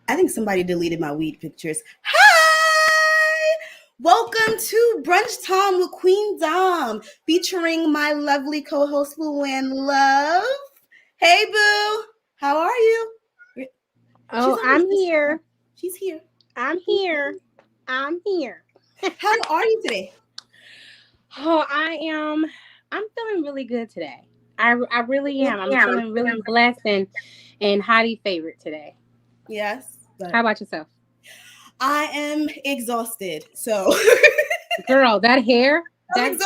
I think somebody deleted my weed pictures. Hi! Welcome to Brunch Time with Queen Dom, featuring my lovely co-host, Luann Love. Hey, boo. How are you? Oh, I'm here. She's here. I'm here. I'm here. How are you today? Oh, I'm feeling really good today. I really am. I'm feeling really blessed and highly favored today. Yes. How about yourself? I am exhausted. So, girl, that hair is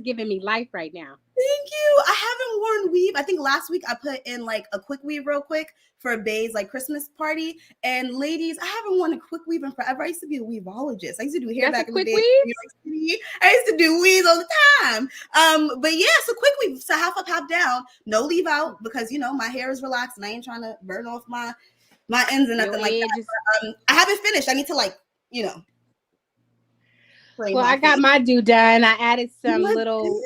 giving me life right now. Thank you. I haven't worn weave. I think last week I put in like a quick weave real quick for Bay's like Christmas party. And ladies, I haven't worn a quick weave in forever. I used to be a weaveologist. I used to do hair back in the day. I used to do weaves all the time. But yeah, so quick weave. So half up, half down. No leave out because my hair is relaxed and I ain't trying to burn off my ends and nothing like that. But, I haven't finished. I need to well, I got my do done. I added some little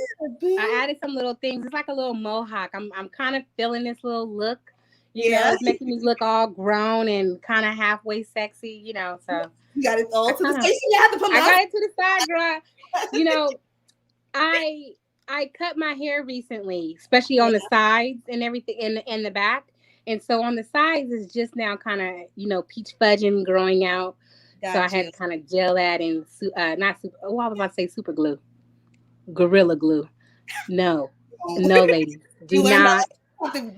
things. It's like a little mohawk. I'm kind of feeling this little look. It's making me look all grown and kind of halfway sexy, so you got it all to the side. I got it to the side, girl. I cut my hair recently, especially on the sides and everything in the back. And so on the sides is just now kind of, peach fudging growing out. Gotcha. So I had to kind of gel that in, I was about to say super glue. Gorilla glue. No, ladies. Do not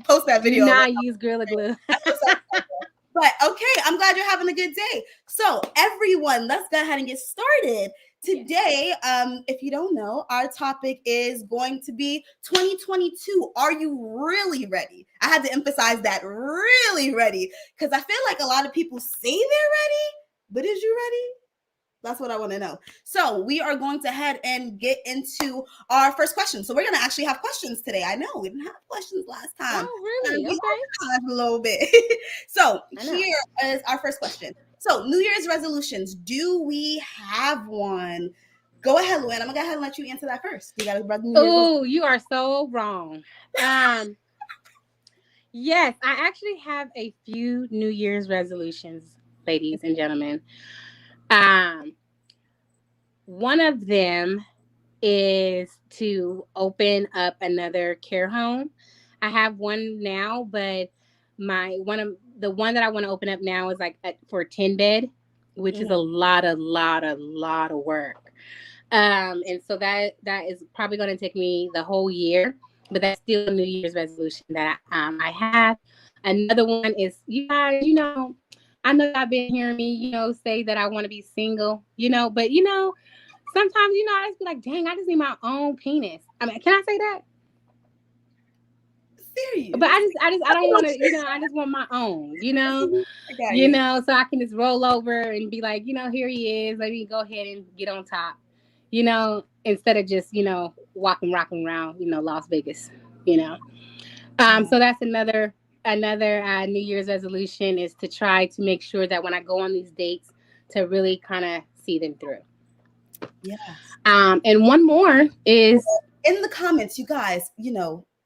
post that video. Do not use Gorilla glue. But okay, I'm glad you're having a good day. So everyone, let's go ahead and get started. Today, if you don't know, our topic is going to be 2022. Are you really ready? I had to emphasize that, really ready, because I feel like a lot of people say they're ready, but is you ready? That's what I want to know. So we are going to head and get into our first question. So we're going to actually have questions today. I know we didn't have questions last time. Oh, really? Okay. A little bit. So here is our first question. So New Year's resolutions, do we have one? Go ahead, Luann. I'm going to go ahead and let you answer that first. Oh, you are so wrong. Yes, I actually have a few New Year's resolutions, ladies and gentlemen. One of them is to open up another care home. I have one now, but the one that I want to open up now is like for 10 bed, which is a lot of work. And so that is probably going to take me the whole year, but that's still a New Year's resolution that I have. Another one is, you guys, I know y'all been hearing me, say that I want to be single, but sometimes, I just be like, dang, I just need my own penis. I mean, can I say that? Serious. But I don't want to, I just want my own, so I can just roll over and be like, here he is. Let me go ahead and get on top, instead of just, rocking around, Las Vegas, So that's another New Year's resolution is to try to make sure that when I go on these dates to really kind of see them through. Yeah. And one more is in the comments, you guys,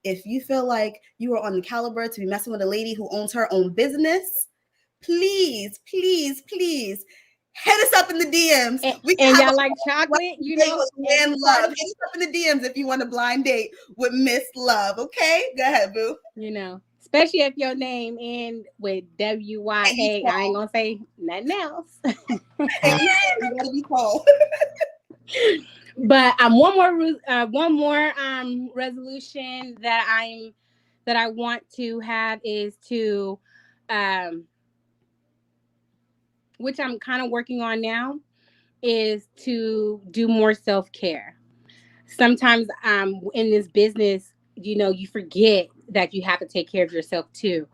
if you feel like you are on the caliber to be messing with a lady who owns her own business, please hit us up in the DMs. And y'all like chocolate, and love. Hit us up in the DMs if you want a blind date with Miss Love. Okay, go ahead, boo. Especially if your name end with WYA. I ain't gonna say nothing else. And you gotta be tall. But one more resolution that I want to have is to which I'm kind of working on now, is to do more self-care. Sometimes in this business, you forget that you have to take care of yourself too.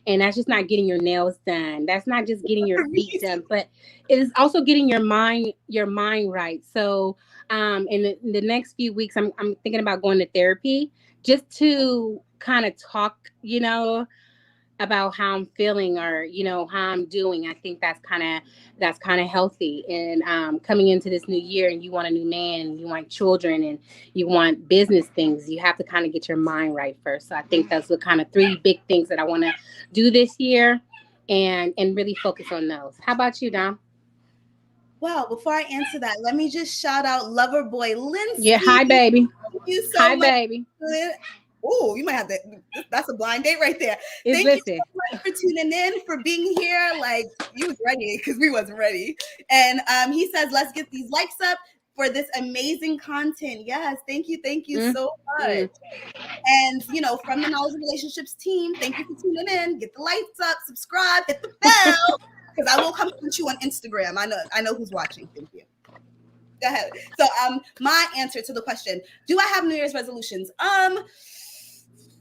And that's just not getting your nails done. That's not just getting your feet done, but it is also getting your mind right. So in the next few weeks, I'm thinking about going to therapy just to kind of talk, about how I'm feeling, or how I'm doing. I think that's kind of healthy. And coming into this new year, and you want a new man, and you want children, and you want business things, you have to kind of get your mind right first. So I think that's the kind of three big things that I want to do this year, and really focus on those. How about you, Dom? Well, before I answer that, let me just shout out Loverboy Linsky. Yeah, hi baby. Thank you so Hi much. Baby. Oh, you might have to. That's a blind date right there. Thank you so much for tuning in, for being here. Like, you was ready because we wasn't ready. And he says, let's get these likes up for this amazing content. Yes, thank you so much. And from the Knowledge of Relationships team, thank you for tuning in. Get the lights up, subscribe, hit the bell, because I will come to you on Instagram. I know who's watching. Thank you. Go ahead. So my answer to the question, do I have New Year's resolutions?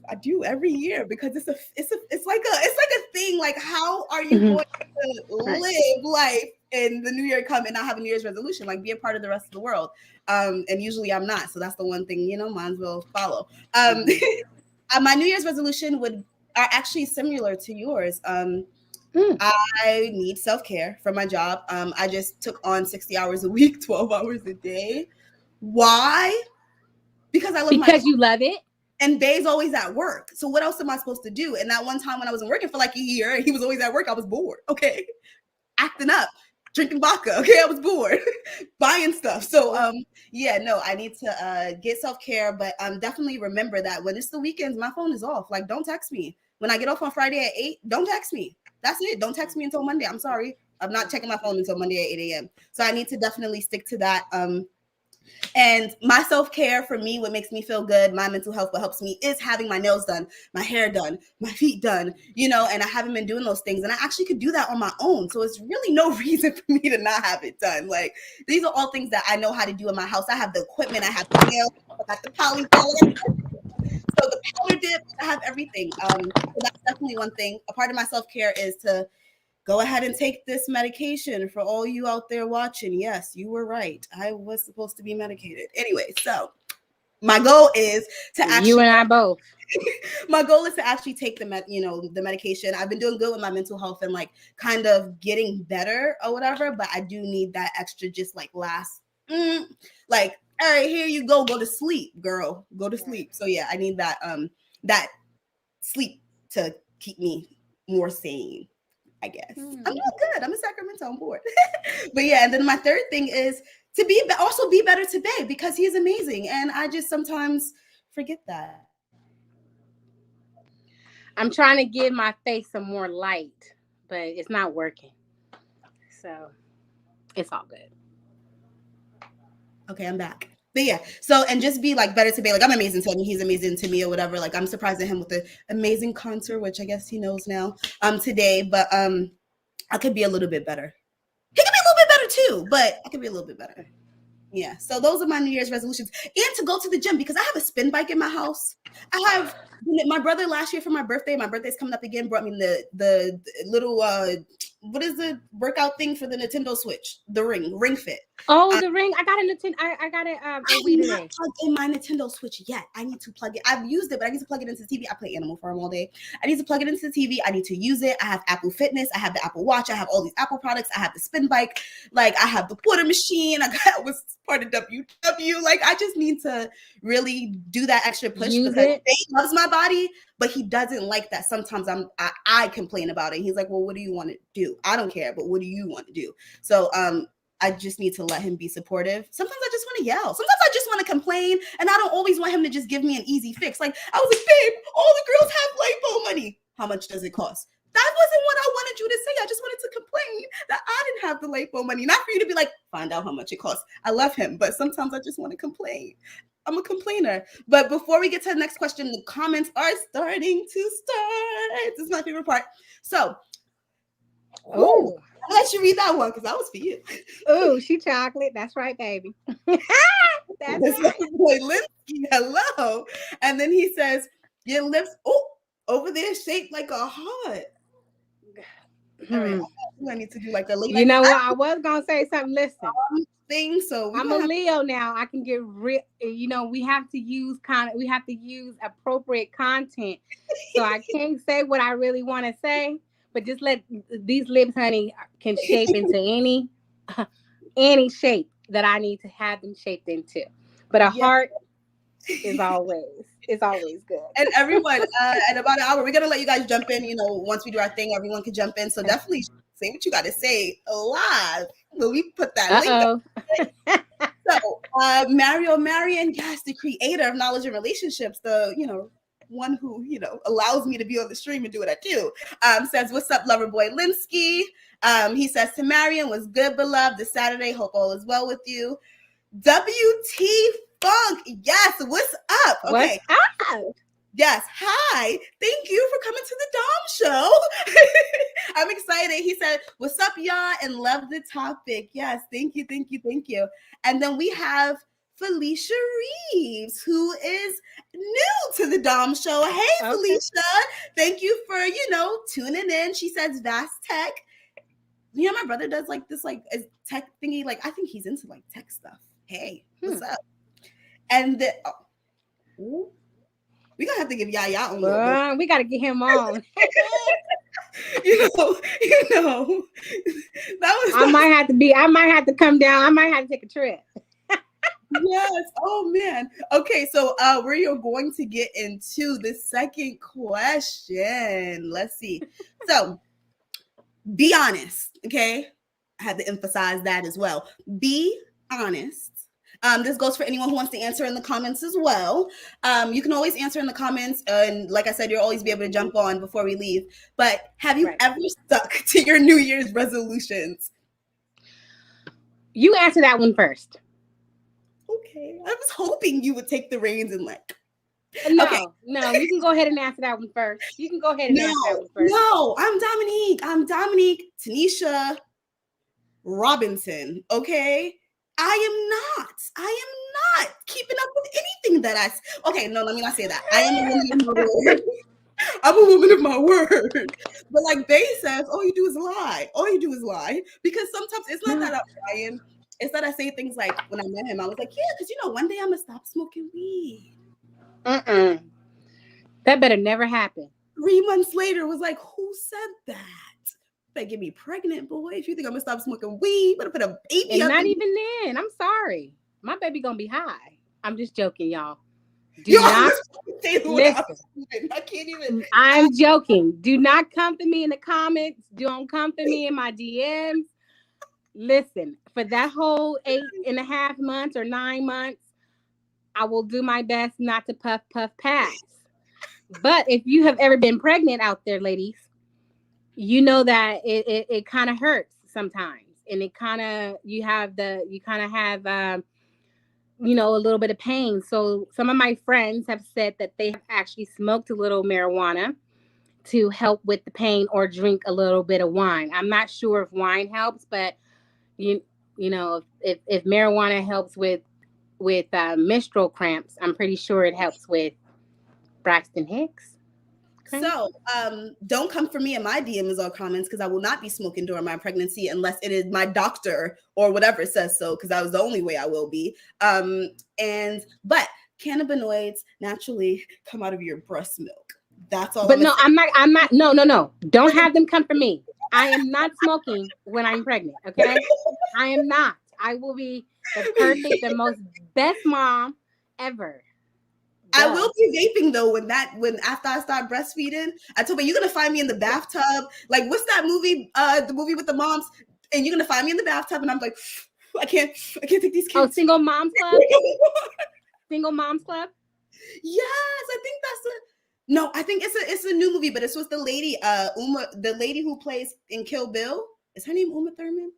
I do every year, because it's like a thing. Like, how are you going to live life in the new year come and not have a New Year's resolution? Like, be a part of the rest of the world. And usually I'm not. So that's the one thing, mine will follow. My New Year's resolution are actually similar to yours. I need self-care for my job. I just took on 60 hours a week, 12 hours a day. Why? Because I love you love it. And Bay's always at work. So what else am I supposed to do? And that one time when I wasn't working for like a year, and he was always at work, I was bored. Okay. Acting up, drinking vodka. Okay. I was bored. Buying stuff. So I need to get self-care, but definitely remember that when it's the weekends, my phone is off. Like, don't text me. When I get off on Friday at 8, don't text me. That's it. Don't text me until Monday. I'm sorry. I'm not checking my phone until Monday at 8 a.m. So I need to definitely stick to that. And my self-care, for me, what makes me feel good, my mental health, what helps me, is having my nails done, my hair done, my feet done, and I haven't been doing those things. And I actually could do that on my own. So it's really no reason for me to not have it done. Like, these are all things that I know how to do in my house. I have the equipment, I have the nails, I got the polyball, so the powder dip, I have everything. So that's definitely one thing. A part of my self-care is to go ahead and take this medication. For all you out there watching, yes, you were right. I was supposed to be medicated. Anyway, so my goal is to actually... You and I both. My goal is to actually take the medication. I've been doing good with my mental health and like kind of getting better or whatever, but I do need that extra just like last, like, all right, here you go to sleep, girl. Go to sleep. So yeah, I need that sleep to keep me more sane, I guess. I'm doing good. I'm in Sacramento. I'm bored. But yeah, and then my third thing is to be better to Bae, because he is amazing. And I just sometimes forget that. I'm trying to give my face some more light, but it's not working. So it's all good. Okay, I'm back. But yeah, so, and just be like better to Bae. Like, I'm amazing to him, he's amazing to me, or whatever. Like, I'm surprising him with the amazing concert, which I guess he knows now today. But I could be a little bit better. He could be a little bit better too, but I could be a little bit better. Yeah. So those are my New Year's resolutions, and to go to the gym, because I have a spin bike in my house. I have my brother last year for my birthday. My birthday's coming up again. Brought me the little what is the workout thing for the Nintendo Switch? The Ring Fit. Oh, the Ring! I got a Nintendo. I got it. I have not plugged in my Nintendo Switch yet. I need to plug it. I've used it, but I need to plug it into the TV. I play Animal Farm all day. I need to plug it into the TV. I need to use it. I have Apple Fitness. I have the Apple Watch. I have all these Apple products. I have the spin bike. Like, I have the quarter machine. I was part of WW. Like, I just need to really do that extra push, because he loves my body, but he doesn't like that. Sometimes I complain about it. He's like, well, what do you want to do? I don't care, but what do you want to do? So I just need to let him be supportive. Sometimes I just want to yell. Sometimes I just want to complain, and I don't always want him to just give me an easy fix. Like, I was like, babe, all the girls have lipo money. how much does it cost? That wasn't what I wanted you to say. I just wanted to complain that I didn't have the lipo money. Not for you to be like, find out how much it costs. I love him, but sometimes I just want to complain. I'm a complainer. But before we get to the next question, the comments are starting to start. This is my favorite part. So, I'll let you read that one because that was for you. Oh, she chocolate. That's right, baby. That's right. Boy, Linsky, hello. And then he says, your lips, over there shaped like a heart. All right, I need to do like a late. You know what? I was gonna say something. Listen, so I'm a Leo now. I can get real. You know, we have to use appropriate content. So I can't say what I really want to say, but just let these lips, honey, can shape into any shape that I need to have them shaped into. But a heart is always good. And everyone, at about an hour, we're gonna let you guys jump in. You know, once we do our thing, everyone can jump in. So definitely say what you got to say live. Will we put that link? So, MarioMarion, yes, the creator of Knowledge and Relationships, the one who allows me to be on the stream and do what I do, says, "What's up, lover boy Linsky?" He says to Marion, "Was good, beloved. This Saturday, hope all is well with you." WT Funk, yes, what's up? Okay. What's up? Yes, hi. Thank you for coming to the Dom Show. I'm excited. He said, "What's up, y'all?" and love the topic. Yes, thank you. And then we have Felicia Reeves, who is new to the Dom Show. Hey, okay. Felicia. Thank you for, tuning in. She says Vast Tech. My brother does like this, like a tech thingy. Like, I think he's into like tech stuff. Hey, what's up? And we're gonna have to give Yaya on. We gotta get him on. That was. I might have to come down. I might have to take a trip. Yes. Oh man. Okay. So we're going to get into the second question. Let's see. So be honest. Okay. I had to emphasize that as well. Be honest. This goes for anyone who wants to answer in the comments as well. You can always answer in the comments. And like I said, you'll always be able to jump on before we leave. But have you ever stuck to your New Year's resolutions? You answer that one first. Okay. I was hoping you would take the reins and like. No, you can go ahead and answer that one first. Answer that one first. No, I'm Dominique Tanisha Robinson. Okay. I am not keeping up with anything that I. Okay, no, let me not say that. I am a woman of my word. I'm a woman of my word. But like Bay says, all you do is lie. Because sometimes it's not that I'm lying. It's that I say things like, when I met him, I was like, yeah, because one day I'm gonna stop smoking weed. That better never happen. 3 months later, was like, who said that? Better get me pregnant, boy. If you think I'm gonna stop smoking weed, better put a baby and up. Not even then. I'm sorry. My baby gonna be high. I'm just joking, y'all. Listen. I can't even. I'm joking. Do not come for me in the comments. Don't come for me in my DMs. Listen, for that whole 8.5 months or 9 months, I will do my best not to puff pass. But if you have ever been pregnant out there, ladies, you know that it kind of hurts sometimes, and it kind of have a little bit of pain. So some of my friends have said that they have actually smoked a little marijuana to help with the pain, or drink a little bit of wine. I'm not sure if wine helps, but if marijuana helps with menstrual cramps, I'm pretty sure it helps with Braxton Hicks. So don't come for me in my DMs or comments, because I will not be smoking during my pregnancy unless it is my doctor or whatever says so, because that was the only way I will be. But cannabinoids naturally come out of your breast milk. That's all. But I'm not. No. Don't have them come for me. I am not smoking when I'm pregnant. Okay, I am not. I will be the most best mom ever. I will be vaping though when after I start breastfeeding. I told her, you're gonna find me in the bathtub. Like, what's that movie? The movie with the moms, and you're gonna find me in the bathtub, and I'm like, I can't take these kids. Oh, Single Moms Club. Single Moms Club. Yes, I think that's No, I think it's a new movie, but it's with the lady, the lady who plays in Kill Bill. Is her name Uma Thurman?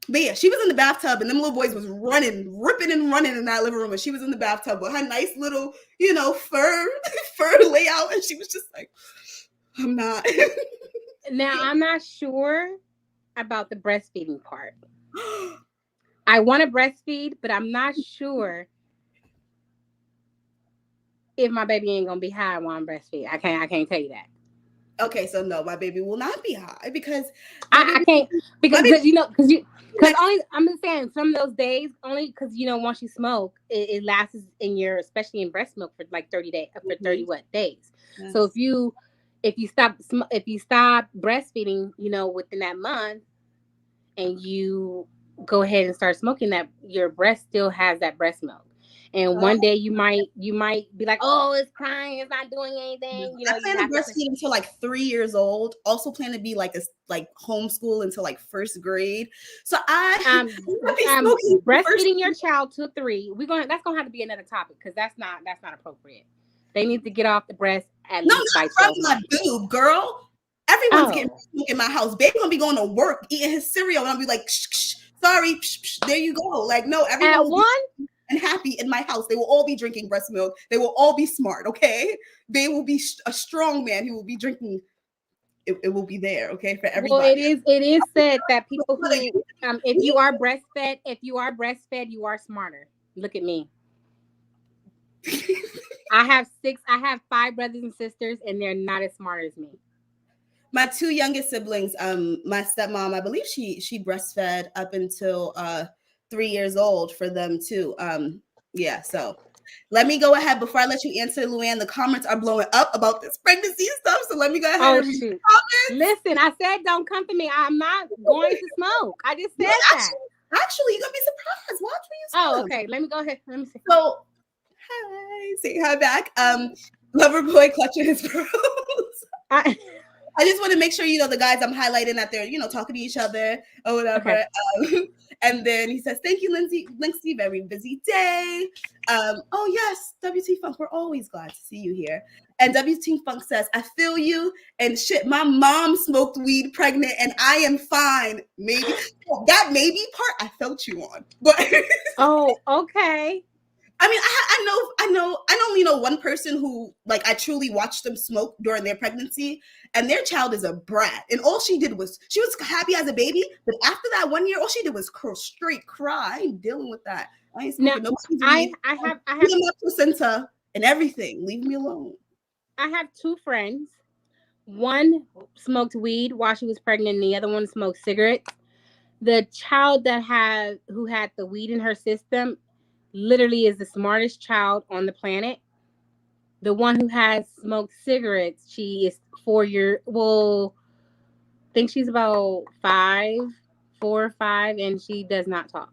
But yeah, she was in the bathtub, and them little boys was running, ripping and running in that living room, and she was in the bathtub with her nice little, fur fur layout, and she was just like, I'm not. Now, I'm not sure about the breastfeeding part. I want to breastfeed, but I'm not sure if my baby ain't gonna be high while I'm breastfeeding. I can't tell you that. Okay, so no, my baby will not be high because I can't because baby, because only I'm just saying some of those days only because once you smoke it lasts in your, especially in breast milk, for like 30 days, for 30 what days. yes. So if you stop breastfeeding within that month, and you go ahead and start smoking, that your breast still has that breast milk. And one day you might be like, oh, it's crying, it's not doing anything. I You plan to have to. breastfeed until like 3 years old. Also plan to be like homeschool until like first grade. So I be smoking breastfeeding your child to 3. That's gonna have to be another topic because that's not appropriate. They need to get off the breast at No, least by not 12 from my months. boob, girl. Everyone's getting Oh, smoke in my house. Baby gonna be going to work, eating his cereal, and I'll be like, shh, shh, sorry, shh, shh, there you go. Like, no, everyone at will one. be and happy in my house. They will all be drinking breast milk. They will all be smart, okay? They will be a strong man who will be drinking. It will be there, okay, for Well, everybody. it is said that people who if you are breastfed, you are smarter. Look at me. I have 5 brothers and sisters, and they're not as smart as me. My 2 youngest siblings, my stepmom, I believe she breastfed up until 3 years old for them too. Yeah, so let me go ahead before I let you answer, Luann. The comments are blowing up about this pregnancy stuff, so let me go ahead Oh and read shoot! the comments. Listen, I said don't come for me. I'm not going to smoke. I just said No, that. actually, you're gonna be surprised. Watch when you Oh, smell them. okay. Let me go ahead. Let me see. So, hi, say hi back. Lover boy clutching his pearls. I, I just want to make sure the guys I'm highlighting that they're talking to each other or whatever. okay. And then he says, "Thank you, Lindsay. Very busy day." Oh yes, WT Funk. We're always glad to see you here. And WT Funk says, "I feel you." And shit, my mom smoked weed pregnant, and I am fine. Maybe that maybe part I felt you on, but Oh, okay. I mean, I only know one person who like I truly watched them smoke during their pregnancy, and their child is a brat. And all she did was she was happy as a baby, but after that 1 year, all she did was straight cry. I ain't dealing with that. I ain't Now, smoking nobody's weed. I have Eating my placenta and everything. Leave me alone. 2 friends. One smoked weed while she was pregnant, and the other one smoked cigarettes. The child who had the weed in her system literally is the smartest child on the planet. The one who has smoked cigarettes, she is 4 years. Well, I think she's about 5, 4 or 5, and she does not talk.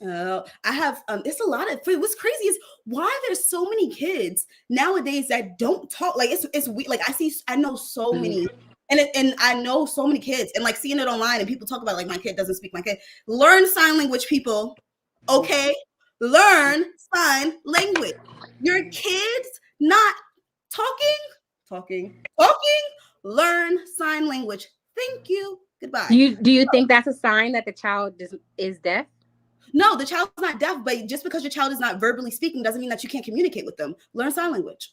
I have it's a lot of what's crazy is why there's so many kids nowadays that don't talk. Like it's weird. Like I know so many and I know so many kids and like seeing it online and people talk about like my kid doesn't speak. My kid learn sign language, people. Okay, learn sign language. Your kids not talking. Learn sign language. Thank you. Goodbye. Do you think that's a sign that the child is deaf? No, the child's not deaf, but just because your child is not verbally speaking doesn't mean that you can't communicate with them. Learn sign language.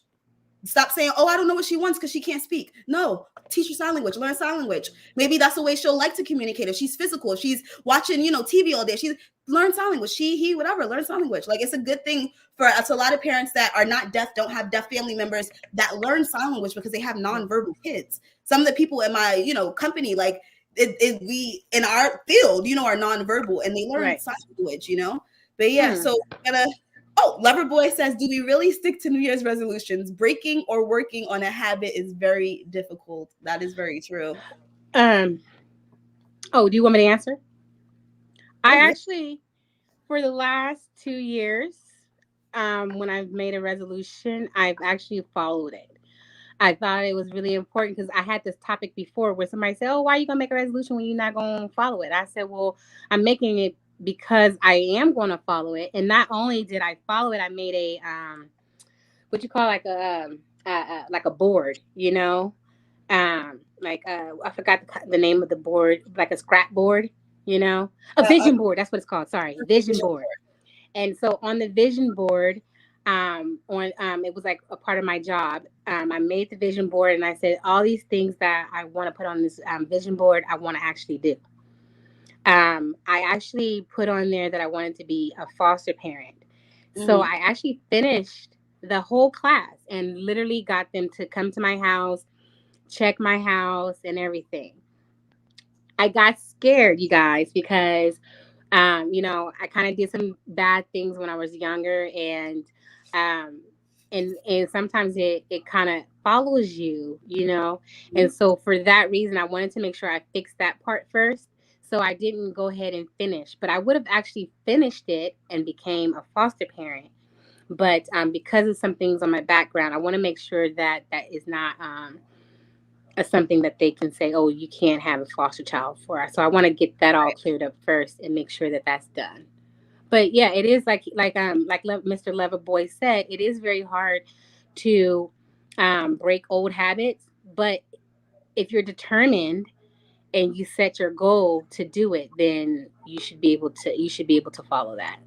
Stop saying, "Oh, I don't know what she wants because she can't speak." No, teach her sign language. Learn sign language. Maybe that's the way she'll like to communicate. If she's physical, if she's watching, TV all day, she's learn sign language. She, he, whatever. Learn sign language. Like it's a good thing for us. A lot of parents that are not deaf, don't have deaf family members that learn sign language because they have nonverbal kids. Some of the people in my, company, like we in our field, are nonverbal and they learn Right. sign language. But yeah, so Oh, Loverboy says, "Do we really stick to New Year's resolutions? Breaking or working on a habit is very difficult." That is very true. Oh, do you want me to answer? I yeah. actually, for the last 2 years, when I've made a resolution, I've actually followed it. I thought it was really important because I had this topic before where somebody said, "Oh, why are you gonna make a resolution when you're not gonna follow it?" I said, "Well, I'm making it because I am going to follow it." And not only did I follow it, I made a what you call like like a board, I forgot the name of the board, like a scrap board, a vision board. That's what it's called. Sorry, vision board. And so on the vision board, it was like a part of my job. I made the vision board and I said all these things that I want to put on this vision board, I want to actually do. I actually put on there that I wanted to be a foster parent. So I actually finished the whole class and literally got them to come to my house, check my house and everything. I got scared, you guys, because I kind of did some bad things when I was younger, um, and sometimes it kind of follows you. And so for that reason, I wanted to make sure I fixed that part first. So I didn't go ahead and finish, but I would have actually finished it and became a foster parent. But because of some things on my background, I want to make sure that that is not something that they can say, oh, you can't have a foster child for us. So I want to get that all cleared up first and make sure that that's done. But yeah, it is like Mr. Loverboy said, it is very hard to break old habits. But if you're determined and you set your goal to do it, then you should be able to follow that.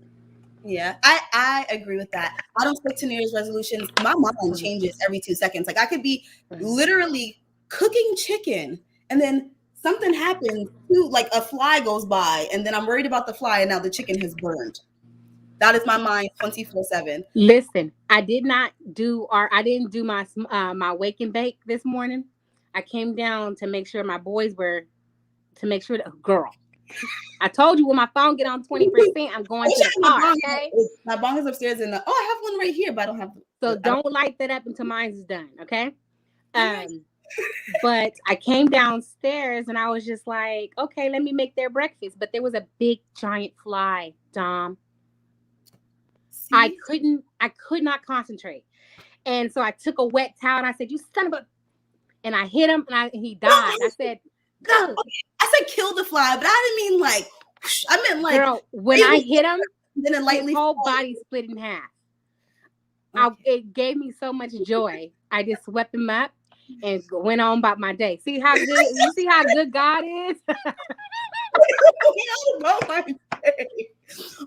Yeah, I agree with that. I don't stick to New Year's resolutions. My mind changes every 2 seconds. Like I could be literally cooking chicken and then something happens, like a fly goes by, and then I'm worried about the fly, and now the chicken has burned. That is my mind 24/7. Listen, I didn't do my wake and bake this morning. I came down to make sure my boys were to make sure that girl. I told you when my phone get on 20%, I'm going to the car. Okay, my bong is upstairs, and I have one right here, but I don't have. So don't light that up until mine is done. Okay. But I came downstairs and I was just like, okay, let me make their breakfast. But there was a big giant fly, Dom. See? I could not concentrate. And so I took a wet towel and I said, you son of a, and I hit him and he died. I said, go. Okay. I said kill the fly, but I didn't mean like, I meant like. Girl, when I hit him, then it lightly his whole body split in half. It gave me so much joy. I just swept him up and went on about my day. See how good you see how good God is?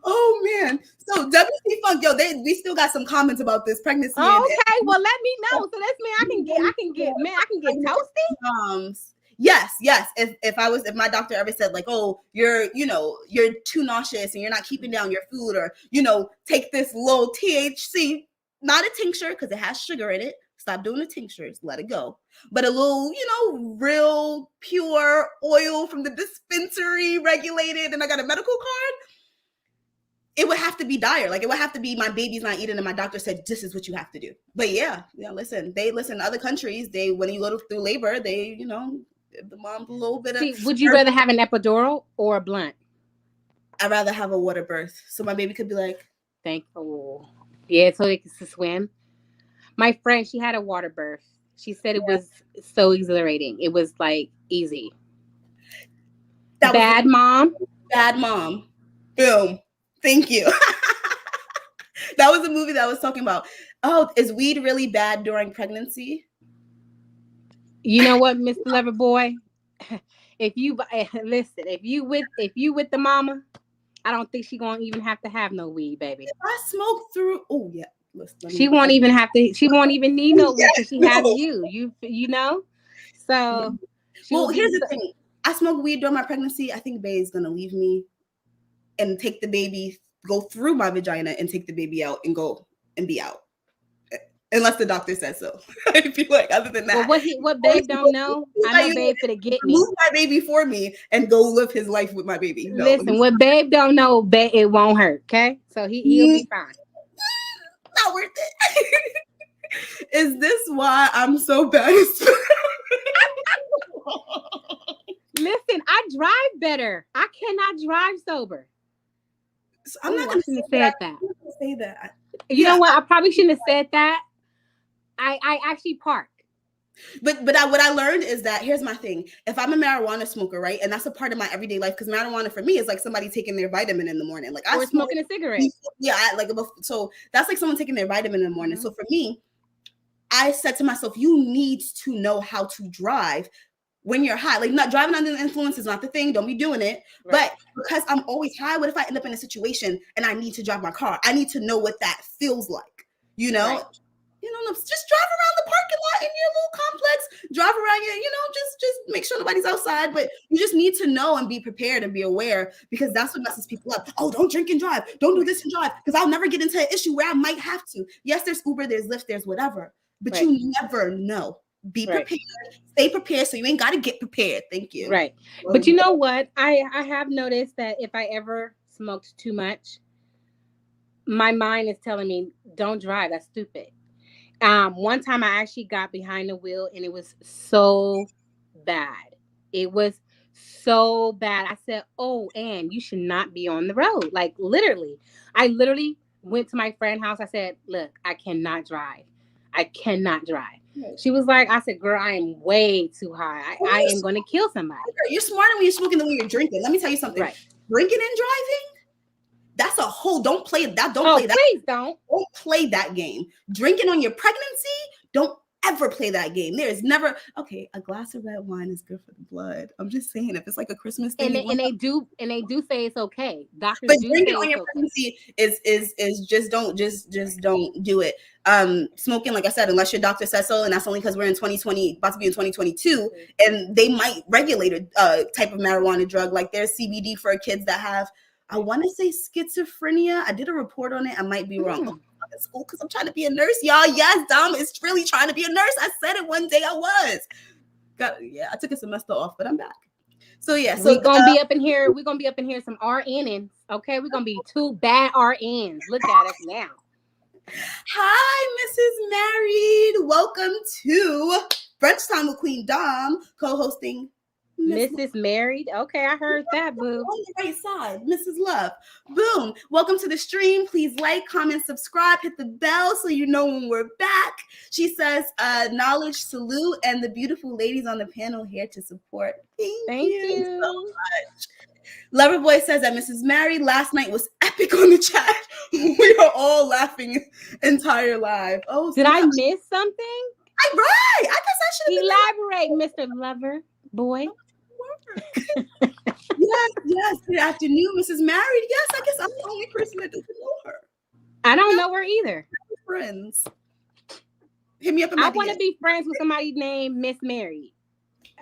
Oh man. So WC Funk, we still got some comments about this pregnancy. Okay, well let me know. So that's me. I can get toasty. Yes. If my doctor ever said like, oh, you're too nauseous and you're not keeping down your food, or take this low THC, not a tincture because it has sugar in it. Stop doing the tinctures, let it go. But a little, real pure oil from the dispensary, regulated, and I got a medical card. It would have to be dire. Like it would have to be my baby's not eating, and my doctor said this is what you have to do. But yeah, listen. Other countries, when you go through labor, they give the mom a little bit of. Would you rather have an epidural or a blunt? I'd rather have a water birth, so my baby could be like. Thankful. Yeah, so they can swim. My friend, she had a water birth. She said it was so exhilarating. It was like easy. Bad mom. Boom. Thank you. That was a movie that I was talking about. Oh, is weed really bad during pregnancy? You know what, Mr. Loverboy? If you with the mama, I don't think she gonna even have to have no weed, baby. If I smoke through, oh yeah. She won't even have to. She won't even need no weed because she has you. You know. So. Well, here's the thing. I smoke weed during my pregnancy. I think Bae is gonna leave me, and take the baby, go through my vagina, and take the baby out, and go and be out. Unless the doctor says so. I feel like other than that. Well, what Babe don't know, I know Babe finna get me. Move my baby for me and go live his life with my baby. No. Listen, what Babe don't know, it won't hurt. Okay, so he'll be fine. Not worth it. Is this why I'm so bad? Listen, I drive better. I cannot drive sober. So I'm not going to say that. You know what? I probably shouldn't have said that. I actually park. But what I learned is that here's my thing. If I'm a marijuana smoker, right, and that's a part of my everyday life, because marijuana for me is like somebody taking their vitamin in the morning. Like I smoking a cigarette. Yeah, so that's like someone taking their vitamin in the morning. Mm-hmm. So for me, I said to myself, you need to know how to drive when you're high. Like, not driving under the influence is not the thing. Don't be doing it. Right. But because I'm always high, what if I end up in a situation and I need to drive my car? I need to know what that feels like, you know? Right. You know, just drive around the parking lot in your little complex, drive around your, you know, just make sure nobody's outside. But you just need to know and be prepared and be aware, because that's what messes people up. Oh, don't drink and drive. Don't do this and drive, because I'll never get into an issue where I might have to. Yes, there's Uber, there's Lyft, there's whatever, but you never know. Be prepared. Stay prepared, so you ain't got to get prepared. Thank you. Right. But you know what? I have noticed that if I ever smoked too much, my mind is telling me, don't drive. That's stupid. One time I actually got behind the wheel and it was so bad. It was so bad. I said, oh, Ann, you should not be on the road. Like, literally. I literally went to my friend's house. I said, look, I cannot drive. I cannot drive. She was like, I said, girl, I am way too high. I am going to kill somebody. You're smarter when you're smoking than when you're drinking. Let me tell you something. Right. Drinking and driving, that's a whole, don't play that. Don't play that. Please don't play that game. Drinking on your pregnancy, don't ever play that game. There is never, okay, a glass of red wine is good for the blood. I'm just saying, if it's like a Christmas thing. And they do say it's okay. Doctors but do drinking say on your okay. pregnancy is just don't do it. Smoking, like I said, unless your doctor says so, and that's only because we're in 2020, about to be in 2022, and they might regulate a type of marijuana drug. Like there's CBD for kids that have, I want to say, schizophrenia. I did a report on it. I might be wrong. At school because I'm trying to be a nurse, y'all. Yes, Dom is really trying to be a nurse. I said it one day. I was. I took a semester off, but I'm back. So yeah, so we're gonna be up in here. We're gonna be up in here some RNs. Okay, we're gonna be two bad RNs. Look at us now. Hi, Mrs. Married. Welcome to Brunch Time with Queen Dom, co-hosting Mrs. Married. Okay, I heard that, boo. On the right side, Mrs. Love. Boom. Welcome to the stream. Please like, comment, subscribe, hit the bell so you know when we're back. She says, knowledge, salute, and the beautiful ladies on the panel here to support. Thank you so much. Loverboy says that Mrs. Married last night was epic on the chat. We are all laughing entire live. Oh, did I miss something? I guess I should elaborate, Mr. Lover Boy. Yes. Good afternoon, Mrs. Married. Yes, I guess I'm the only person that doesn't know her. I don't know her either. Friends. Hit me up. I want to be friends with somebody named Miss Married.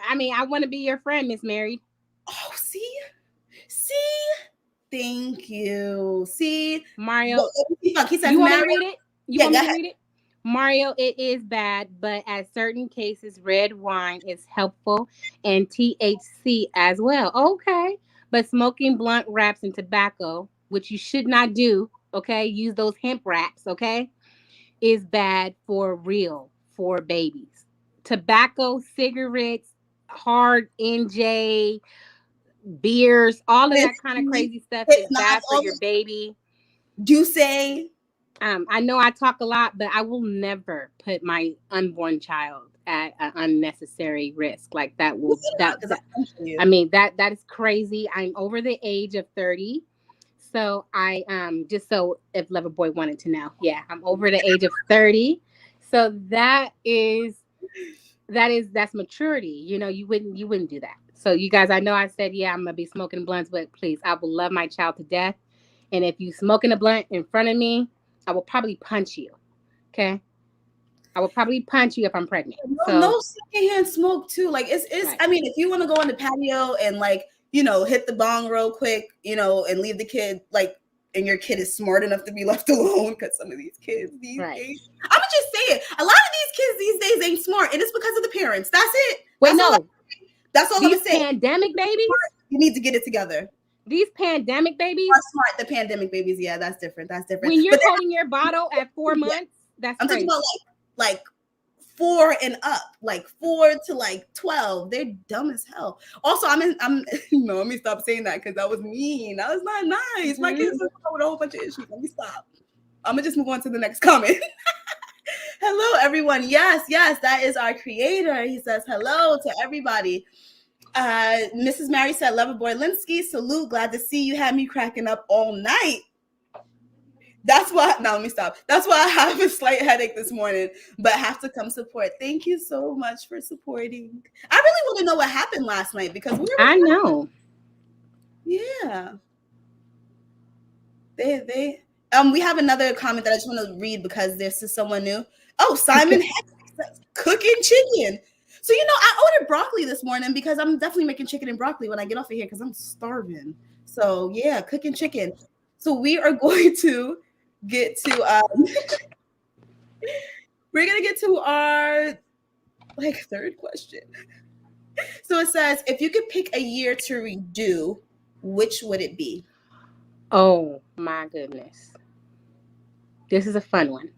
I mean, I want to be your friend, Miss Married. Oh, see. Thank you. See, Mario. He says, you want me to read it? You want me to read it? Mario, it is bad, but at certain cases, red wine is helpful and THC as well. Okay. But smoking blunt wraps and tobacco, which you should not do, okay? Use those hemp wraps, okay? Is bad for real for babies. Tobacco, cigarettes, hard NJ, beers, all of that kind of crazy stuff is bad for your baby. Do say... I know I talk a lot, but I will never put my unborn child at an unnecessary risk. Like that will I mean that is crazy. I'm over the age of 30. So I just so if Loverboy wanted to know. Yeah, I'm over the age of 30. So that's maturity. You know, you wouldn't do that. So you guys, I know I said, yeah, I'm gonna be smoking blunts, but please, I will love my child to death. And if you smoking a blunt in front of me, I will probably punch you. Okay. I will probably punch you if I'm pregnant. No secondhand smoke too. Like it's right. I mean, if you want to go on the patio and like, you know, hit the bong real quick, you know, and leave the kid like, and your kid is smart enough to be left alone, because some of these kids these days, I'm gonna just say it. A lot of these kids these days ain't smart, and it's because of the parents. That's it. Wait, that's all I'm gonna say. Pandemic babies, you need to get it together. These pandemic babies are smart. The pandemic babies, yeah, that's different. When you're holding your bottle at 4 months, that's I'm crazy. talking about like 4 and up, like 4 to like 12. They're dumb as hell. Also, I'm no, let me stop saying that because that was mean. That was not nice. My kids are with a whole bunch of issues. Let me stop. I'm gonna just move on to the next comment. Hello, everyone. Yes, that is our creator. He says hello to everybody. Mrs. Mary said, Loverboy Linsky, salute. Glad to see you. Had me cracking up all night. That's why. Now let me stop. That's why I have a slight headache this morning, but have to come support. Thank you so much for supporting. I really want to know what happened last night because I know. Yeah. They we have another comment that I just want to read because this is someone new. Oh, Simon says, cooking chicken. So I ordered broccoli this morning because I'm definitely making chicken and broccoli when I get off of here because I'm starving. So yeah, cooking chicken. So we are going to get to we're gonna get to our third question. So it says, if you could pick a year to redo, which would it be? Oh my goodness. This is a fun one.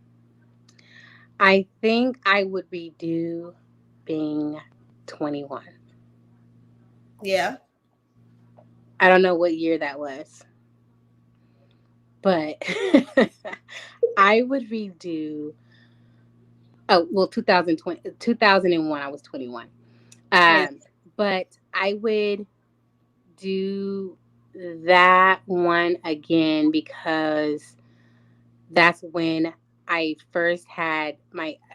I think I would redo being 21. Yeah. I don't know what year that was, but I would redo. Oh, well, 2001, I was 21. But I would do that one again because that's when I first had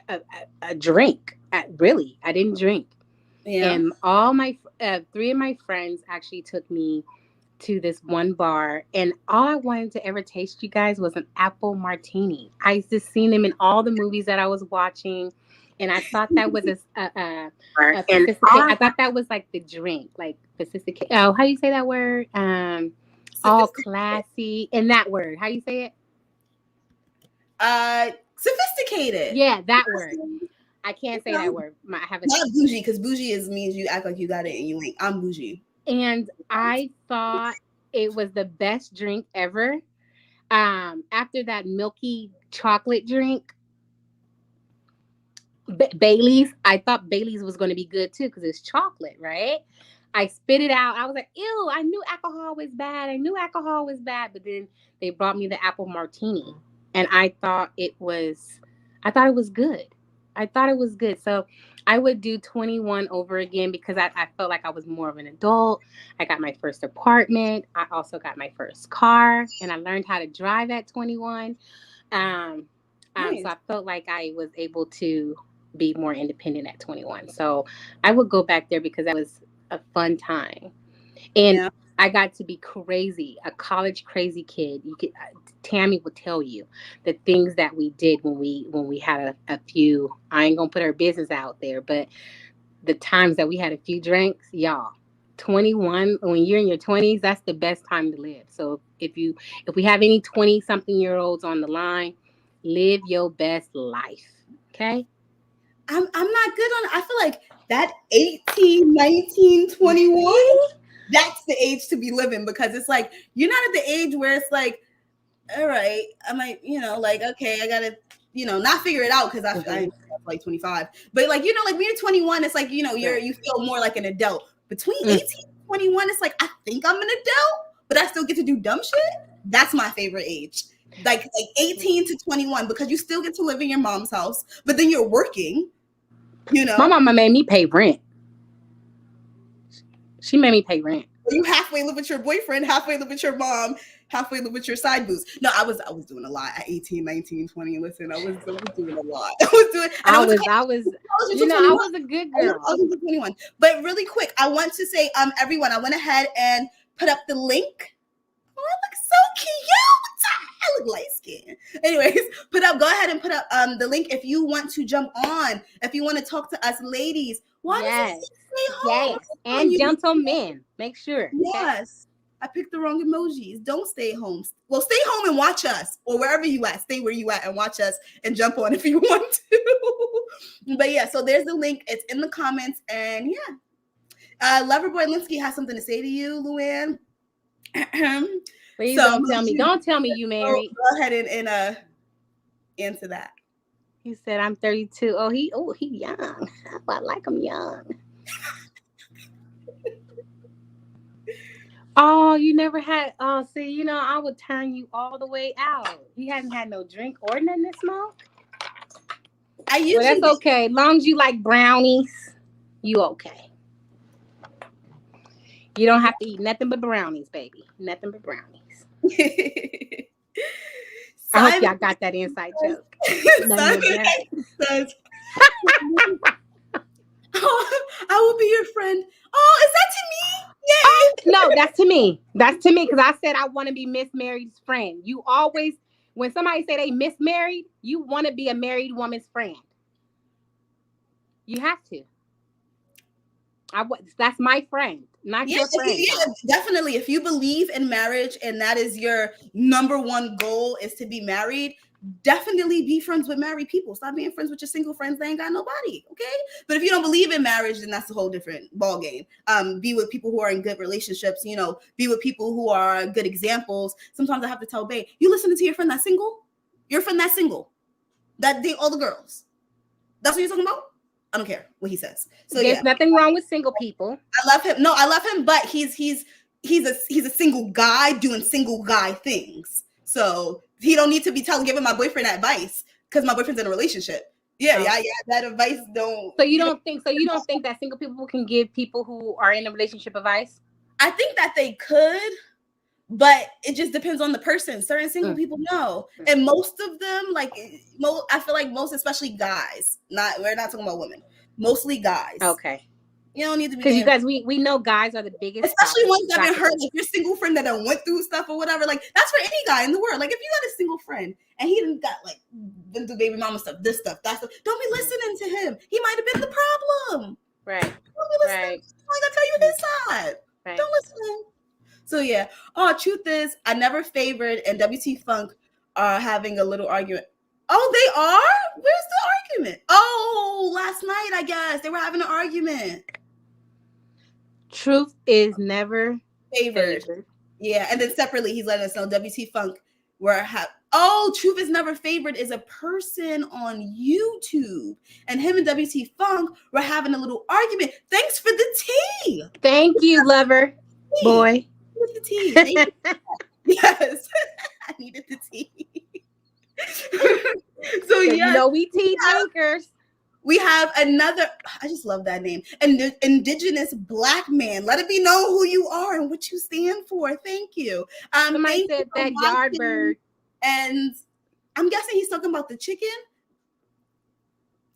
a drink. Really, I didn't drink. Yeah. And all my 3 of my friends actually took me to this one bar, and all I wanted to ever taste, you guys, was an apple martini. I just seen them in all the movies that I was watching, and I thought that was a I thought that was like the drink, like sophisticated. Oh, how do you say that word? All classy. And that word, how do you say it? Sophisticated. Yeah, that word. I can't say that word. I have not bougie, because bougie means you act like you got it and you ain't. I'm bougie. And I thought it was the best drink ever. After that milky chocolate drink, Bailey's, I thought Bailey's was going to be good too because it's chocolate, right? I spit it out. I was like, ew, I knew alcohol was bad. But then they brought me the apple martini, and I thought it was good. So I would do 21 over again because I felt like I was more of an adult. I got my first apartment. I also got my first car, and I learned how to drive at 21. Nice. So I felt like I was able to be more independent at 21. So I would go back there because that was a fun time. And I got to be crazy, a college crazy kid. Tammy would tell you the things that we did when we had a few. I ain't gonna put our business out there, but the times that we had a few drinks, y'all. 21, when you're in your 20s, that's the best time to live. So if we have any 20-something-year-olds on the line, live your best life. Okay? I'm not good on it. I feel like that 18, 19, 21, that's the age to be living because it's like you're not at the age where it's like, all right, I might, okay, I gotta, not figure it out because I'm like 25. But like, like when you're 21, it's like, you feel more like an adult. Between 18 and 21, it's like I think I'm an adult, but I still get to do dumb shit. That's my favorite age. Like 18 to 21, because you still get to live in your mom's house, but then you're working. My mama made me pay rent. She made me pay rent. You halfway live with your boyfriend, halfway live with your mom, halfway live with your side boots. No, I was doing a lot at 18, 19, 20. Listen, I was doing a lot. I was a good girl. I was 21. But really quick, I want to say, everyone, I went ahead and put up the link. Oh, I look so cute. I look light skinned. Anyways, go ahead and put up the link if you want to jump on, if you want to talk to us ladies. Why does it stay home? Yes, and gentlemen, make sure. Yes. I picked the wrong emojis. Don't stay home. Well, stay home and watch us, or wherever you at. Stay where you at and watch us and jump on if you want to. But yeah, so there's the link. It's in the comments, and yeah. Loverboy Linsky has something to say to you, Luann. Please don't tell me. Don't tell me you married. Go ahead and answer that. He said, "I'm 32." Oh, he young. I like him young. Oh, you never had. Oh, see, I would turn you all the way out. He hasn't had no drink or nothing to smoke. That's okay. As long as you like brownies, you okay. You don't have to eat nothing but brownies, baby. Nothing but brownies. I hope Simon y'all got that inside joke. Simon says, oh, I will be your friend. Oh, is that to me? Yay! No, that's to me. That's to me because I said I want to be Miss Mary's friend. You always, when somebody say they Miss Married, you want to be a married woman's friend. You have to. That's my friend, not your friend. Definitely. If you believe in marriage and that is your number one goal is to be married, definitely be friends with married people. Stop being friends with your single friends that ain't got nobody. Okay. But if you don't believe in marriage, then that's a whole different ball game. Be with people who are in good relationships, be with people who are good examples. Sometimes I have to tell babe, you listening to your friend that's single? Your friend that's single. That date all the girls. That's what you're talking about? I don't care what he says. So there's nothing wrong with single people. I love him. No, I love him, but he's a single guy doing single guy things. So he don't need to be giving my boyfriend advice because my boyfriend's in a relationship. Yeah. That advice don't. So you don't think that single people can give people who are in a relationship advice? I think that they could, but it just depends on the person. Certain single people know, and most of them, I feel like most, especially guys. We're not talking about women. Mostly guys. Okay. You don't need to be because you guys, we know guys are the biggest, especially ones that have been hurt. Like your single friend that done went through stuff or whatever. Like that's for any guy in the world. Like if you got a single friend and he done got been through baby mama stuff, this stuff, that stuff, don't be listening to him. He might have been the problem. Right. Don't be listening. Right. I gotta tell you his side. Right. Don't listen to him. So yeah. Oh, truth is, I never favored, and WT Funk are having a little argument. Oh, they are? Where's the argument? Oh, last night, I guess. They were having an argument. Truth is never favored. Yeah, and then separately, he's letting us know WT Funk Truth is Never Favored is a person on YouTube, and him and WT Funk were having a little argument. Thanks for the tea. Thank you, lover boy. The tea. Yes, I needed the tea. So yeah, we tea drinkers. We have another, I just love that name, an indigenous Black man. Let it be known who you are and what you stand for. Thank you. Somebody said that Yardbird. And I'm guessing he's talking about the chicken.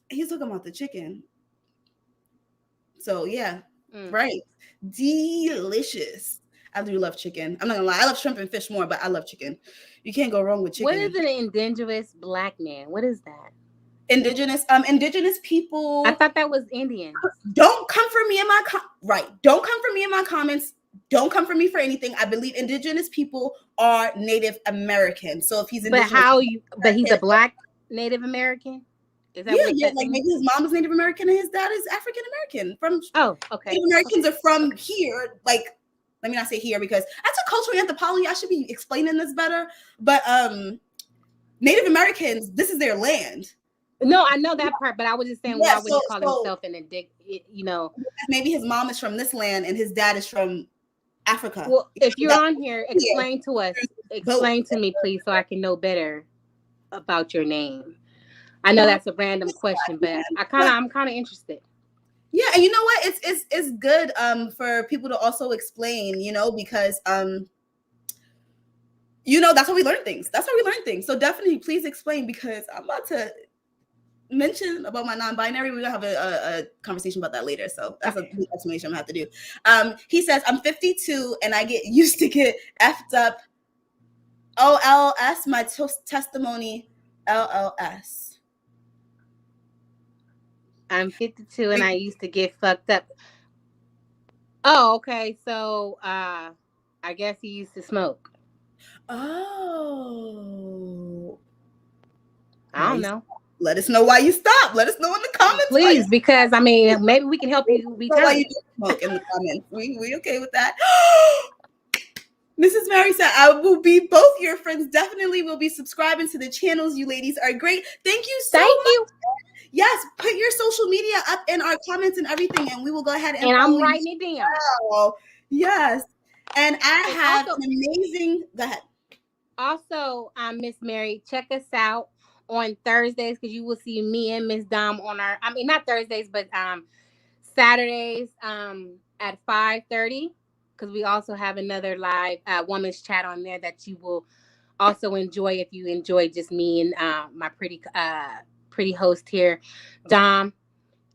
He's talking about the chicken. So yeah, right. Delicious. I do love chicken. I'm not gonna lie. I love shrimp and fish more, but I love chicken. You can't go wrong with chicken. What is an indigenous Black man? What is that? Indigenous people. I thought that was Indian. Don't come for me in my Don't come for me in my comments. Don't come for me for anything. I believe indigenous people are Native American. So if he's indigenous, but he's a Black Native American. Is that like maybe his mom is Native American and his dad is African American. Okay. Native Americans are from here. Like, let me not say here because that's a cultural anthropology. I should be explaining this better. But Native Americans, this is their land. No, I know that part, but I was just saying, why would he call himself an Maybe his mom is from this land and his dad is from Africa. Well, if you're on here, explain to us. Explain to me, please, so I can know better about your name. I know that's a random question, but I'm kind of interested. Yeah, and you know what? It's good for people to also explain, because that's how we learn things. That's how we learn things. So definitely, please explain because I'm about to mention about my non-binary. We're gonna have a conversation about that later. So that's an explanation I'm gonna have to do. He says, I'm 52 and I used to get effed up. OLS, my testimony, LLS. I'm 52 and I used to get fucked up. Oh, okay. So I guess he used to smoke. Oh. I don't know. Let us know why you stopped. Let us know in the comments. Please, because maybe we can help you return. Why you smoke in the comments. We okay with that? Mrs. Mary said, I will be both your friends. Definitely will be subscribing to the channels. You ladies are great. Thank you so much. Yes, put your social media up in our comments and everything, and we will go ahead and I'm writing it down. Wow. Yes. And I have an amazing, go ahead. Also, Miss Mary, check us out on Thursdays because you will see me and Miss Dom on not Thursdays, but Saturdays at 5:30 because we also have another live women's chat on there that you will also enjoy, if you enjoy just me and my pretty host here, Dom.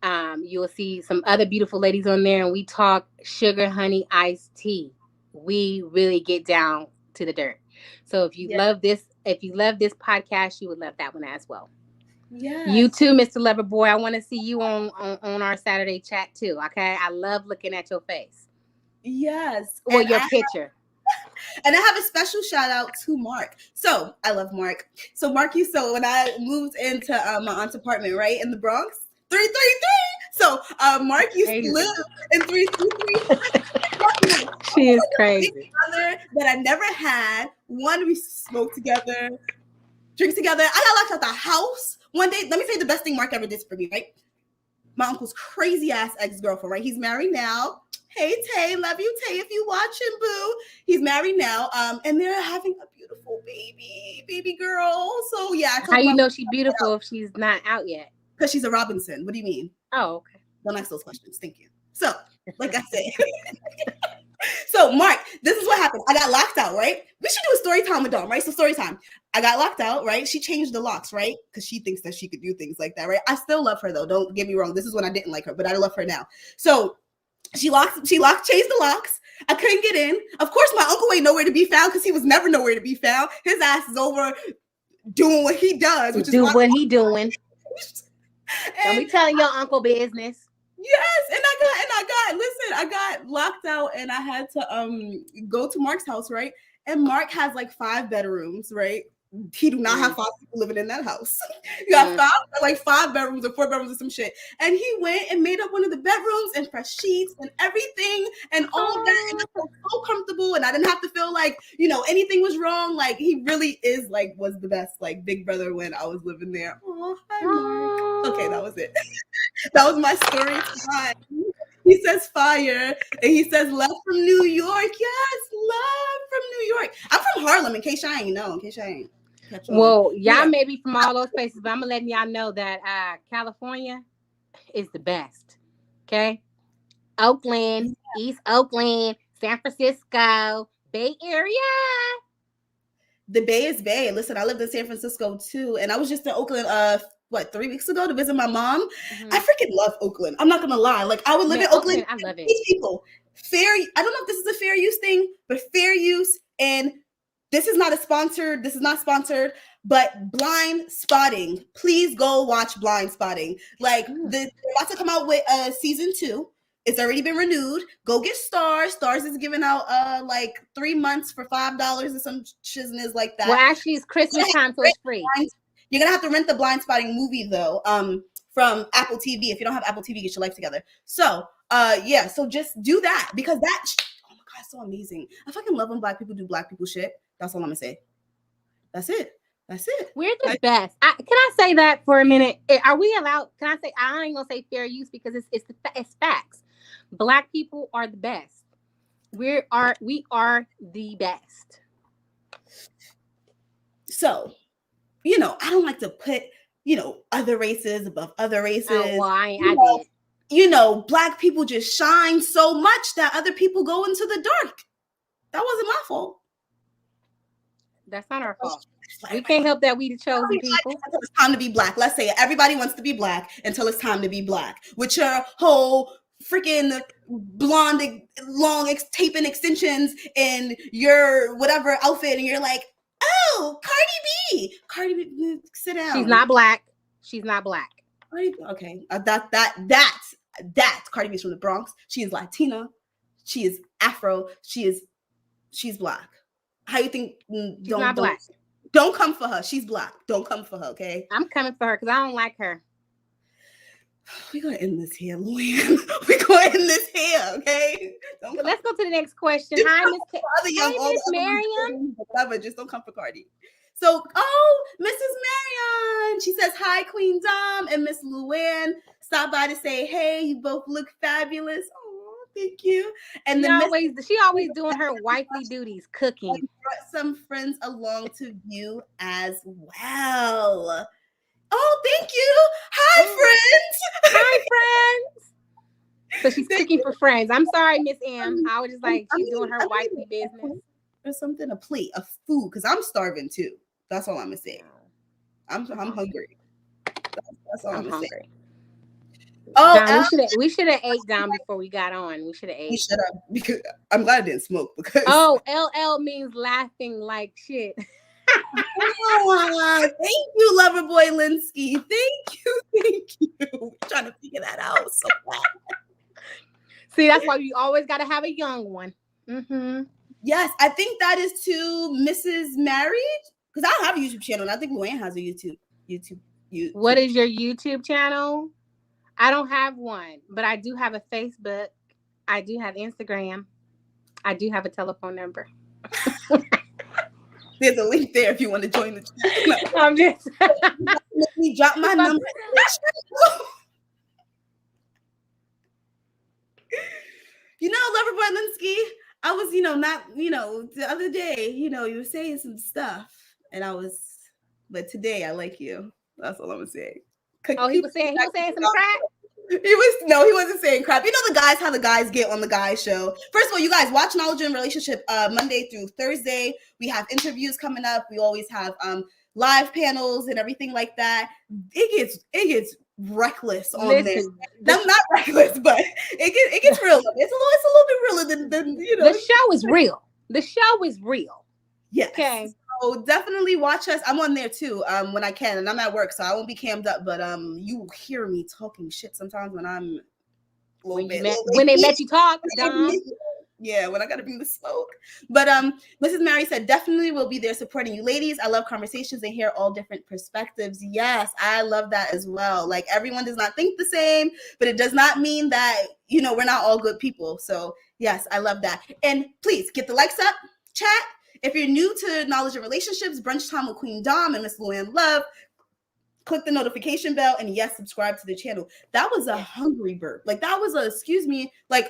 You will see some other beautiful ladies on there, and we talk sugar honey iced tea. We really get down to the dirt. So if you love this podcast, you would love that one as well. You Yes. too, Mr. Loverboy. I want to see you on our Saturday chat too. Okay, I love looking at your face. Yes. Well, your picture. And I have a special shout out to Mark. So I love Mark. So Mark, when I moved into my aunt's apartment, right in the Bronx, 333. So Mark used to live in 333. She is crazy. Brother that I never had. One, we smoked together, drink together. I got locked out the house one day. Let me say the best thing Mark ever did for me, right? My uncle's crazy ass ex-girlfriend, right? He's married now. Hey Tay, love you, Tay, if you watching, boo. He's married now. And they're having a beautiful baby girl. So yeah, how you know she's beautiful if she's not out yet? Because she's a Robinson. What do you mean? Oh, okay. Don't ask those questions. Thank you. So, like I said. So, Mark, this is what happened. I got locked out, right? We should do a story time with Dom, right? So, story time. I got locked out, right? She changed the locks, right? Because she thinks that she could do things like that, right? I still love her, though. Don't get me wrong. This is when I didn't like her, but I love her now. So, changed the locks. I couldn't get in. Of course, my uncle ain't nowhere to be found because he was never nowhere to be found. His ass is over doing what he does, which is what he doing. Don't be telling your uncle business. Yes, and I got locked out, and I had to go to Mark's house, right? And Mark has like 5 bedrooms, right? He do not have 5 people living in that house. You got 5 bedrooms or 4 bedrooms or some shit. And he went and made up one of the bedrooms and fresh sheets and everything and all of that. And I felt so comfortable, and I didn't have to feel like, anything was wrong. Like, he really was the best, like, big brother when I was living there. Oh, hi, Mark. Okay, that was it. That was my story time. He says fire, and he says love from New York. Yes, love from New York. I'm from Harlem, in case y'all ain't know. Well, y'all may be from all those places, but I'm letting y'all know that California is the best. Okay? Oakland, East Oakland, San Francisco, Bay Area. The Bay is Bay. Listen, I lived in San Francisco too, and I was just in Oakland 3 weeks ago to visit my mom. Mm-hmm. I freaking love Oakland. I'm not gonna lie. Like, I would live in Oakland. I love it. These people, I don't know if this is a fair use thing, but fair use, and this is not sponsored, but Blind Spotting. Please go watch Blind Spotting. Like, they're about to come out with season 2. It's already been renewed. Go get Stars. Stars is giving out like 3 months for $5 or some shizness like that. Well, actually, it's Christmas time, so it's free. You're gonna have to rent the Blind Spotting movie though, from Apple TV. If you don't have Apple TV, get your life together. So, so just do that, because that, oh my god, it's so amazing. I fucking love when Black people do Black people shit. That's all I'm gonna say. That's it. We're the best. Can I say that for a minute? Are we allowed? Can I say? I ain't gonna say fair use because it's facts. Black people are the best. We are the best. So, I don't like to put, other races above other races. Oh, well, I did. Black people just shine so much that other people go into the dark. That wasn't my fault. That's not our fault. We can't help that we the chosen people. Until it's time to be Black. Let's say everybody wants to be Black until it's time to be Black. With your whole freaking blonde, long taping extensions and your whatever outfit, and you're like, oh, Cardi B, sit down. She's not Black. Okay, that's Cardi B's from the Bronx. She is Latina. She is Afro. She's Black. How you think? She's not Black. Don't come for her. She's Black. Don't come for her. Okay. I'm coming for her because I don't like her. We're gonna end this here, Luann. We're gonna end this here, okay? Let's go to the next question. Hi, Miss Marion. Whatever, just don't come for Cardi. So, Mrs. Marion. She says, hi, Queen Dom and Miss Luann. Stop by to say, hey, you both look fabulous. Oh, thank you. And she always doing her wifely duties, cooking. And brought some friends along to view as well. Oh, thank you. Hi, friends. Hi, friends. So she's cooking for friends. I'm sorry, Miss M. I was just like, she's doing her wifely business. or something, a plate of food, because I'm starving too. That's all I'm gonna say. I'm hungry. That's all I'm gonna hungry. say. Oh, Dom, we should have ate Dom before we got on. We should have ate. We should have, because I'm glad I didn't smoke, because LL means laughing like shit. oh, thank you, Loverboy Linsky. Thank you. We're trying to figure that out so bad. See, that's why you always got to have a young one. Mm-hmm. Yes, I think that is to Mrs. Married, because I don't have a YouTube channel, and I think Luann has a YouTube. What is your YouTube channel? I don't have one, but I do have a Facebook. I do have Instagram. I do have a telephone number. There's a link there if you want to join the channel. I'm just Let me drop my number. Loverboy Linsky, I was, the other day, you were saying some stuff, and but today I like you. That's all I'm gonna say. Oh, he was saying some crap. He wasn't saying crap. You know how the guys get on the guys show. First of all, you guys watch Knowledge and Relationship Monday through Thursday. We have interviews coming up. We always have live panels and everything like that. It gets reckless on there. I'm not reckless, but it gets real. It's a little bit realer than The show is real. The show is real. Yes. Okay. So definitely watch us. I'm on there too when I can, and I'm at work, so I won't be cammed up. But you hear me talking shit sometimes when I'm when they let you talk. Yeah, when I gotta bring the smoke. But Mrs. Mary said, definitely will be there supporting you ladies. I love conversations and hear all different perspectives. Yes, I love that as well. Like, everyone does not think the same, but it does not mean that, we're not all good people. So yes, I love that. And please get the likes up, chat. If you're new to Knowledge and Relationships, Brunch Time with Queen Dom and Miss Luann Love, click the notification bell, and yes, subscribe to the channel. That was a hungry burp. Like, that was excuse me, like,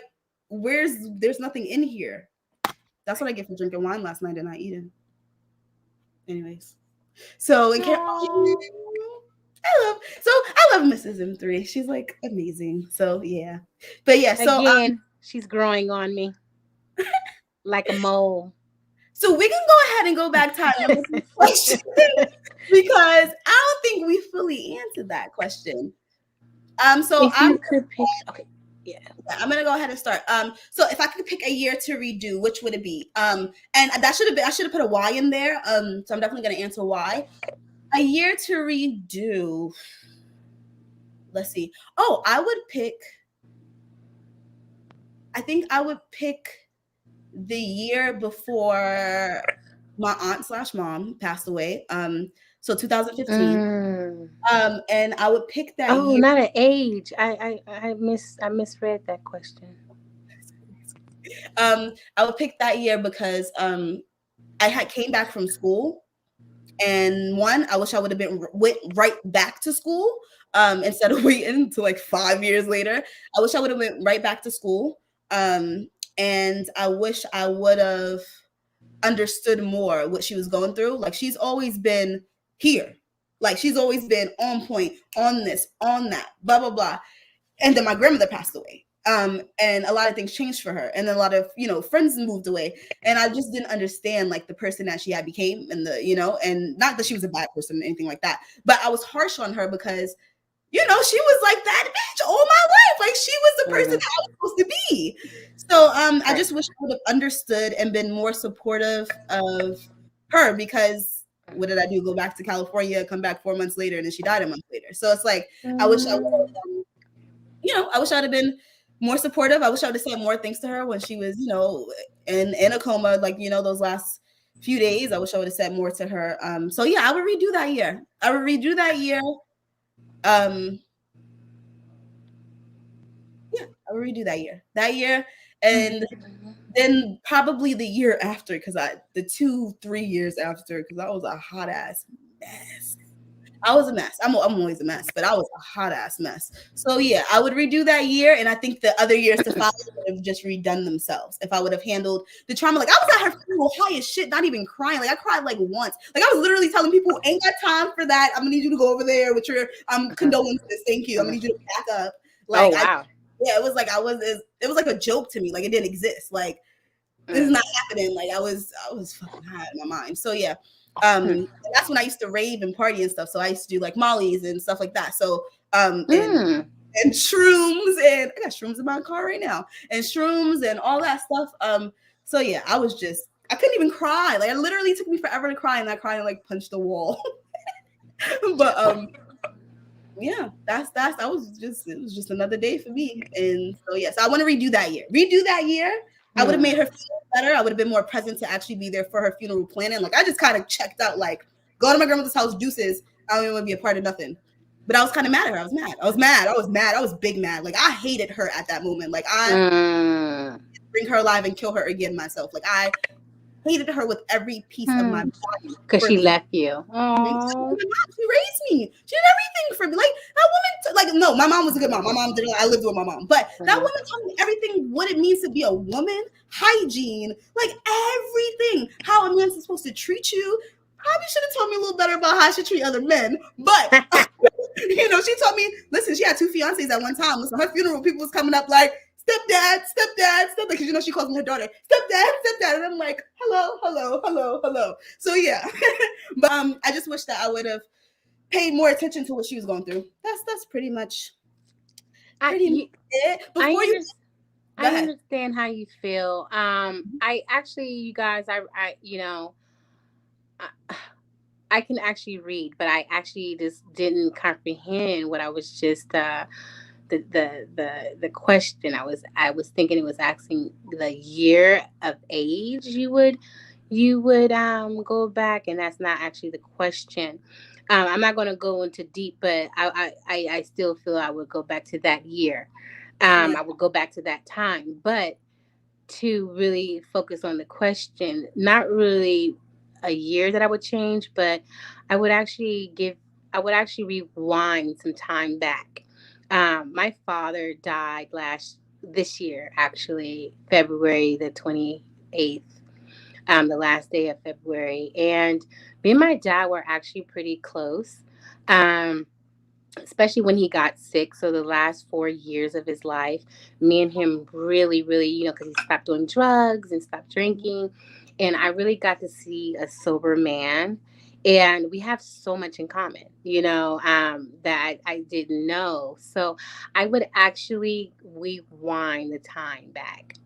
there's nothing in here. That's what I get for drinking wine last night and not eating. Anyways. So I love Mrs. M3. She's like amazing. So yeah. But yeah, so again, she's growing on me like a mole. So we can go ahead and go back to our number question because I don't think we fully answered that question. So if you could pick, okay, yeah, I'm gonna go ahead and start. So if I could pick a year to redo, which would it be? And that should have been, I should have put a Y in there. So I'm definitely gonna answer Y. A year to redo. Let's see. Oh, I think I would pick the year before my aunt / mom passed away. So 2015. And I would pick that year. Oh, not an age. I misread that question. I would pick that year because I came back from school, and I wish I would have went right back to school instead of waiting until like 5 years later. I wish I would have went right back to school. And I wish I would have understood more what she was going through. Like, she's always been here. Like, she's always been on point, on this, on that, blah, blah, blah. And then my grandmother passed away. And a lot of things changed for her. And then a lot of, friends moved away. And I just didn't understand, like, the person that she had became and and not that she was a bad person or anything like that. But I was harsh on her because, she was like that bitch all my life. Like, she was the person that I was supposed to be. So I just wish I would have understood and been more supportive of her, because what did I do? Go back to California, come back 4 months later, and then she died a month later. So it's like, I wish I would have, I wish I would have been more supportive. I wish I would have said more things to her when she was, in a coma, like, those last few days. I wish I would have said more to her. So yeah, I would redo that year. I would redo that year. And then probably the year after, because the 2-3 years after, because I was a hot ass mess. I was a mess. I'm always a mess, but I was a hot ass mess. So yeah, I would redo that year, and I think the other years to follow would have just redone themselves if I would have handled the trauma. Like, I was at her funeral high as shit, not even crying. Like, I cried like once. Like, I was literally telling people, "Ain't got time for that. I'm gonna need you to go over there with your condolences. Thank you. I'm gonna need you to back up." Like, oh wow. It was like it was like a joke to me. Like, it didn't exist. Like, this is not happening. Like I was fucking high in my mind. So yeah. And that's when I used to rave and party and stuff. So I used to do like mollies and stuff like that. So and shrooms, and I got shrooms in my car right now, and shrooms and all that stuff. So yeah, I couldn't even cry. Like it literally took me forever to cry, and I cried and like punched the wall. But yeah, it was just another day for me. And so yes, I want to redo that year. I would have made her feel better. I would have been more present to actually be there for her funeral planning. Like I just kind of checked out, like go to my grandmother's house, deuces. I don't even want to be a part of nothing. But I was kind of mad at her. I was mad. I was big mad. Like I hated her at that moment. Like I bring her alive and kill her again myself. Like I hated her with every piece of my body. Because she left you. She raised me. She did everything for me. Like that woman, no, my mom was a good mom. My mom did. I lived with my mom, but that woman taught me everything. What it means to be a woman, hygiene, like everything. How a man's supposed to treat you. Probably should have told me a little better about how I should treat other men, but she told me. Listen, she had 2 fiancés at one time. Listen, her funeral, people was coming up like, stepdad, because she calls me her daughter, stepdad, and I'm like, hello. So yeah, but I just wish that I would have paid more attention to what she was going through. That's pretty much it. I understand how you feel. I actually, you guys, I can actually read, but I actually just didn't comprehend what I was just the question. I was thinking it was asking the year of age you would go back, and that's not actually the question. I'm not going to go into deep, but I still feel I would go back to that year. I would go back to that time, but to really focus on the question, not really a year that I would change, but I would actually rewind some time back. My father died this year, actually, February the 28th, the last day of February. And me and my dad were actually pretty close, especially when he got sick. So the last 4 years of his life, me and him really, really, because he stopped doing drugs and stopped drinking. And I really got to see a sober man. And we have so much in common, that I didn't know. So I would actually rewind the time back.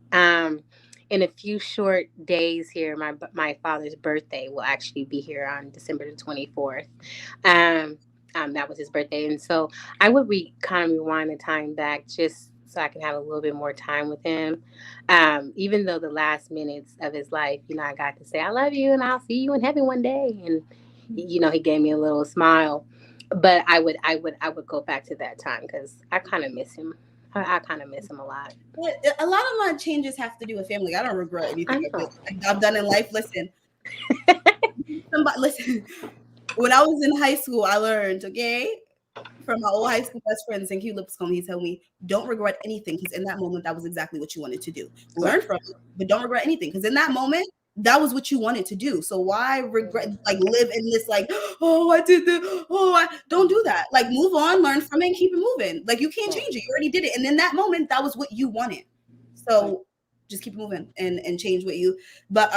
In a few short days here, my father's birthday will actually be here on December the 24th. That was his birthday. And so I would kind of rewind the time back just so I can have a little bit more time with him. Even though the last minutes of his life, I got to say, I love you and I'll see you in heaven one day. And, he gave me a little smile. But I would go back to that time because I kind of miss him. I kind of miss him a lot. A lot of my changes have to do with family. I don't regret anything I've done in life. Listen, when I was in high school, I learned, from my old high school best friends in Q Lipscomb, he told me, don't regret anything, because in that moment, that was exactly what you wanted to do. Learn from it, but don't regret anything, because in that moment, that was what you wanted to do. So why regret, live in this, oh, I did this, don't do that. Move on, learn from it, and keep it moving. You can't change it. You already did it. And in that moment, that was what you wanted. So just keep moving and change what you, but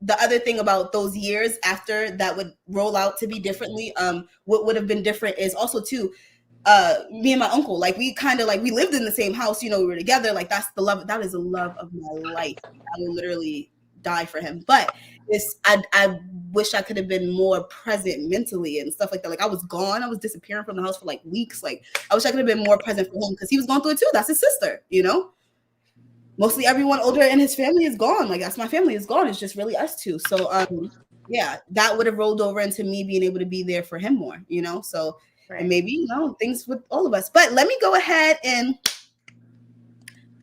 the other thing about those years after that would roll out to be differently, what would have been different is also too, me and my uncle, we kind of we lived in the same house, we were together. That's the love, that is the love of my life. I will literally die for him. But I wish I could have been more present mentally and stuff like that. I was gone. I was disappearing from the house for weeks. I wish I could have been more present for him because he was going through it too. That's his sister, Mostly everyone older in his family is gone. That's my family is gone. It's just really us two. So yeah, that would have rolled over into me being able to be there for him more, So right. And maybe, things with all of us. But let me go ahead and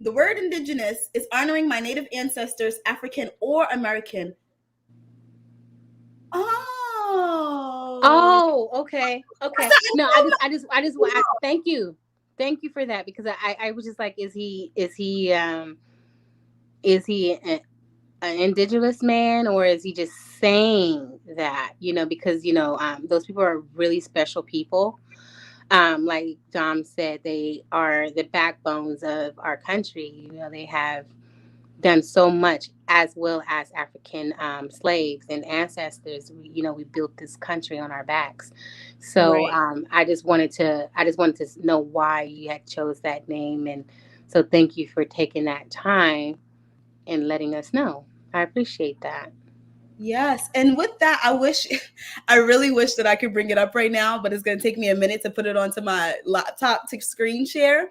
the word indigenous is honoring my native ancestors, African or American. Oh, okay. No, I just thank you for that, because I was just like, is he an indigenous man, or is he just saying that, because those people are really special people. Like Dom said, they are the backbones of our country. They have done so much, as well as African slaves and ancestors. We built this country on our backs. So Right. I just wanted to know why you had chose that name, and so thank you for taking that time and letting us know. I appreciate that. Yes. And with that, I really wish that I could bring it up right now, but it's going to take me a minute to put it onto my laptop to screen share.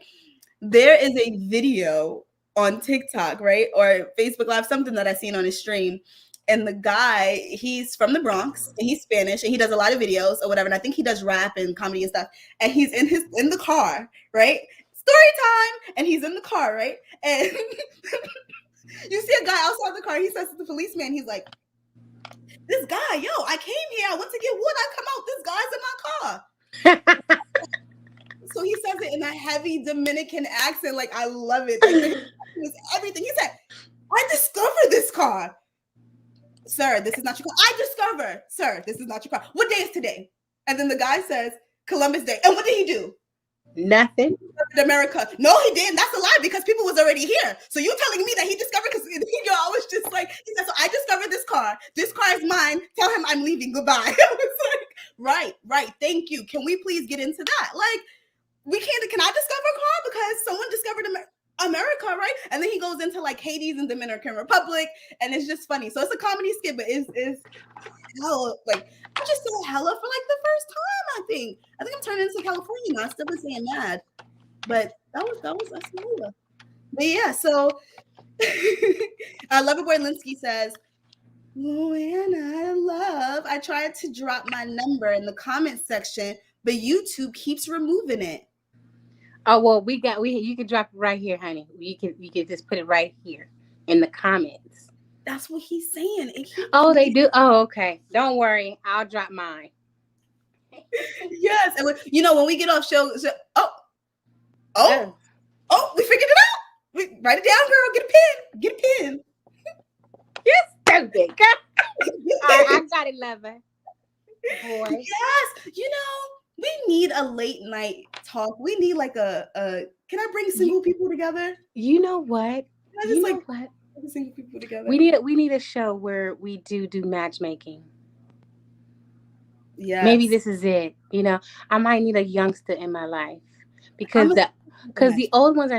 There is a video on TikTok, right? Or Facebook Live, something that I seen on his stream. And the guy, he's from the Bronx and he's Spanish and he does a lot of videos or whatever. And I think he does rap and comedy and stuff. And he's in the car, right? Story time. And he's in the car, right? And you see a guy outside the car. He says to the policeman, he's like, "This guy, yo, I came here. I went to get wood. I come out. This guy's in my car." So he says it in a heavy Dominican accent. Like, I love it. Like, everything. He said, "I discovered this car. Sir, this is not your car. I discovered, sir, this is not your car. What day is today?" And then the guy says, "Columbus Day." And what did he do? Nothing. America. No, he didn't. That's a lie because people was already here. So you telling me that he discovered, because I was just like, he said, "So I discovered this car. This car is mine. Tell him I'm leaving. Goodbye." I was like, right. Thank you. Can we please get into that? Like, can I discover a car because someone discovered America, right? And then he goes into like Hades and Dominican Republic, and it's just funny. So it's a comedy skit, but it's hella, like, I just saw hella for like the first time. I think I'm turning into California now. I still been saying mad, but that's hella. But yeah, so Loverboy Linsky says, "When I love, I tried to drop my number in the comment section, but YouTube keeps removing it." Oh well, you can drop it right here, honey. You can just put it right here in the comments. That's what he's saying. Oh, they do. Oh, okay. Don't worry, I'll drop mine. Yes, and when we get off show, we figured it out. We write it down, girl. Get a pen. You're stupid, girl. I got it, lover. Boy. Yes, we need a late night talk. We need like a can I bring single people together? You know what? What? Single people together. We need a show where we do matchmaking. Yes. Maybe this is it. I might need a youngster in my life because the old ones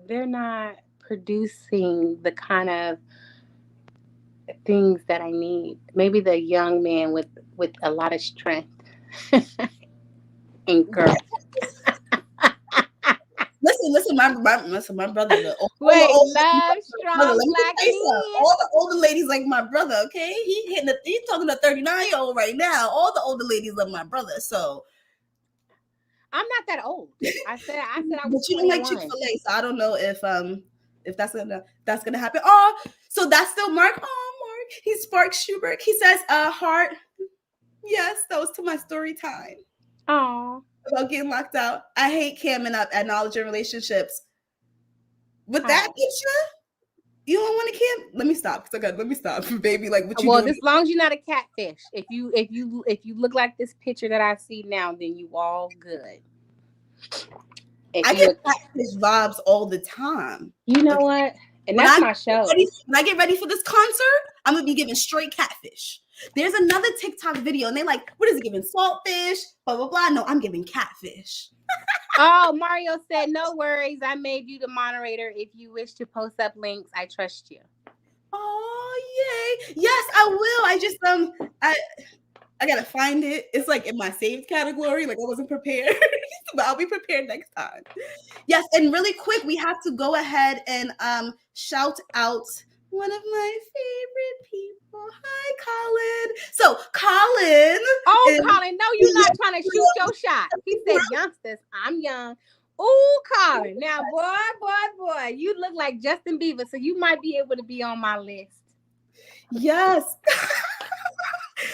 they're not producing the kind of things that I need. Maybe the young man with a lot of strength and girl. Listen, my brother. Love strong black men. All the older ladies like my brother. Okay, he's talking to a 39-year-old right now. All the older ladies love my brother. So I'm not that old. I said I was. But you don't like Chick-fil-A, so I don't know if that's gonna happen. Oh, so that's still Mark. Oh, Mark. He sparks Schubert. He says, "Heart." Yes, that was to my story time. Oh. About getting locked out. I hate camming up at knowledge and relationships. With that picture, you don't want to cam? Let me stop. Let me stop, baby. Like, what you doing? Well, as long as you're not a catfish. If you look like this picture that I see now, then you all good. I get catfish vibes all the time. You know what? And that's my show. When I get ready for this concert, I'm gonna be giving straight catfish. There's another TikTok video, and they like, what is it giving? Saltfish, blah blah blah. No, I'm giving catfish. Oh, Mario said, "No worries. I made you the moderator. If you wish to post up links, I trust you." Oh, yay! Yes, I will. I just I gotta find it. It's like in my saved category. Like, I wasn't prepared, but I'll be prepared next time. Yes, and really quick, we have to go ahead and shout out one of my favorite people. Hi, Colin. So, Colin. Colin, no, you're not trying to shoot your shot. He said, "Youngsters, I'm young." Oh, Colin. Now, boy, you look like Justin Bieber, so you might be able to be on my list. Yes.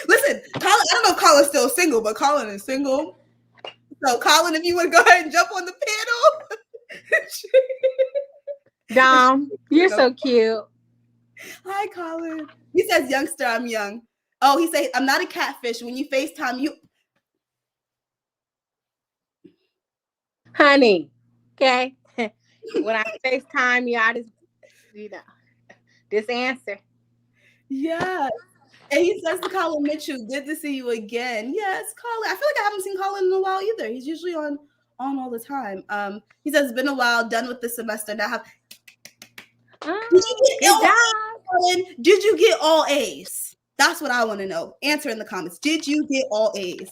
Listen, Colin, I don't know if Colin's still single, but Colin is single. So, Colin, if you want to go ahead and jump on the panel. Dom, you're so cute. Hi, Colin. He says, "Youngster, I'm young." Oh, he says, "I'm not a catfish. When you FaceTime, you..." Honey, okay? When I FaceTime you, I just, This answer. Yeah. And he says to Colin Mitchell, good to see you again. Yes, Colin. I feel like I haven't seen Colin in a while either. He's usually on all the time. He says it's been a while, done with the semester. Now have did you get Good all job. A's, Colin? Did you get all A's? That's what I want to know. Answer in the comments. Did you get all A's?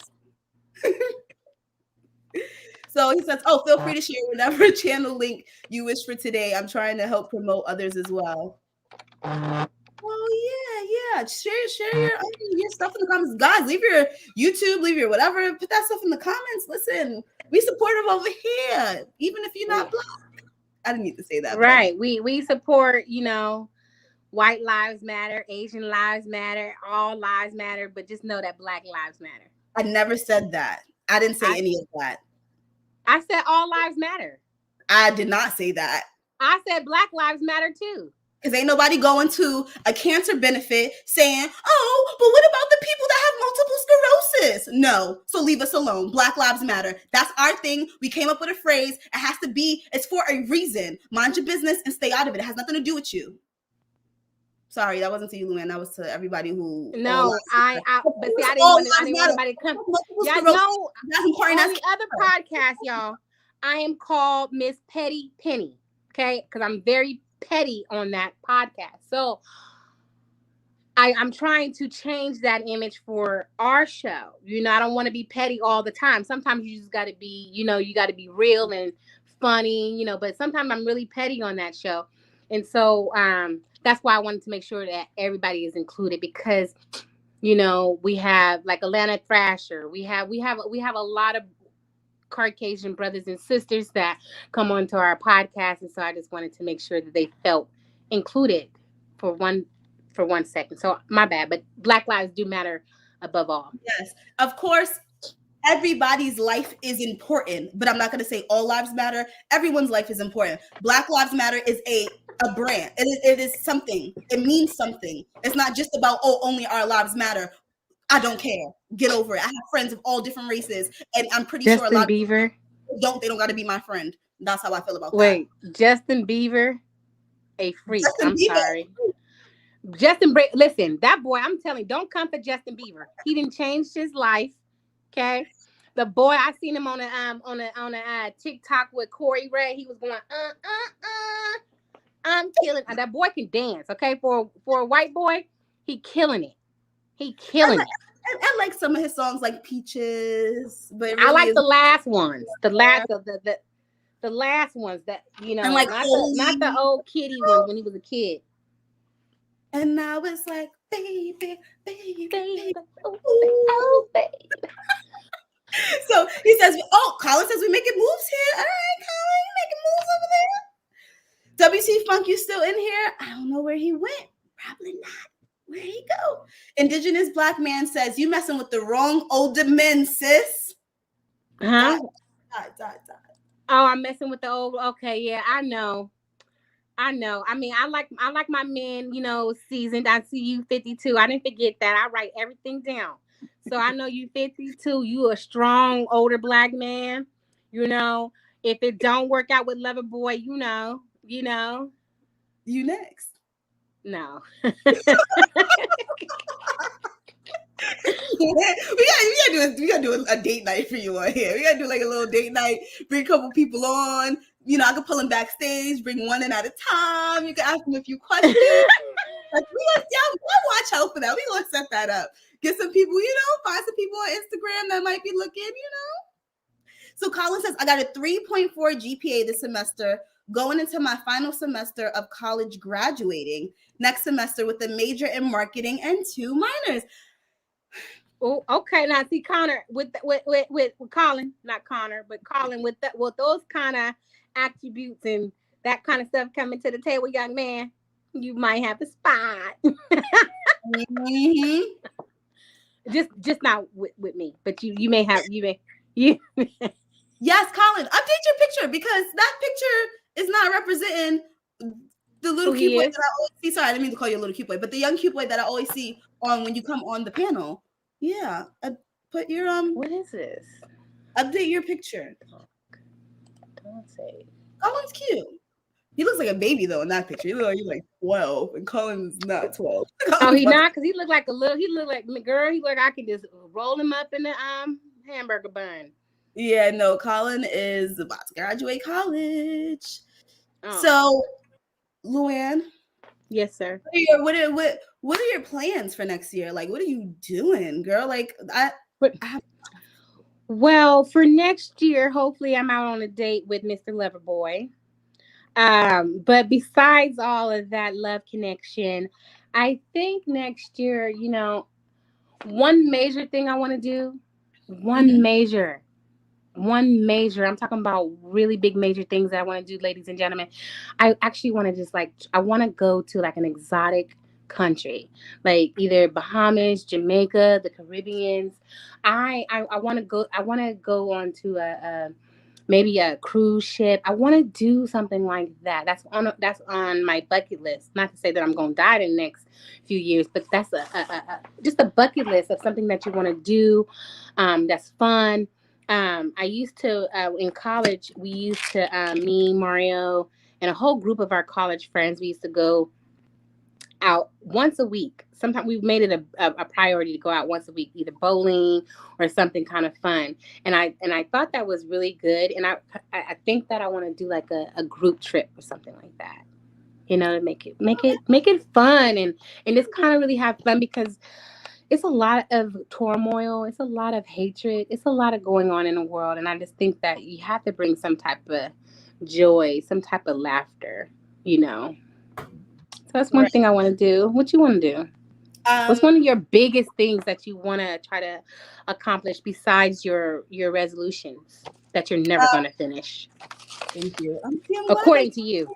So he says, oh, feel free to share whatever channel link you wish for today. I'm trying to help promote others as well. Oh yeah. Share your stuff in the comments. Guys, leave your YouTube, leave your whatever, put that stuff in the comments. Listen, we supportive over here, even if you're not Black. I didn't need to say that. Right. But we support, white lives matter, Asian lives matter, all lives matter, but just know that Black lives matter. I never said that. I didn't say any of that. I said all lives matter. I did not say that. I said Black lives matter too. Because ain't nobody going to a cancer benefit saying, oh, but what about the people that have multiple sclerosis? No. So leave us alone. Black Lives Matter. That's our thing. We came up with a phrase. It has to be, it's for a reason. Mind your business and stay out of it. It has nothing to do with you. Sorry, that wasn't to you, Luann. That was to everybody who. No, but see, I didn't want anybody to come. Y'all know, on the other podcast, y'all, I am called Miss Petty Penny, okay? Because I'm very petty on that podcast. So I'm trying to change that image for our show. I don't want to be petty all the time. Sometimes you just got to be, you got to be real and funny, but sometimes I'm really petty on that show. And so that's why I wanted to make sure that everybody is included, because we have like Atlanta Thrasher. We have a lot of Caucasian brothers and sisters that come onto our podcast, and so I just wanted to make sure that they felt included for one second. So my bad, but Black lives do matter above all. Yes, of course. Everybody's life is important, but I'm not going to say all lives matter. Everyone's life is important. Black Lives Matter is a brand. It is something. It means something. It's not just about, oh, only our lives matter. I don't care. Get over it. I have friends of all different races, and I'm pretty sure a lot of people they don't got to be my friend. That's how I feel about that. Wait, Justin Bieber, a freak. Sorry. Justin, listen, that boy, I'm telling you, don't come for Justin Bieber. He didn't change his life. Okay. The boy, I seen him on a TikTok with Corey Ray. He was going, I'm killing. That boy can dance. Okay. For a white boy, he killing it. I like some of his songs, like Peaches, but really I like the last ones. The last ones that and like not the old kitty ones when he was a kid. And now it's like, baby. Oh, baby. So he says, Colin says we making moves here. All right, Colin, you making moves over there. WC Funk, you still in here? I don't know where he went. Probably not. Where'd he go? Indigenous Black man says, you messing with the wrong older men, sis. Huh? Oh, I'm messing with the old. Okay, yeah, I know. I mean, I like my men, seasoned. I see you 52. I didn't forget that. I write everything down. So I know you 52. You a strong older Black man. If it don't work out with Lover Boy, you next. No. we gotta do a date night for you on here. We gotta do like a little date night. Bring a couple people on. I could pull them backstage. Bring one in at a time. You can ask them a few questions. We'll watch out for that. We gonna set that up. Get some people. Find some people on Instagram that might be looking. So Colin says, I got a 3.4 GPA this semester, going into my final semester of college, graduating next semester with a major in marketing and 2 minors. Oh, okay. Now see Connor with Colin, not Connor, but Colin with those kind of attributes and that kind of stuff coming to the table, young man, you might have a spot. Mm-hmm. Just not with me, but you may. Yes, Colin, update your picture, because that picture is not representing the little cute boy that I always see. Sorry, I didn't mean to call you a little cute boy, but the young cute boy that I always see on when you come on the panel. Yeah, put your What is this? Update your picture. Don't say. Colin's cute. He looks like a baby though in that picture. He looks like he's like 12, and Colin's not 12. Oh, he not, because he looked like a little. He looked like girl. He looked like I could just roll him up in the hamburger bun. Yeah, no, Colin is about to graduate college. Oh. So, Luann. Yes, sir. What are your plans for next year? Like, what are you doing, girl? Like, Well, for next year, hopefully, I'm out on a date with Mr. Loverboy. But besides all of that love connection, I think next year, one major thing I want to do, one major. I'm talking about really big major things that I want to do, ladies and gentlemen. I actually want to just I want to go to like an exotic country, like either Bahamas, Jamaica, the Caribbeans. I want to go. I want to go on to maybe a cruise ship. I want to do something like that. That's on my bucket list. Not to say that I'm going to die in the next few years, but that's just a bucket list of something that you want to do. That's fun. I used to, in college, we used to, me, Mario, and a whole group of our college friends, we used to go out once a week. Sometimes we've made it a priority to go out once a week, either bowling or something kind of fun. And I thought that was really good. And I think that I want to do like a group trip or something like that, to make it fun and just kind of really have fun, because it's a lot of turmoil. It's a lot of hatred. It's a lot of going on in the world. And I just think that you have to bring some type of joy, some type of laughter, So that's one thing I want to do. What you want to do? What's one of your biggest things that you want to try to accomplish besides your resolutions that you're never going to finish? Thank you. According to you.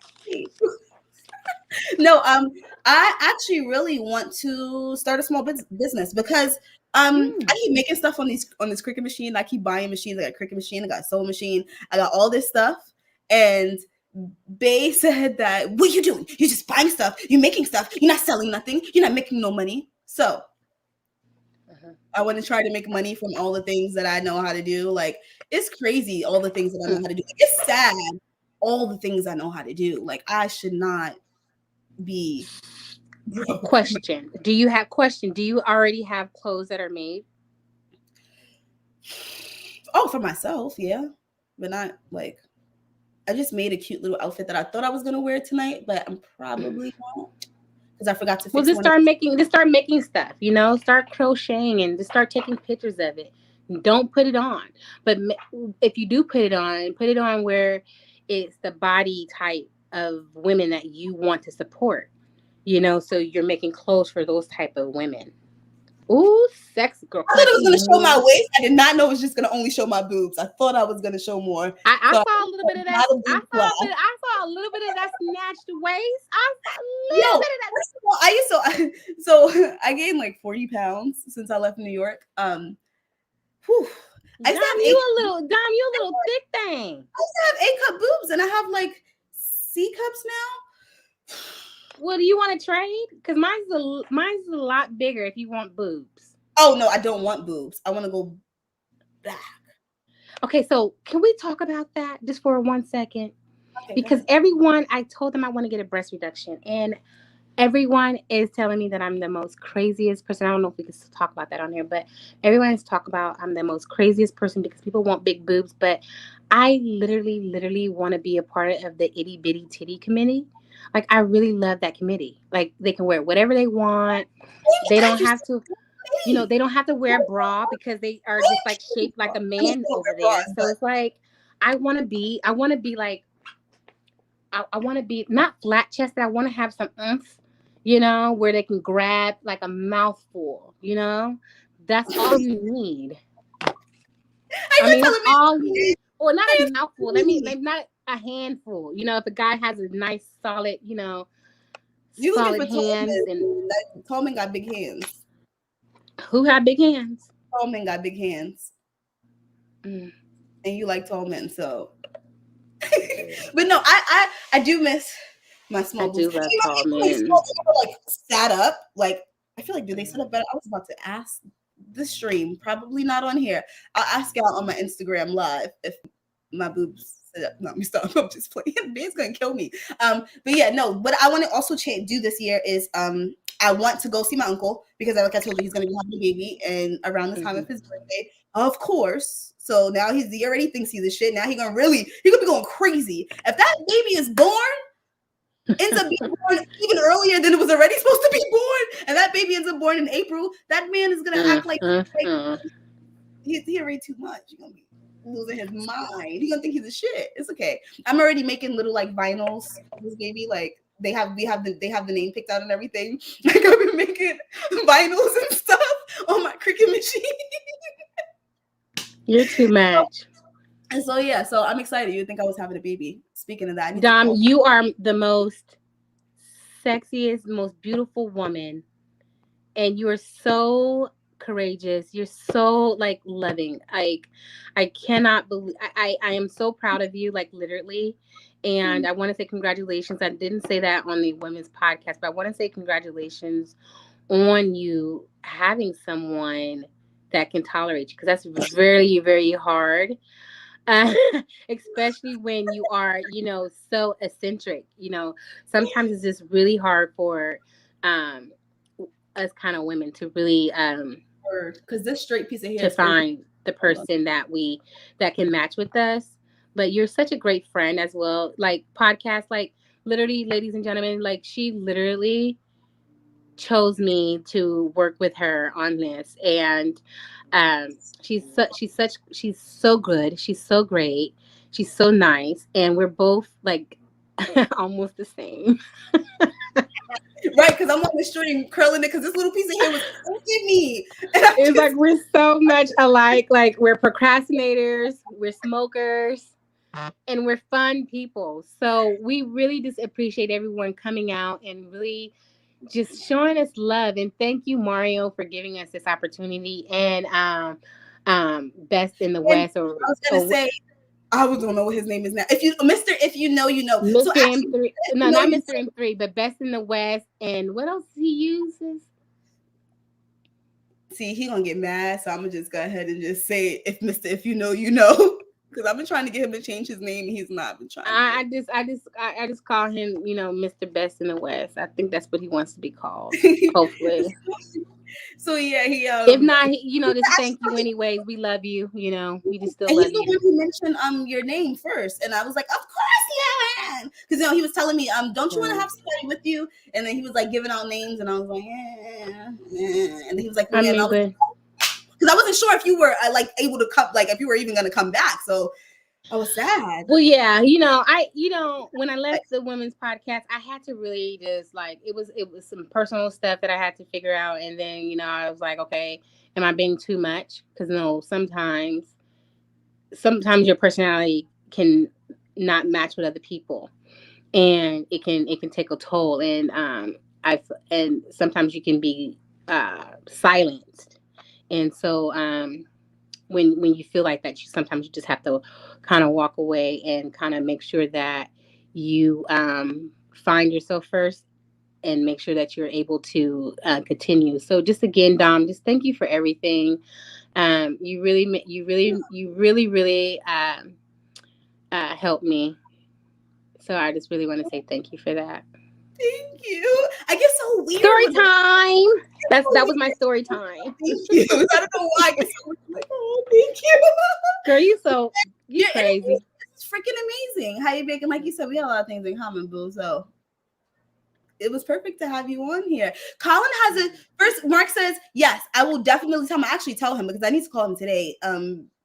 No, I actually really want to start a small business, because I keep making stuff on this Cricut machine. I keep buying machines. I got a Cricut machine, I got a sewing machine, I got all this stuff. And Bay said that, what are you doing? You're just buying stuff, you're making stuff, you're not selling nothing, you're not making no money. So I want to try to make money from all the things that I know how to do. Like, it's crazy, all the things that I know how to do. It's sad, all the things I know how to do. Like, I should not be broke. Question. Do you already have clothes that are made? Oh, for myself, yeah. But not like, I just made a cute little outfit that I thought I was gonna wear tonight, but I'm probably won't, because I forgot to fix. Well, just start making stuff, start crocheting and just start taking pictures of it. Don't put it on. But if you do put it on where it's the body type of women that you want to support. So you're making clothes for those type of women. Ooh, sexy girl. I thought it was going to show my waist. I did not know it was just going to only show my boobs. I thought I was going to show more. I saw a little bit of that. I saw a little bit of that snatched waist. I saw a little bit of that. First of all, I gained like 40 pounds since I left New York. Dom, you a little thick thing. I used to have A-cup boobs, and I have like C cups now. Well, do you want to trade? Because mine's a lot bigger if you want boobs. Oh, no, I don't want boobs. I want to go back. Okay, so can we talk about that just for 1 second? Okay, because everyone, I told them I want to get a breast reduction, and everyone is telling me that I'm the most craziest person. I don't know if we can talk about that on here, but everyone is talking about I'm the most craziest person because people want big boobs, but I literally want to be a part of the itty bitty titty committee. Like, I really love that committee. Like, they can wear whatever they want. They don't have to, they don't have to wear a bra because they are just like shaped like a man over there. So it's like, I want to be like, I want to be not flat chested. I want to have some oomph, where they can grab like a mouthful, that's all you need. That's all you need. Well, not a mouthful. I mean, like, not a handful. If a guy has a nice, solid, solid hands. And tall men got big hands. Who had big hands? Tall men got big hands. And you like tall men, so. But no, I do miss my small boobs. I do love tall men. Like sat up. Like, I feel like, do they sit up better? I was about to ask the stream, probably not on here. I'll ask y'all on my Instagram live if my boobs No, me stop. I'm just playing. Man's gonna kill me. But yeah, no. What I want to also do this year is I want to go see my uncle because, like I told you, he's gonna be having a baby, and around the time of his birthday, of course. So now he already thinks he's the shit. Now he gonna be going crazy. If that baby is born, ends up being born even earlier than it was already supposed to be born, and that baby ends up born in April, that man is gonna act like he already too much. He's gonna be losing his mind. He's gonna think he's a shit. It's okay. I'm already making little like vinyls of this baby. Like they have the name picked out and everything. Like I've been making vinyls and stuff on my Cricut machine. You're too much. And so yeah, so I'm excited. You'd think I was having a baby. Speaking of that, Dom, you are the most sexiest, most beautiful woman, and you are so courageous. You're so like loving. Like I cannot believe. I am so proud of you. Like literally. And I want to say congratulations. I didn't say that on the women's podcast, but I want to say congratulations on you having someone that can tolerate you, because that's very, very hard. Especially when you are, so eccentric. Sometimes it's just really hard for us kind of women to really because this straight piece of hair to find the person that can match with us. But you're such a great friend as well. Like podcast, like literally, ladies and gentlemen, like she literally chose me to work with her on this, and she's so good, she's so great, she's so nice, and we're both like almost the same. Right, because I'm on the string curling it because this little piece of hair was poking me. It's like we're so much alike. Like we're procrastinators, we're smokers, and we're fun people. So we really just appreciate everyone coming out and really just showing us love. And thank you, Mario, for giving us this opportunity. And Best in the West. I was gonna say, I don't know what his name is now. If you know, you know. Mr. So M3. No, not Mr. M3, but Best in the West. And what else he uses? See, he gonna get mad, so I'm gonna just go ahead and just say, if you know, you know. Because I've been trying to get him to change his name, and he's not been trying. I just call him, Mr. Best in the West. I think that's what he wants to be called. Hopefully. So yeah, he. If not, just thank you anyways. We love you. We just still love you. He's the one who mentioned your name first, and I was like, of course, yeah, because he was telling me, don't you want to have somebody with you? And then he was like giving out names, and I was like, yeah. And then he was like, yeah, because I wasn't sure if you were like able to come, like if you were even going to come back. So I was sad. Well, yeah, when I left the women's podcast, I had to really just like it was some personal stuff that I had to figure out, and then I was like, okay, am I being too much? Because sometimes your personality can not match with other people, and it can take a toll, and and sometimes you can be silenced. And so when you feel like that, sometimes you just have to kind of walk away and kind of make sure that you find yourself first and make sure that you're able to continue. So just again, Dom, just thank you for everything. You really helped me. So I just really want to say thank you for that. Thank you. I get so weird. Story time. That was my story time. Thank you. I don't know why I get so like, oh, thank you. Girl, you crazy. It's freaking amazing how you making. Like you said, we have a lot of things in common, boo. So it was perfect to have you on here. Colin has a first. Mark says yes. I will definitely tell him. I actually tell him because I need to call him today.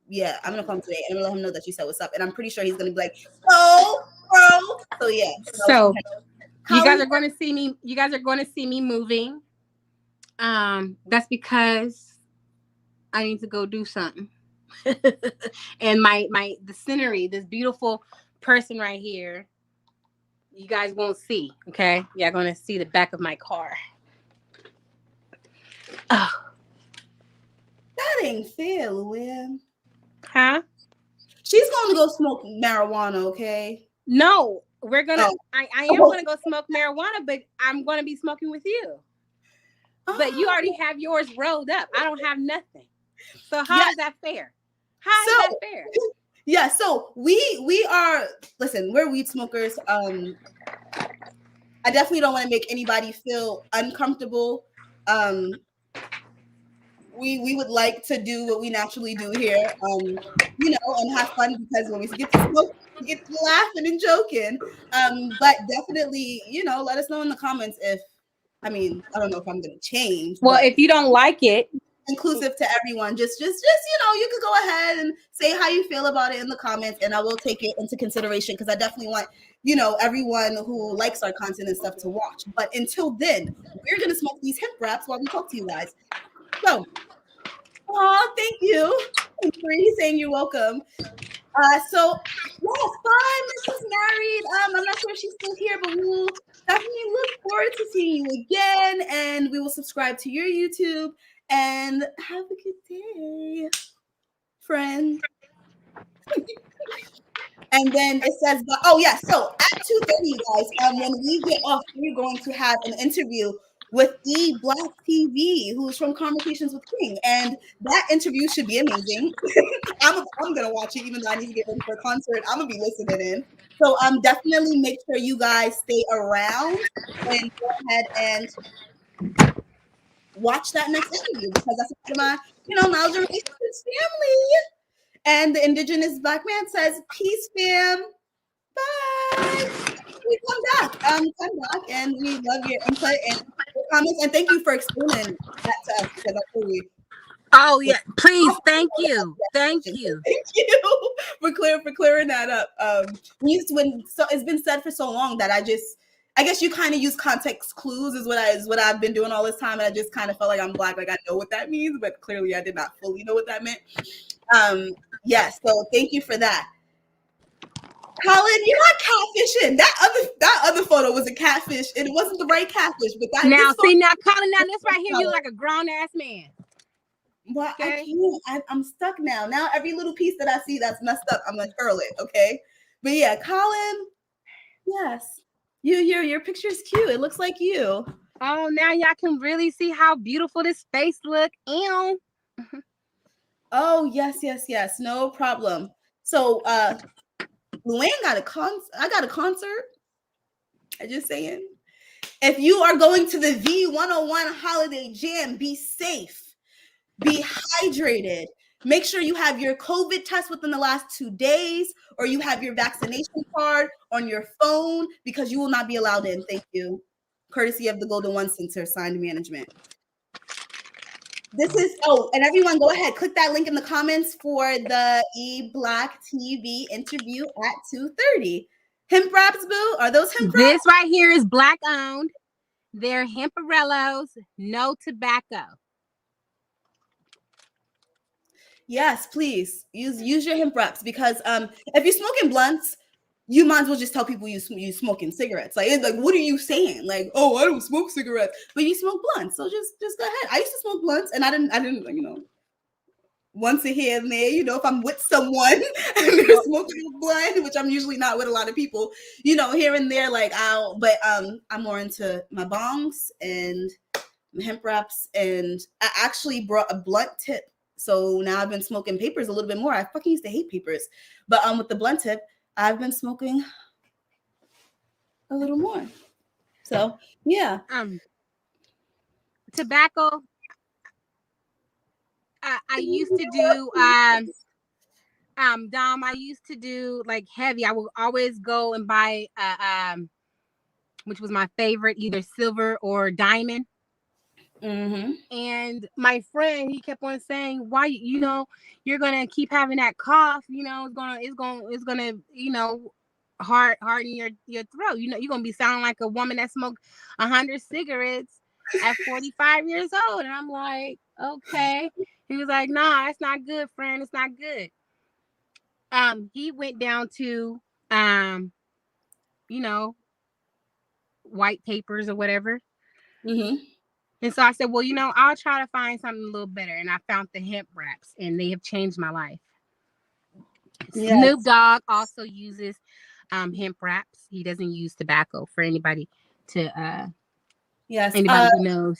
Yeah, I'm gonna call him today and let him know that you said what's up. And I'm pretty sure he's gonna be like, oh, bro. So yeah. So. You guys are going to see me. You guys are going to see me moving. That's because I need to go do something. And the scenery, this beautiful person right here, you guys won't see. Okay, you're going to see the back of my car. Oh, that ain't fair, Luann. Huh? She's going to go smoke marijuana. Okay. No. We're gonna. I am gonna go smoke marijuana, but I'm gonna be smoking with you. But you already have yours rolled up. I don't have nothing. So how is that fair? How is that fair? Yeah, so we are, listen, we're weed smokers. I definitely don't want to make anybody feel uncomfortable. Um, we would like to do what we naturally do here, and have fun, because when we get to smoke, we get to laughing and joking. But definitely, let us know in the comments if, I don't know if I'm gonna change, Well, but if you don't like it, inclusive to everyone. Just you could go ahead and say how you feel about it in the comments, and I will take it into consideration, because I definitely want everyone who likes our content and stuff to watch. But until then, we're gonna smoke these hemp wraps while we talk to you guys. So, thank you. And Bree saying you're welcome. So yes, fun. She's married. I'm not sure if she's still here, but we will definitely look forward to seeing you again, and we will subscribe to your YouTube. And have a good day, friend. And then it says, oh yeah, so at 2:30, guys, when we get off, we're going to have an interview with E Black TV, who's from Conversations with King, and that interview should be amazing. I'm gonna watch it, even though I need to get ready for a concert. I'm gonna be listening in. So definitely make sure you guys stay around and go ahead and watch that next interview, because that's a part of my, knowledge and relationships family. And the Indigenous Black man says, "Peace, fam. Bye." We come back, and we love your input and your comments, and thank you for explaining that to us, because I totally. Oh yeah, please, thank you. Thank you for clearing that up. It's been said for so long that I guess you kind of use context clues is what I've been doing all this time, and I just kind of felt like I'm Black, like I know what that means, but clearly I did not fully know what that meant. Yes, so thank you for that. Colin, you're not catfishing. That other photo was a catfish, and it wasn't the right catfish. But Colin, now this right here, you look like a grown ass man. Well, okay. I can't. I'm stuck now. Now every little piece that I see that's messed up, I'm gonna curl it. Okay, but yeah, Colin. Yes, your picture's cute. It looks like you. Oh, now y'all can really see how beautiful this face look. Ew. Oh yes. No problem. So Luann got a I got a concert. I just saying. If you are going to the V101 Holiday Jam, be safe, be hydrated. Make sure you have your COVID test within the last 2 days, or you have your vaccination card on your phone, because you will not be allowed in. Thank you. Courtesy of the Golden One Center, signed management. And everyone go ahead, click that link in the comments for the E Black TV interview at 2:30. Hemp wraps, boo? Are those hemp wraps? This right here is Black owned. They're hemparellos, no tobacco. Yes, please use your hemp wraps, because if you're smoking blunts, you might as well just tell people you smoking cigarettes. Like, what are you saying? Like, oh, I don't smoke cigarettes, but you smoke blunts, so just go ahead. I used to smoke blunts, and I didn't once a here and there, if I'm with someone and they're smoking a blunt, which I'm usually not with a lot of people, here and there, like I'm more into my bongs and my hemp wraps, and I actually brought a blunt tip. So now I've been smoking papers a little bit more. I fucking used to hate papers, but with the blunt tip, I've been smoking a little more. So yeah. Tobacco. I used to do Dom, I used to do like heavy. I would always go and buy which was my favorite, either silver or diamond. Mm-hmm. And my friend, he kept on saying, why, you're gonna keep having that cough, it's gonna harden your throat. You're gonna be sounding like a woman that smoked 100 cigarettes at 45 years old. And I'm like, okay. He was like, nah, it's not good, friend. It's not good. He went down to white papers or whatever. Mm-hmm. And so I said, well, I'll try to find something a little better. And I found the hemp wraps, and they have changed my life. Yes. Snoop Dogg also uses hemp wraps. He doesn't use tobacco, for anybody yes. Anybody who knows.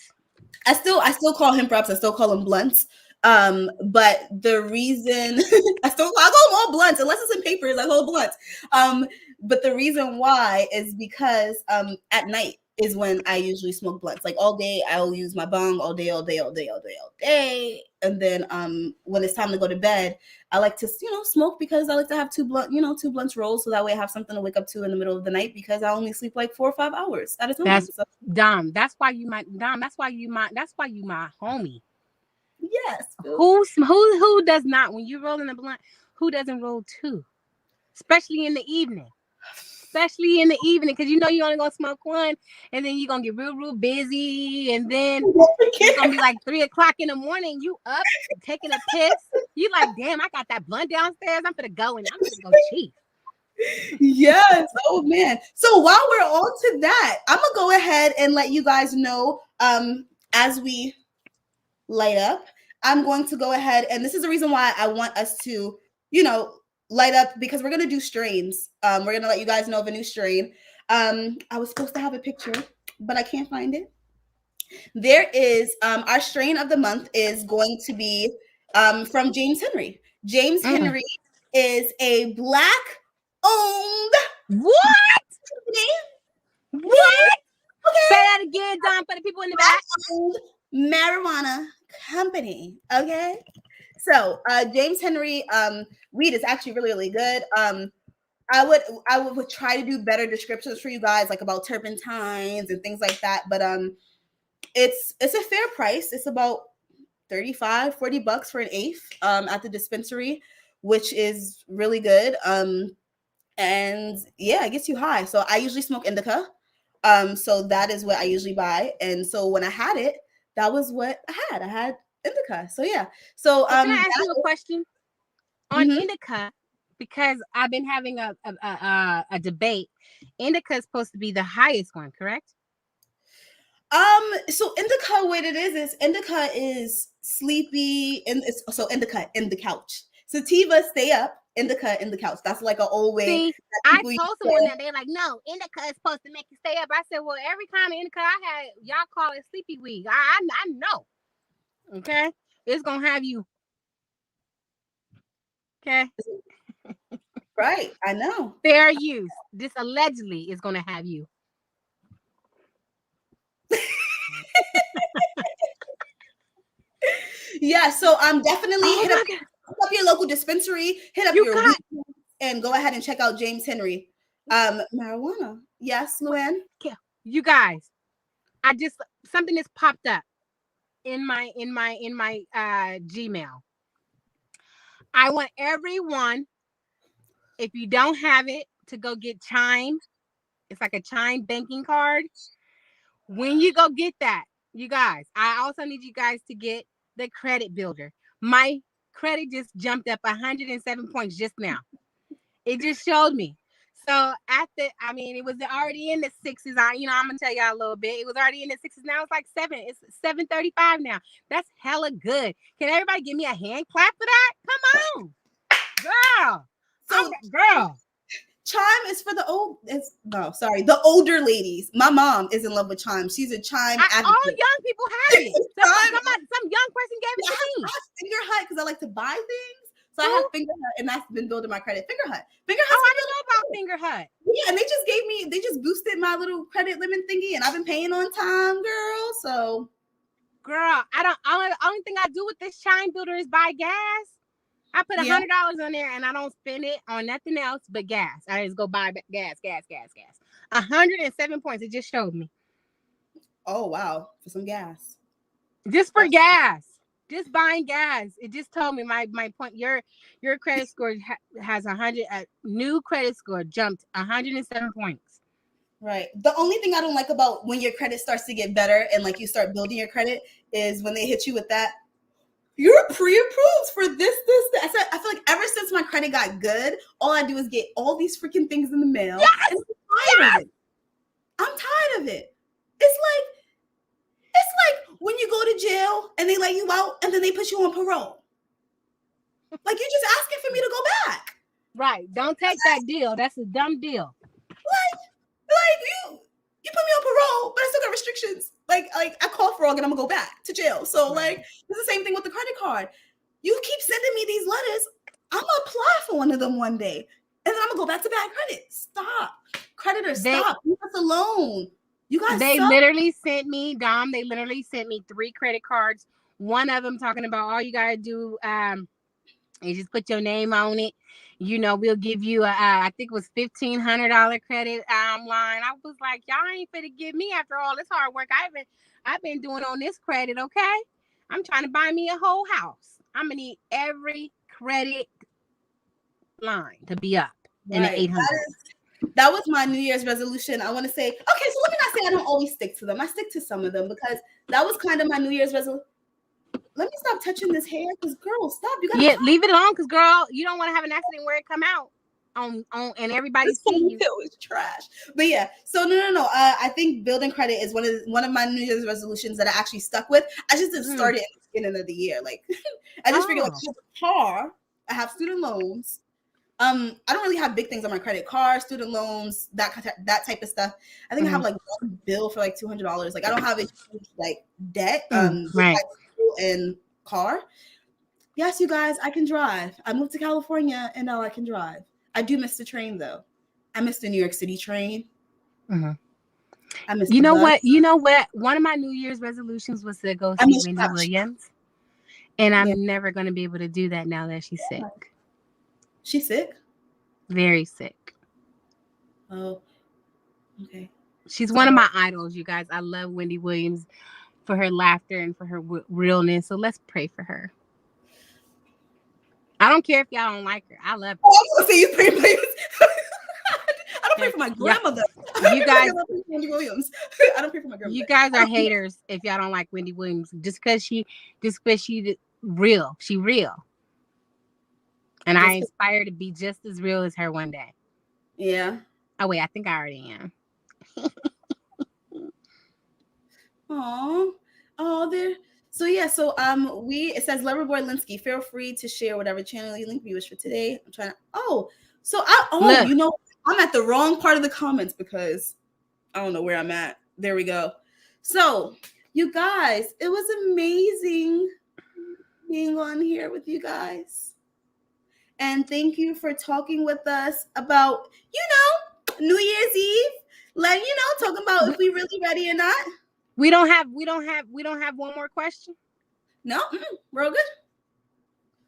I still call hemp wraps. I still call them blunts. But the reason I go all blunts unless it's in papers, I hold blunts. But the reason why is because at night is when I usually smoke blunts. Like all day, I'll use my bong all day, all day, all day, all day, all day. And then when it's time to go to bed, I like to smoke because I like to have two blunts rolled, so that way I have something to wake up to in the middle of the night because I only sleep like 4 or 5 hours at a time. That's Dom. That's why you my homie. Yes. Who does not, when you roll in a blunt, who doesn't roll two? Especially in the evening. Because you only gonna smoke one, and then you're gonna get real busy, and then it's gonna be like 3 o'clock in the morning. You up taking a piss. You like, damn, I got that blunt downstairs. I'm gonna go cheat. Yes. Oh man. So while we're on to that, I'm gonna go ahead and let you guys know as we light up, I'm going to go ahead, and this is the reason why I want us to light up, because we're gonna do strains. We're gonna let you guys know of a new strain. I was supposed to have a picture, but I can't find it. There is our strain of the month is going to be from James Henry. James Henry is a Black owned what? Okay. Say that again, Don, for the people in the back. Owned marijuana company. Okay. So James Henry weed is actually really, really good. I would try to do better descriptions for you guys, like about turpentines and things like that. But it's a fair price. It's about $35-$40 for an eighth at the dispensary, which is really good. And yeah, it gets you high. So I usually smoke indica. So that is what I usually buy. And so when I had it, that was what I had. I had indica. So yeah. So can I ask you a question on indica? Because I've been having a debate. Indica is supposed to be the highest one, correct? So indica, what it is indica is sleepy, and so indica in the couch. Sativa, stay up. Indica in the couch. That's like an old way. See, I told someone that they're like, no, indica is supposed to make you stay up. I said, well, every kind of indica I had, y'all call it sleepy weed. I know. Okay, it's gonna have you. Okay. Right, I know. Fair use. This allegedly is gonna have you. Yeah, so definitely hit up your local dispensary, hit up your and go ahead and check out James Henry marijuana. Yes, Luann. You guys, something has popped up in my Gmail. I want everyone, if you don't have it, to go get Chime. It's like a Chime banking card. When you go get that, you guys, I also need you guys to get the credit builder. My credit just jumped up 107 points just now. It just showed me. So it was already in the sixes. I'm gonna tell y'all a little bit. It was already in the sixes. Now it's like 7. It's 735 now. That's hella good. Can everybody give me a hand clap for that? Come on, girl. So girl. Chime is for the older ladies. My mom is in love with Chime. She's a Chime advocate. All young people have it. Some young person gave it to me. I have Finger Hut because I like to buy things. So I have Finger Hut, and that's been building my credit. Finger Hut. I didn't know about Finger Hut. Yeah, and they just boosted my little credit limit thingy, and I've been paying on time, girl. So, girl, only thing I do with this Chime builder is buy gas. I put $100 on there, and I don't spend it on nothing else but gas. I just go buy gas. 107 points. It just showed me. Oh wow, for some gas. Just for gas. Just buying gas. It just told me my point. Your credit score has 100. New credit score jumped 107 points. Right. The only thing I don't like about when your credit starts to get better and like you start building your credit is when they hit you with that. You're pre-approved for this. I feel like ever since my credit got good, all I do is get all these freaking things in the mail. Yes! And I'm tired of it. It's like when you go to jail and they let you out and then they put you on parole. Like you're just asking for me to go back. Right. Don't take that deal. That's a dumb deal. Like you put me on parole, but I still got restrictions. Like I call frog and I'm gonna go back to jail. So like it's the same thing with the credit card. You keep sending me these letters. I'm gonna apply for one of them one day, and then I'm gonna go back to bad credit. Stop, creditors, stop. Leave us alone. You guys. They literally sent me, Dom. They literally sent me 3 credit cards. One of them talking about all you gotta do is just put your name on it. You know, we'll give you I think it was $1,500 credit line. I was like, y'all ain't finna give me after all this hard work I've been doing on this credit. Okay, I'm trying to buy me a whole house. I'm gonna need every credit line to be up in the 800. That was my New Year's resolution. I want to say, okay, so let me not say I don't always stick to them. I stick to some of them because that was kind of my New Year's resolution. Let me stop touching this hair, because girl, stop. You gotta leave it alone, because girl, you don't want to have an accident where it come out on and everybody see you. It was trash. But yeah, so no. I think building credit is one of my New Year's resolutions that I actually stuck with. I just didn't start it at the beginning of the year. Like I just figured, like, I have a car, I have student loans. I don't really have big things on my credit card, student loans, that type of stuff. I think I have like one bill for like $200. Like I don't have a huge like debt. Right. And car. Yes, you guys, I can drive. I moved to California and now I can drive. I do miss the train though. I miss the New York City train. I miss. You know what? You know what? One of my New Year's resolutions was to go see Wendy Williams, and I'm never going to be able to do that now that she's sick. She's sick? Very sick. Oh, okay. She's one of my idols, you guys. I love Wendy Williams for her laughter and for her realness. So let's pray for her. I don't care if y'all don't like her. I love her. Oh, I was going to say you pray for me. I don't pray for my grandmother. You guys, Wendy Williams. I don't pray for my grandmother. You guys are haters if y'all don't like Wendy Williams. Just because she real. She real. And I aspire to be just as real as her one day. Yeah. Oh, wait. I think I already am. There. So yeah. So it says Loverboy Linsky. Feel free to share whatever channel you link me wish for today. I'm trying to. Look. You know, I'm at the wrong part of the comments because I don't know where I'm at. There we go. So you guys, it was amazing being on here with you guys. And thank you for talking with us about, New Year's Eve. Like, talking about if we really ready or not. We don't have one more question? No, we're all good.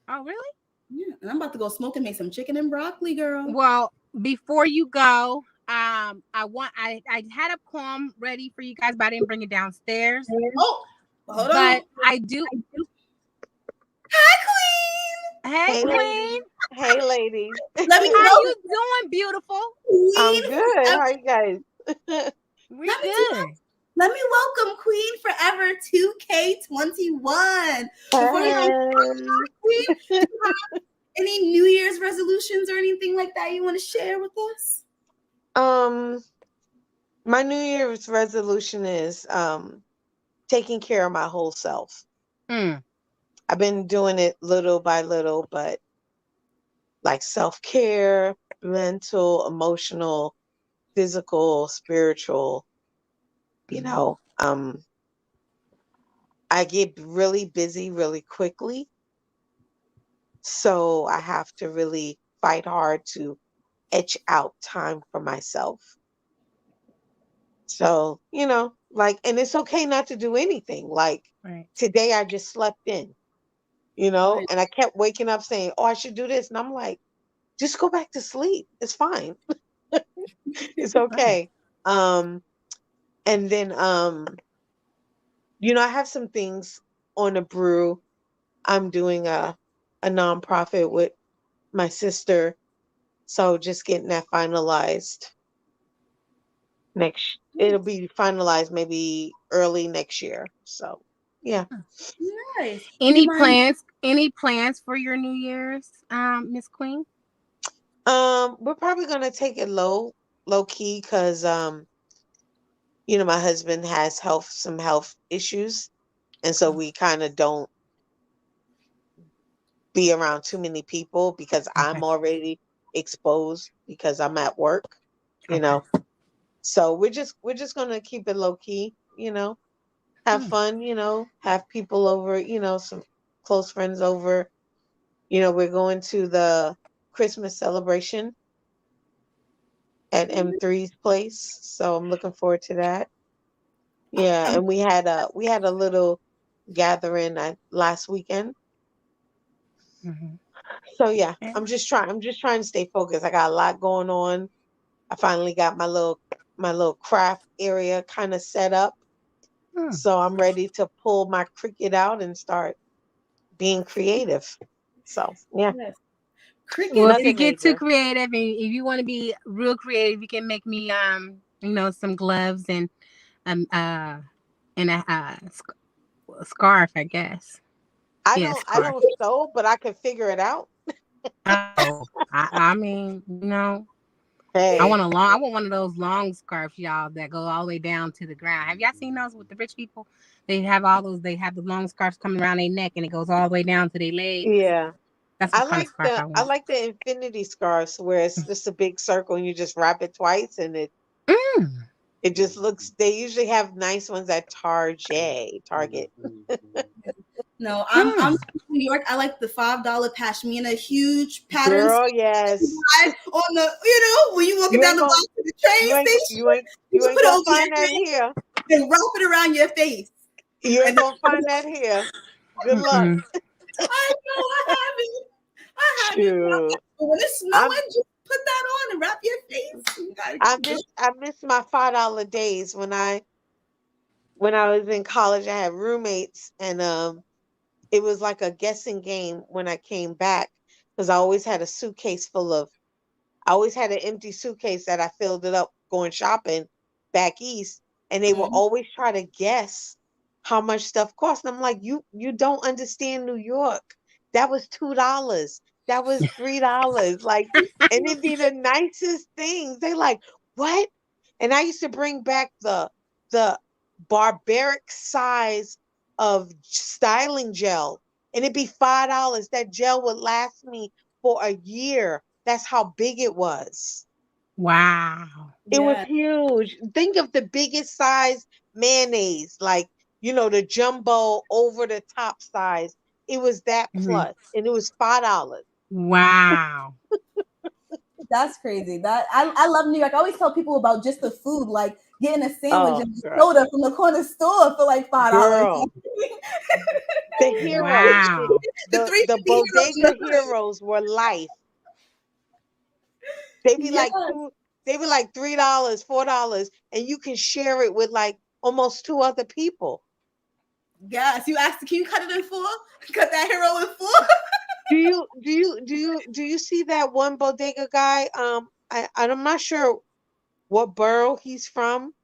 Oh, really? Yeah, and I'm about to go smoke and make some chicken and broccoli, girl. Well, before you go, I had a poem ready for you guys, but I didn't bring it downstairs. Oh, hold on. But I do. Hi, Queen. Hey, Queen. Hey, ladies. How you doing, beautiful? I'm good. How are you guys? We're good. Let me welcome Queen Forever 2K21. Before Queen, do you have any New Year's resolutions or anything like that you want to share with us? My New Year's resolution is taking care of my whole self. I've been doing it little by little, but like self-care, mental, emotional, physical, spiritual, I get really busy really quickly. So I have to really fight hard to etch out time for myself. So, and it's okay not to do anything. Like today I just slept in, and I kept waking up saying, oh, I should do this. And I'm like, just go back to sleep. It's fine. It's okay. And then, I have some things on the brew. I'm doing a nonprofit with my sister. So just getting that finalized it'll be finalized maybe early next year. So, yeah. Nice. Any plans for your New Year's, Miss Queen? We're probably going to take it low key because, my husband has some health issues. And so we kind of don't be around too many people because I'm already exposed because I'm at work, So we're just going to keep it low key, have fun, have people over, some close friends over. We're going to the Christmas celebration at M3's place, so I'm looking forward to that. Yeah, and we had a little gathering last weekend. So yeah, I'm just trying to stay focused. I got a lot going on. I finally got my little craft area kind of set up. So I'm ready to pull my Cricut out and start being creative. So yeah. Yes. Well, if you Nothing get too major. creative and if you want to be real creative, you can make me some gloves and a scarf, I guess. I Yeah, don't I scarf. don't sew, but I can figure it out. Oh, I mean, Hey. I want one of those long scarves, y'all, that go all the way down to the ground. Have y'all seen those with the rich people? They have the long scarves coming around their neck and it goes all the way down to their legs. Yeah. That's I what kind of like scarf the I I want. like the infinity scarves where it's just a big circle and you just wrap it twice and Mm. it just looks. They usually have nice ones at Target. No, I'm from New York. I like the $5 pashmina, huge patterns Girl, yes. on the, when you walking You down ain't the gonna block to the train you ain't station, you ain't you you just ain't put it gonna over your find that head here. and wrap it around your face. You ain't And gonna find that here. Good luck. Mm-mm. I know I have it. Shoot. But when it's I'm snowing, just put that on and wrap your face. You gotta I get miss good. I miss my $5 days when I was in college. I had roommates and it was like a guessing game when I came back because I always had an empty suitcase that I filled it up going shopping back east, and they will Mhm. always try to guess how much stuff cost. And I'm like, you don't understand New York. That was $2. That was $3. Like, and it'd be the nicest things. They like, what? And I used to bring back the barbaric size of styling gel, and it'd be $5. That gel would last me for a year. That's how big it was. Wow. It was Yeah. huge. Think of the biggest size mayonnaise, like, the jumbo over the top size. It was that Mhm. plus, and it was $5. Wow. That's crazy. I love New York. I always tell people about just the food, like getting a sandwich Oh, and a girl. soda from the corner store for like $5. Girl. The heroes, the, Wow. The the, three the heroes in the bodega hood. heroes were life. They be Yeah. like $3, $4, and you can share it with like almost two other people. Yes. You asked, can you cut it in four? Cut that hero in four? Do you see that one bodega guy? I'm not sure what borough he's from,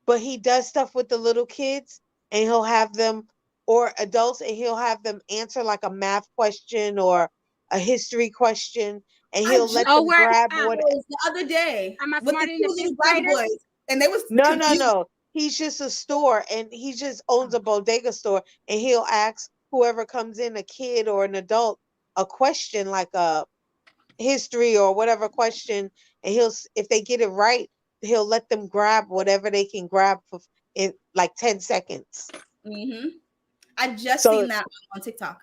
but he does stuff with the little kids, and he'll have them, or adults, and he'll have them answer like a math question or a history question, and I he'll just let Oh, them where grab what. was the other day am I with the smarter than two the little fifth black graders? boys, and they was No, no, confused. no. He's just a store, and he just owns a bodega store, and he'll ask whoever comes in, a kid or an adult, a question like a history or whatever question, and if they get it right, he'll let them grab whatever they can grab in like 10 seconds. Mm-hmm. I just So, seen that on TikTok.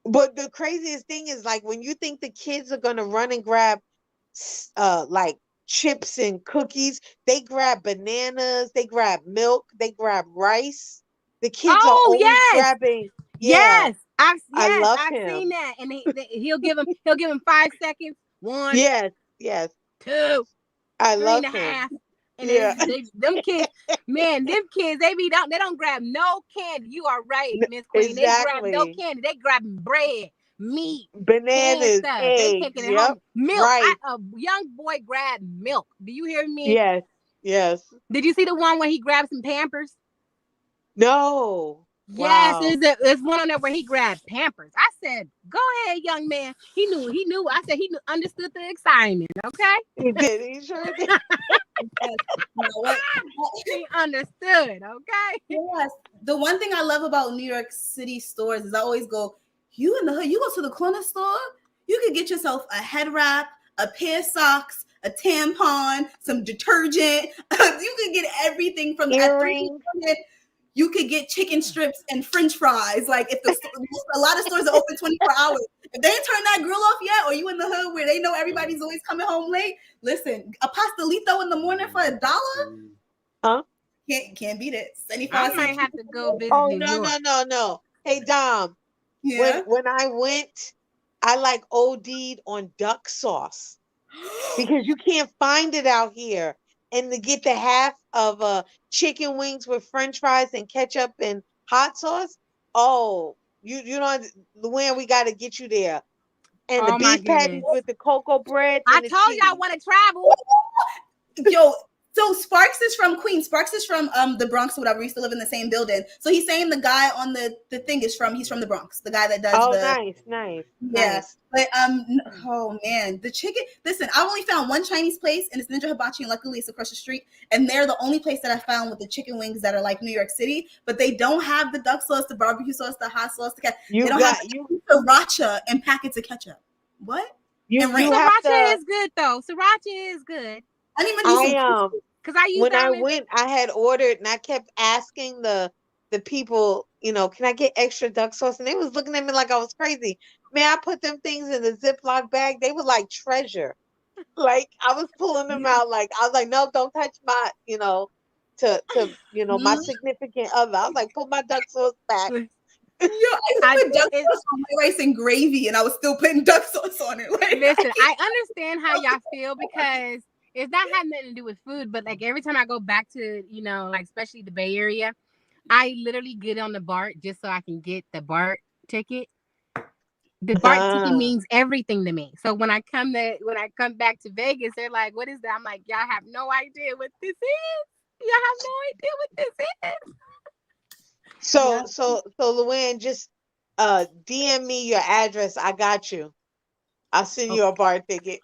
but the craziest thing is, like, when you think the kids are gonna run and grab like chips and cookies, they grab bananas, they grab milk, they grab rice. The kids are Oh, always yes. grabbing. Yeah, Yes. I love I've him. seen that. And he'll give him 5 seconds. One, Yes, yes, 2, I 3 and love a him. half. And Yeah. them kids, man, them kids, they don't grab no candy. You are right, Miss Queen. They grab no Exactly. candy. They grabbing bread, meat, canned Bananas, stuff. They eggs. taking it Yep. home. Milk. Right. A young boy grabbed milk. Do you hear me? Yes. Yes. Did you see the one where he grabbed some Pampers? No. Yes, Wow. there's one on there where he grabbed Pampers. I said, "Go ahead, young man." He knew. I said understood the excitement. Okay, He did. He sure did. Yes. You know what? he understood. Okay. Yes. The one thing I love about New York City stores is I always go, you in the hood, you go to the corner store, you could get yourself a head wrap, a pair of socks, a tampon, some detergent. You could get everything from at Earrings. 300 you could get chicken strips and French fries. Like if a lot of stores are open 24 hours. If they ain't turned that grill off yet, or you in the hood where they know everybody's always coming home late, listen, a pastelito in the morning for $1, huh? Can't beat it. I might have to go visit New York. No. Hey Dom, Yeah. when I went, I like OD'd on duck sauce because you can't find it out here. And to get the half of chicken wings with French fries and ketchup and hot sauce, oh, you know, Luann, we got to get you there. And the beef patties with the cocoa bread. I told you I want to travel. Yo, so Sparks is from Queens. Sparks is from the Bronx or whatever. We used to live in the same building. So he's saying the guy on the thing he's from the Bronx. The guy that does nice. Yeah. But oh man, the chicken. Listen, I only found one Chinese place, and it's Ninja Hibachi, and luckily it's across the street. And they're the only place that I found with the chicken wings that are like New York City, but they don't have the duck sauce, the barbecue sauce, the hot sauce. They don't have sriracha and packets of ketchup. What? Sriracha is good though. Sriracha is good. I didn't even because I used when I went, I had ordered and I kept asking the people, you know, can I get extra duck sauce? And they was looking at me like I was crazy. Man, I put them things in the Ziploc bag. They were like treasure. Like I was pulling them out. Like I was like, no, don't touch my, you know, to my significant other. I was like, put my duck sauce back. Yo, I put duck sauce on my rice and gravy, and I was still putting duck sauce on it. Like, listen, I understand how y'all feel because it's not having nothing to do with food, but like every time I go back to, you know, like especially the Bay Area, I literally get on the BART just so I can get the BART ticket. The BART ticket means everything to me. So when I come back to Vegas, they're like, "What is that?" I'm like, "Y'all have no idea what this is. Y'all have no idea what this is." So Luann, just DM me your address. I got you. I'll send you a BART ticket.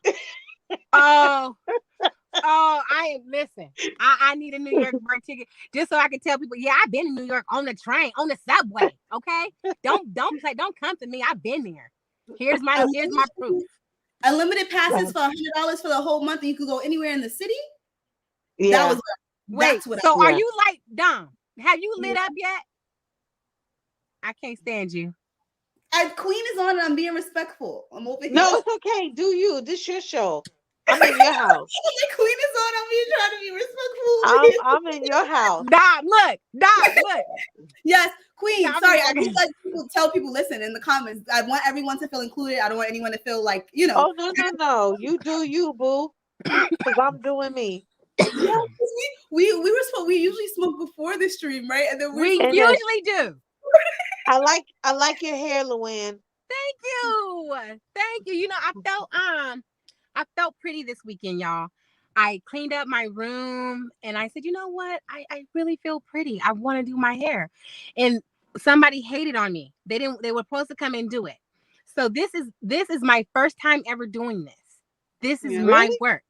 Listen, I need a New York BART ticket just so I can tell people, yeah, I've been in New York on the train, on the subway. Okay, don't come to me. I've been there. Here's my proof. Unlimited passes for $100 for the whole month, and you could go anywhere in the city. Yeah. Are you like Dom? Have you lit up yet? I can't stand you. Queen is on, and I'm being respectful. I'm over here. No, it's okay. Do you? This your show. I'm in your house. The Queen is on. I'm being trying to be respectful. I'm in your house. Dom, look. Yes, Queen. Sorry, I just like tell people. Listen in the comments. I want everyone to feel included. I don't want anyone to feel like, you know. Oh no. You do you, boo. Because I'm doing me. Yeah, we usually smoke before the stream, right? And then we usually do. I like your hair, Luann. Thank you. You know, I felt pretty this weekend, y'all. I cleaned up my room and I said, you know what? I really feel pretty. I want to do my hair. And somebody hated on me. They were supposed to come and do it. So this is my first time ever doing this. This is my work.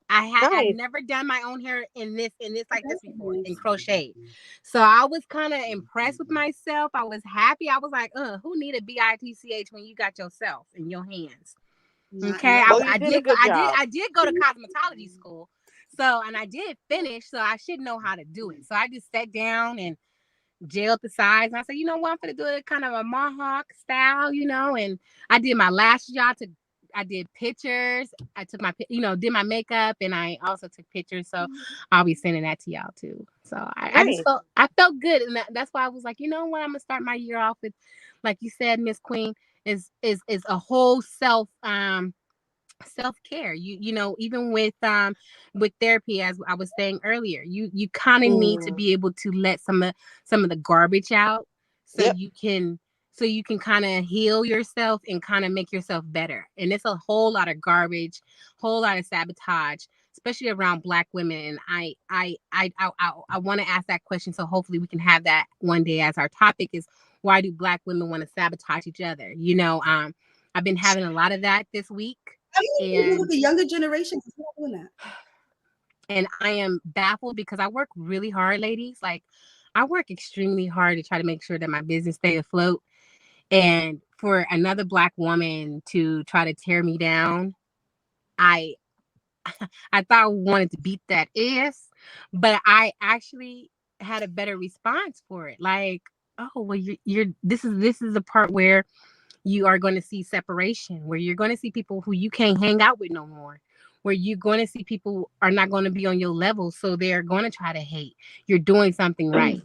I've never done my own hair in this like this before, in crochet. So I was kind of impressed with myself. I was happy. I was like, who need a BITCH when you got yourself in your hands? Okay. I did go to cosmetology school. So, and I did finish, so I should know how to do it. So I just sat down and gelled the sides. And I said, you know what? I'm going to do it kind of a mohawk style, you know, and I did my lashes, y'all. I did pictures. I took did my makeup, and I also took pictures. So I'll be sending that to y'all too. So I felt good, and that's why I was like, you know what, I'm gonna start my year off with, like you said, Miss Queen, is a whole self-care. You know, even with therapy, as I was saying earlier, you kind of need to be able to let some of the garbage out, so you can kind of heal yourself and kind of make yourself better. And it's a whole lot of garbage, whole lot of sabotage, especially around Black women. And I want to ask that question. So hopefully we can have that one day as our topic is, why do Black women want to sabotage each other? You know, I've been having a lot of that this week. And with the younger generation, doing that. And I am baffled because I work really hard, ladies. Like, I work extremely hard to try to make sure that my business stay afloat. And for another Black woman to try to tear me down, I thought I wanted to beat that ass, but I actually had a better response for it. Like, oh, well, you're this is the part where you are going to see separation, where you're going to see people who you can't hang out with no more, where you're going to see people are not going to be on your level, so they're going to try to hate. You're doing something right.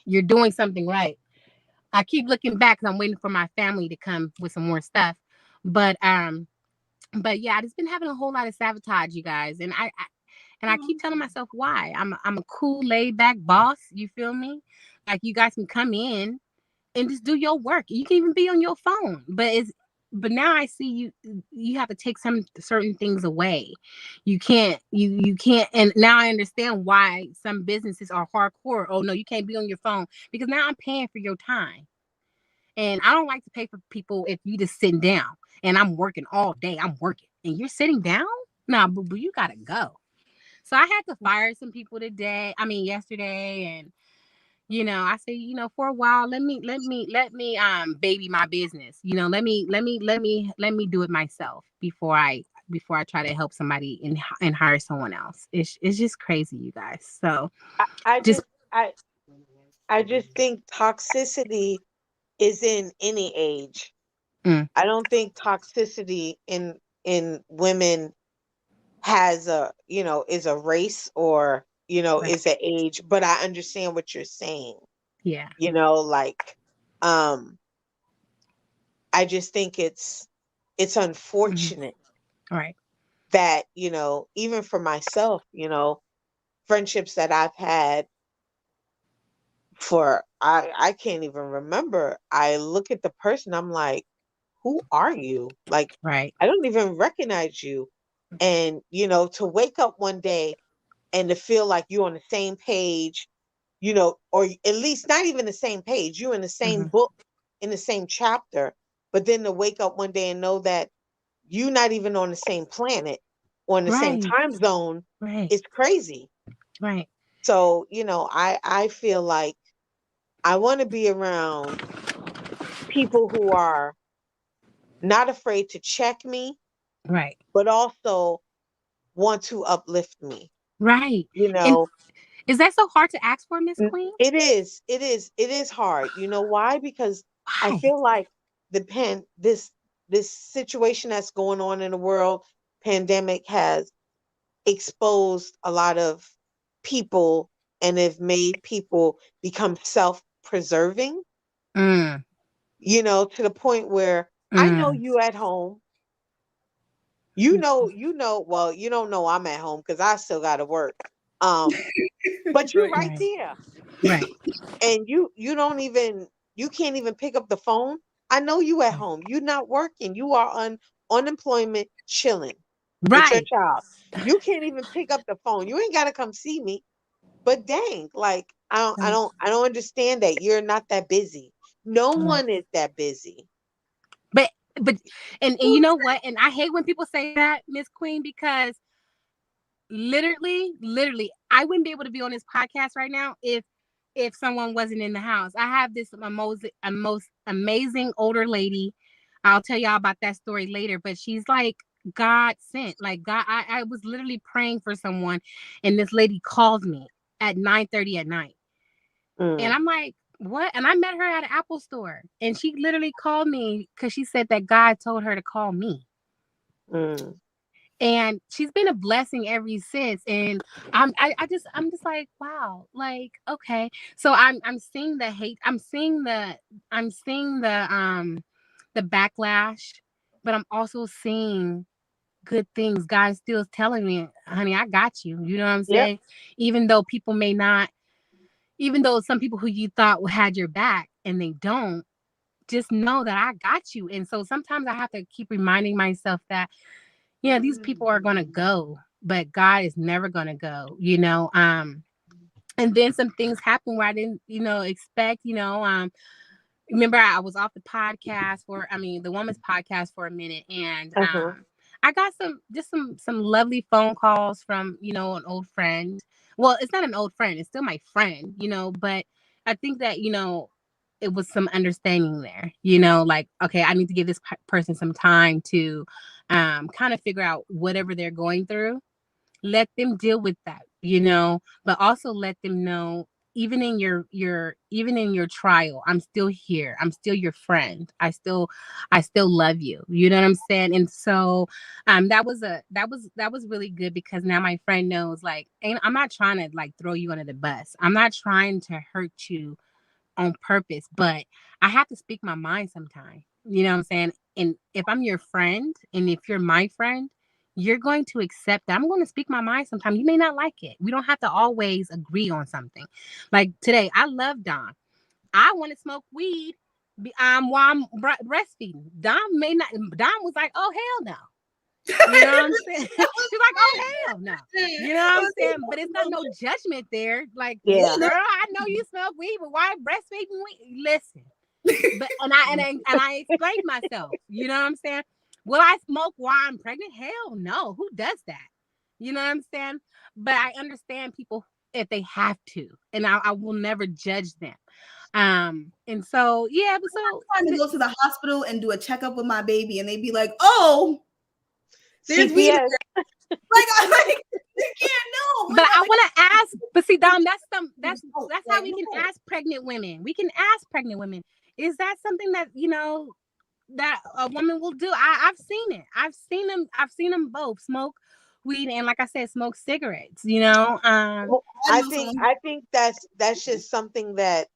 You're doing something right. I keep looking back because I'm waiting for my family to come with some more stuff, but yeah, I just been having a whole lot of sabotage, you guys, and I keep telling myself why. I'm a cool, laid back boss. You feel me? Like you guys can come in and just do your work. You can even be on your phone, but now I see you have to take some certain things away. You can't, and now I understand why some businesses are hardcore. Oh no, you can't be on your phone because now I'm paying for your time. And I don't like to pay for people if you just sitting down and I'm working all day. I'm working and you're sitting down. Nah, boo boo, you gotta go. So I had to fire some people yesterday, and I say, for a while, let me baby my business. Let me do it myself before I try to help somebody and hire someone else. It's just crazy, you guys. So I just just I just think toxicity is in any age. mm, I don't think toxicity in women has a, is a race or, right. is a age, but I understand what you're saying. Yeah. Like um I just think it's Hmm. unfortunate Right. that, even for myself, friendships that I've had for I can't even remember. I look at the person, I'm like, who are you? Like, Right. I don't even recognize you. And, to wake up one day and to feel like you're on the same page, or at least not even the same page, you in the same Hmm. book, in the same chapter, but then to wake up one day and know that you're not even on the same planet, on the same Right. time zone, Right. is crazy. Right. So, I feel like I want to be around people who are not afraid to check me, Right. but also want to uplift me. Right. You And know, is that so hard to ask for, Miss Queen? it is hard. You know why? Because I Why? feel like the pen this situation that's going on in the world, pandemic, has exposed a lot of people and have made people become self-preserving, Mm, to the point where I know mm. you at home. Well, you don't know I'm at home because I still gotta work. Um, but you're Right. right Right. there. Right. And you don't even you can't even pick up the phone. I know you at home. You're not working. You are on unemployment chilling with your Right. child. You can't even pick up the phone. You ain't gotta come see me. But dang, like Right. I don't understand that you're not that busy. No Right. one is that busy. But but and you know what? And I hate when people say that, Miss Queen, because literally, I wouldn't be able to be on this podcast right now if someone wasn't in the house. I have this most amazing older lady. I'll tell y'all about that story later, but she's like God sent. Like God, I was literally praying for someone, and this lady called me at 9:30 at night. And Mm, I'm like, what? And I met her at an Apple store. And she literally called me because she said that God told her to call me. mm. And she's been a blessing ever since. And I'm just like, wow, like, okay. So I'm seeing the hate, I'm seeing the backlash, but I'm also seeing good things. God still telling me, honey, I got you. You know what I'm Yep. saying? Even though people may not, even though some people who you thought had your back and they don't, just know that I got you. And so sometimes I have to keep reminding myself that, yeah, these people are gonna go, but God is never gonna go. And then some things happen where I didn't, expect, remember I was off the podcast the woman's podcast for a minute, and Uh-huh. I got some lovely phone calls from, an old friend. Well, it's not an old friend, it's still my friend, but I think that, it was some understanding there, like, okay, I need to give this person some time to kind of figure out whatever they're going through. Let them deal with that, but also let them know even in your trial, I'm still here. I'm still your friend. I still love you. You know what I'm saying? And so that was really good, because now my friend knows, like, ain't, I'm not trying to like throw you under the bus. I'm not trying to hurt you on purpose, but I have to speak my mind sometimes. You know what I'm saying? And if I'm your friend, and if you're my friend, you're going to accept that. I'm going to speak my mind sometimes. You may not like it. We don't have to always agree on something. Like today, I love Dom. I want to smoke weed while I'm breastfeeding. Dom may not. Dom was like, "Oh hell no." You know what I'm saying? She's like, "Oh hell no." You know what I'm saying? But it's not no judgment there. Like, Yeah. girl, I know you smoke weed, but why breastfeeding weed? Listen, but and I explained myself. You know what I'm saying? Will I smoke while I'm pregnant? Hell no. Who does that? You know what I'm saying? But I understand people if they have to, and I will never judge them. And so yeah, but so I'm trying to go to the hospital and do a checkup with my baby, and they'd be like, "Oh, there's weed." CPS. Like, I'm like, you can't know. But I want to ask. But see, Dom, that's how Like, we can no. ask pregnant women. We can ask pregnant women. Is that something that that a woman will do? I've seen it. I've seen them both smoke weed and, like I said, smoke cigarettes. Well, I know someone. I think that's just something that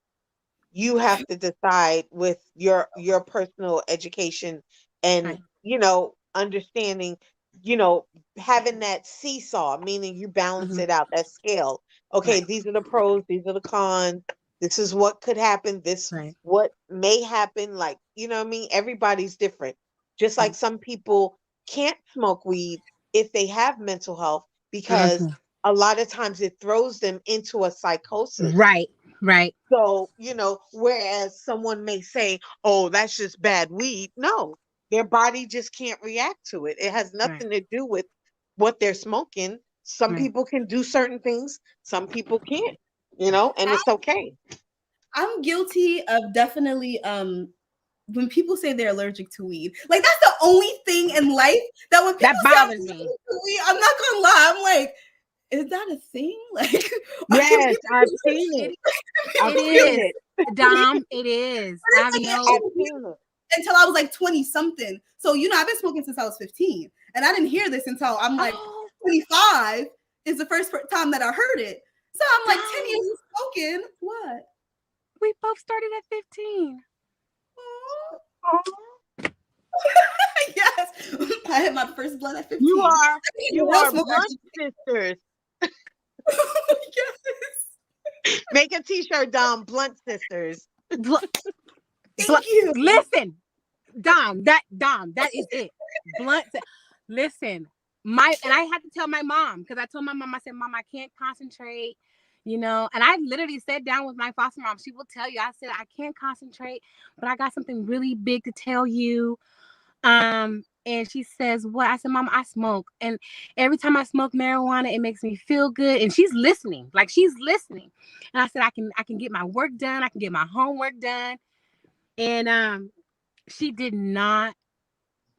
you have to decide with your personal education, and Right. understanding, you know having that seesaw, meaning you balance Hmm. it out, that scale. Okay, Right. these are the pros, these are the cons, this is what could happen, this Right. what may happen, like, what I mean, everybody's different. Just like Right. some people can't smoke weed if they have mental health, because Mhm. a lot of times it throws them into a psychosis. Right. Right. So, whereas someone may say, oh, that's just bad weed. No, their body just can't react to it. It has Right. nothing to do with what they're smoking. Some Right. people can do certain things, some people can't, Right. and it's okay. I'm guilty of definitely when people say they're allergic to weed. Like, that's the only thing in life that when people That say I'm bothers allergic me. to weed, I'm not gonna lie. I'm like, is that a thing? Like, can Yes, people I've seen It it. I've it seen is, it. Dom. It is. But I it's have like, no. I've oh, weed seen it. until I was like 20 something. So, I've been smoking since I was 15. And I didn't hear this until I'm like Oh, 25 is the first time that I heard it. So I'm like 10 Dom. years of smoking. What? We both started at 15. Yes. I hit my first blunt at You 15. are I became a you real are smoker. blunt sisters. Yes. Make a t-shirt, Dom, blunt sisters. Bl- Thank you. Listen, Dom, that is it. Blunt. Listen, and I had to tell my mom, because I told my mom, I said, Mom, I can't concentrate. And I literally sat down with my foster mom. She will tell you. I said, I can't concentrate, but I got something really big to tell you. And she says, what? I said, Mom, I smoke. And every time I smoke marijuana, it makes me feel good. And she's listening. Like, she's listening. And I said, I can get my work done. I can get my homework done. And she did not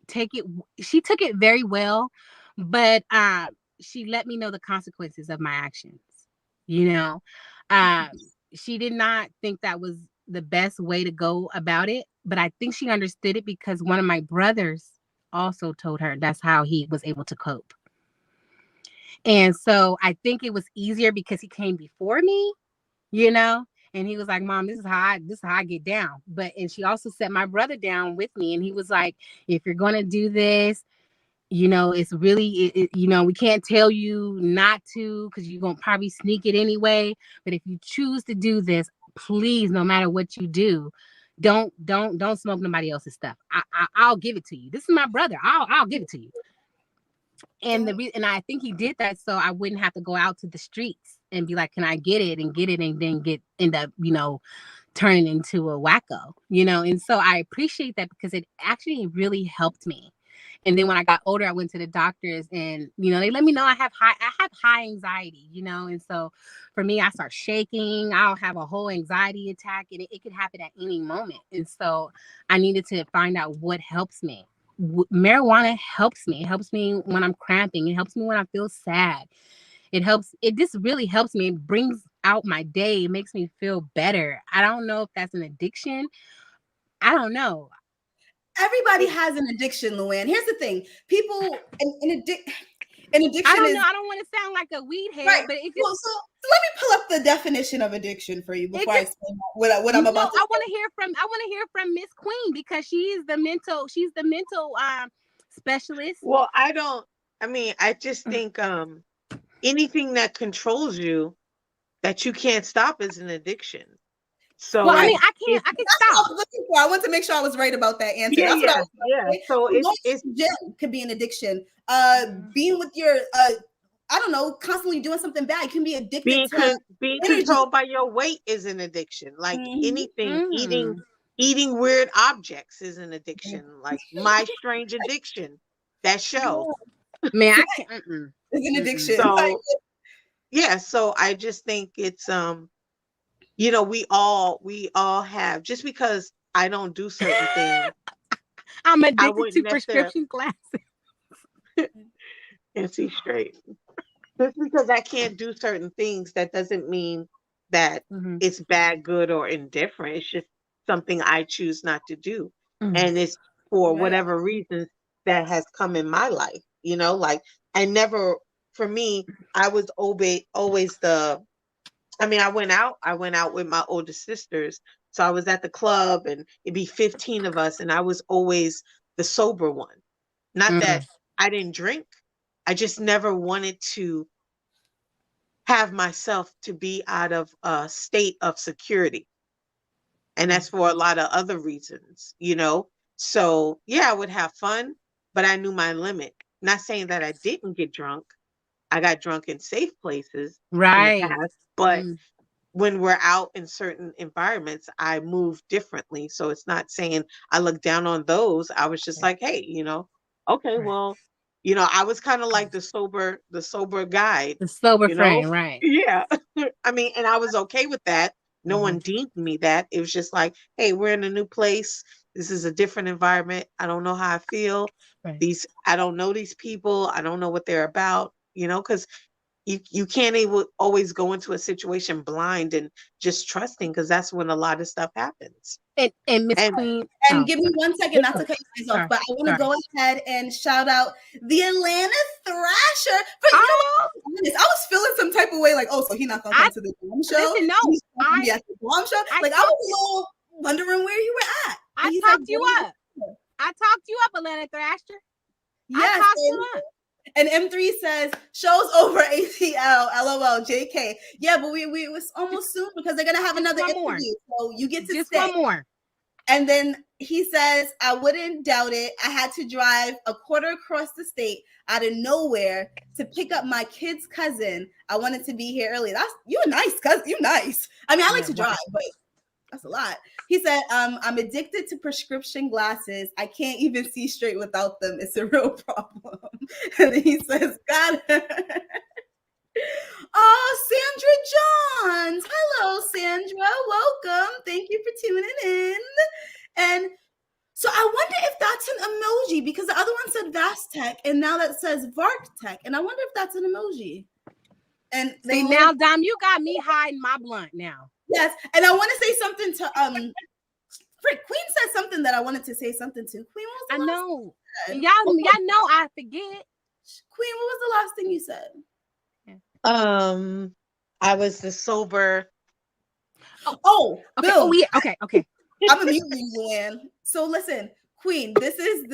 take it. She took it very well, but she let me know the consequences of my actions. You know, uh, she did not think that was the best way to go about it, but I think she understood it because one of my brothers also told her that's how he was able to cope. And so I think it was easier because he came before me, you know. And he was like, Mom, this is how I get down. And she also set my brother down with me. And he was like, if you're gonna do this, it's really we can't tell you not to, because you're gonna probably sneak it anyway. But if you choose to do this, please, no matter what you do, don't smoke nobody else's stuff. I'll give it to you. This is my brother. I'll give it to you. And I think he did that so I wouldn't have to go out to the streets and be like, can I get it, and then end up, turning into a wacko, And so I appreciate that because it actually really helped me. And then when I got older, I went to the doctors, and they let me know I have high anxiety, and so for me, I start shaking. I'll have a whole anxiety attack, and it could happen at any moment. And so I needed to find out what helps me. Marijuana helps me. It helps me when I'm cramping. It helps me when I feel sad. It just really helps me. It brings out my day. It makes me feel better. I don't know if that's an addiction. I don't know. Everybody has an addiction, Luann. Here's the thing. People, an addiction I don't know. is... I don't want to sound like a weed head, Right. but it just... So let me pull up the definition of addiction for you before I explain what I'm about to say. I want to hear from Miss Queen, because she's the mental specialist. Well, I just think anything that controls you that you can't stop is an addiction. So well, I mean, I can that's stop. what I was looking for. I want to make sure I was right about that answer. That's what I was saying. So it's gym could be an addiction. Being with your I don't know, constantly doing something bad. You can be addicted to being controlled by your weight is an addiction. Like anything, eating weird objects is an addiction. Like My Strange Addiction, that show. Man, I can't. It's an addiction. So yeah, so I just think it's we all have, just because I don't do certain things. I'm addicted to prescription glasses. Can't see straight. Just because I can't do certain things, that doesn't mean that it's bad, good, or indifferent. It's just something I choose not to do. And it's for whatever reasons that has come in my life. Like for me, I was always I went out with my older sisters. So I was at the club and it'd be 15 of us, and I was always the sober one. Not that I didn't drink. I just never wanted to have myself to be out of a state of security. And that's for a lot of other reasons, So yeah, I would have fun, but I knew my limit. Not saying that I didn't get drunk. I got drunk in safe places, right? In the past, but when we're out in certain environments, I move differently. So it's not saying I look down on those. I was just like, hey, okay, well, I was kind of like the sober guide, the sober friend, right? Yeah. And I was okay with that. No one deemed me that. It was just like, hey, we're in a new place. This is a different environment. I don't know how I feel. I don't know these people. I don't know what they're about, because you can't always go into a situation blind and just trusting, because that's when a lot of stuff happens. And Miss Queen, and give me 1 second, not to cut you guys off, but I want to go ahead and shout out the Atlanta Thrasher. I was feeling some type of way, like, so he's not gonna come to the Blom show. Listen, no, be at the Blom show. I was a little wondering where you were at. I talked you up. I talked you up, Atlanta Thrasher. Yes, I talked you up. And M3 says, shows over ATL, LOL, JK. Yeah, but we was almost soon, because they're going to have another interview. So you get to stay. One more. And then he says, I wouldn't doubt it. I had to drive a quarter across the state out of nowhere to pick up my kid's cousin. I wanted to be here early. You're nice, cousin. You're nice. I like to drive, but that's a lot. He said, I'm addicted to prescription glasses. I can't even see straight without them. It's a real problem. And he says, got it. Oh, Sandra Johns. Hello, Sandra. Welcome. Thank you for tuning in. And so I wonder if that's an emoji, because the other one said Vastech, and now that says VarkTech. And I wonder if that's an emoji. And now, Dom, you got me hiding my blunt now. Yes, and I want to say something to Queen said something that I wanted to say something to. Queen, what was the last thing you said? Y'all know I forget. Queen, what was the last thing you said? I was the sober. Oh, okay. Bill. Oh yeah. Okay. I'm a mute you, Luann. So listen, Queen, this is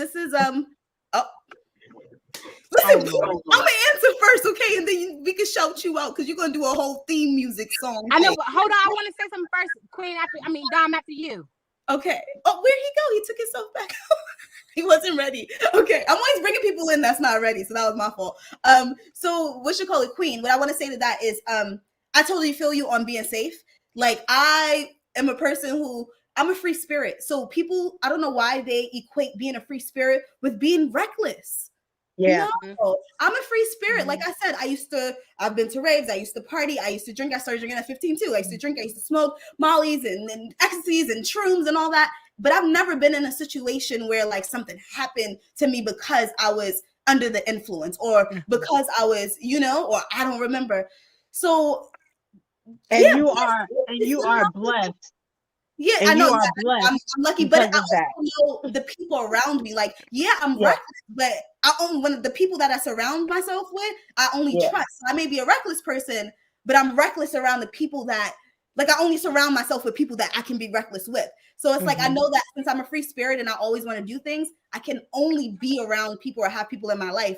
Listen, I'm gonna answer first, okay, and then we can shout you out, because you're gonna do a whole theme music song. I know, but hold on, I want to say something first, Queen. Dom after you. Okay. Oh, where'd he go? He took himself back. He wasn't ready. Okay, I'm always bringing people in that's not ready, so that was my fault. So what you call it, Queen? What I want to say to that is, I totally feel you on being safe. Like, I am a person who, I'm a free spirit. So people, I don't know why they equate being a free spirit with being reckless. Yeah. No, I'm a free spirit. Like I said, I've been to raves. I used to party. I used to drink. I started drinking at 15 too. I used to drink. I used to smoke mollies and ecstasies and shrooms and all that. But I've never been in a situation where like something happened to me because I was under the influence or because I was, or I don't remember. So And you are blessed. Yeah, and I know. You are blessed. I'm lucky, but I also know the people around me. Like, yeah, I'm reckless, but I only when the people that I surround myself with, I only trust. I may be a reckless person, but I'm reckless around the people that, like, I only surround myself with people that I can be reckless with. So it's like I know that since I'm a free spirit and I always want to do things, I can only be around people or have people in my life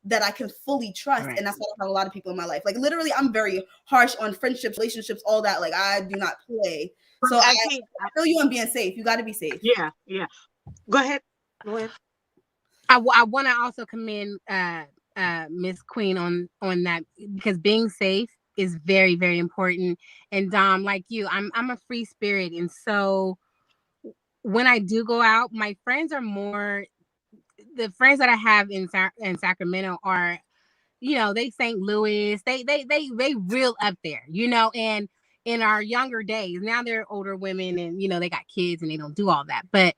that I can fully trust. And that's why I have a lot of people in my life. Like, literally, I'm very harsh on friendships, relationships, all that. Like, I do not play. So I feel you on being safe. You got to be safe. Yeah. Go ahead. I want to also commend Miss Queen on that, because being safe is very, very important. And Dom, like you, I'm a free spirit, and so when I do go out, my friends are more, the friends that I have in Sacramento are, they St. Louis, they real up there, and in our younger days, now they're older women and, they got kids and they don't do all that. But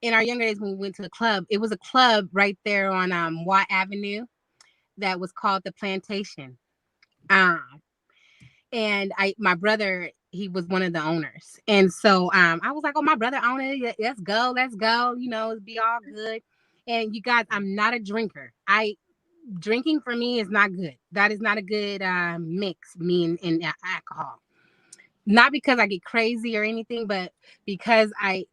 in our younger days, when we went to the club, it was a club right there on Watt Avenue that was called the Plantation. And my brother, he was one of the owners. And so I was like, oh, my brother owned it. Let's go. It'll be all good. And you guys, I'm not a drinker. Drinking for me is not good. That is not a good mix, me and alcohol. Not because I get crazy or anything, but because I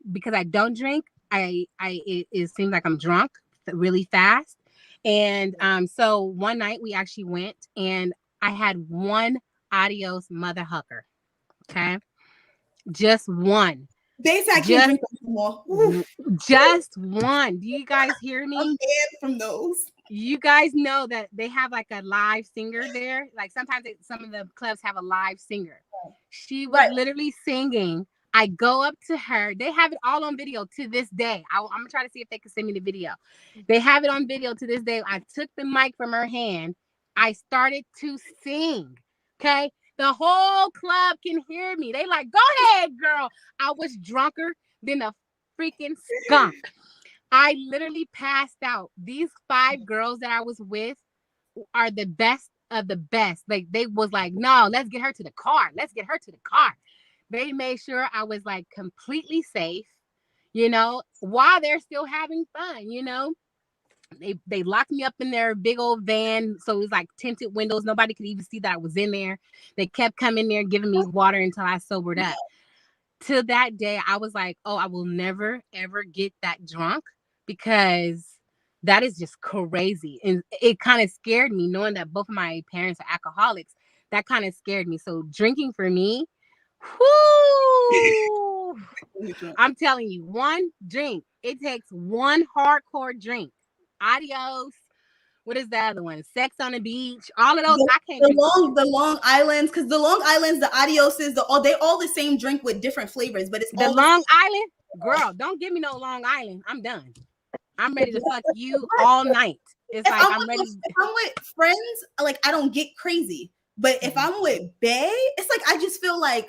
don't drink, it seems like I'm drunk really fast. And so one night we actually went, and I had one adios mother hucker. Okay, just one. They say I can't drink anymore. Just one. Do you guys hear me? I'm banned from those. You guys know that they have like a live singer there. Like sometimes some of the clubs have a live singer. She was literally singing. I go up to her. They have it all on video to this day. I'm gonna try to see if they can send me the video. They have it on video to this day. I took the mic from her hand. I started to sing. Okay. The whole club can hear me. They like, go ahead, girl. I was drunker than a freaking skunk. I literally passed out. These 5 girls that I was with are the best of the best. Like, they was like, no, let's get her to the car. They made sure I was like completely safe, while they're still having fun, They locked me up in their big old van. So it was like tinted windows. Nobody could even see that I was in there. They kept coming there, giving me water until I sobered up. To that day, I was like, oh, I will never, ever get that drunk, because that is just crazy. And it kind of scared me, knowing that both of my parents are alcoholics. That kind of scared me. So drinking for me, whoo, I'm telling you, one drink. It takes one hardcore drink. Adios. What is the other one? Sex on the Beach. All of those. I can't drink. The Long Islands, because the Long Islands, the Adioses, they all the same drink with different flavors, but it's the Long Island. Girl, don't give me no Long Island. I'm done. I'm ready to fuck you all night. It's like I'm ready. If I'm with friends, like, I don't get crazy. But if I'm with bae, it's like I just feel like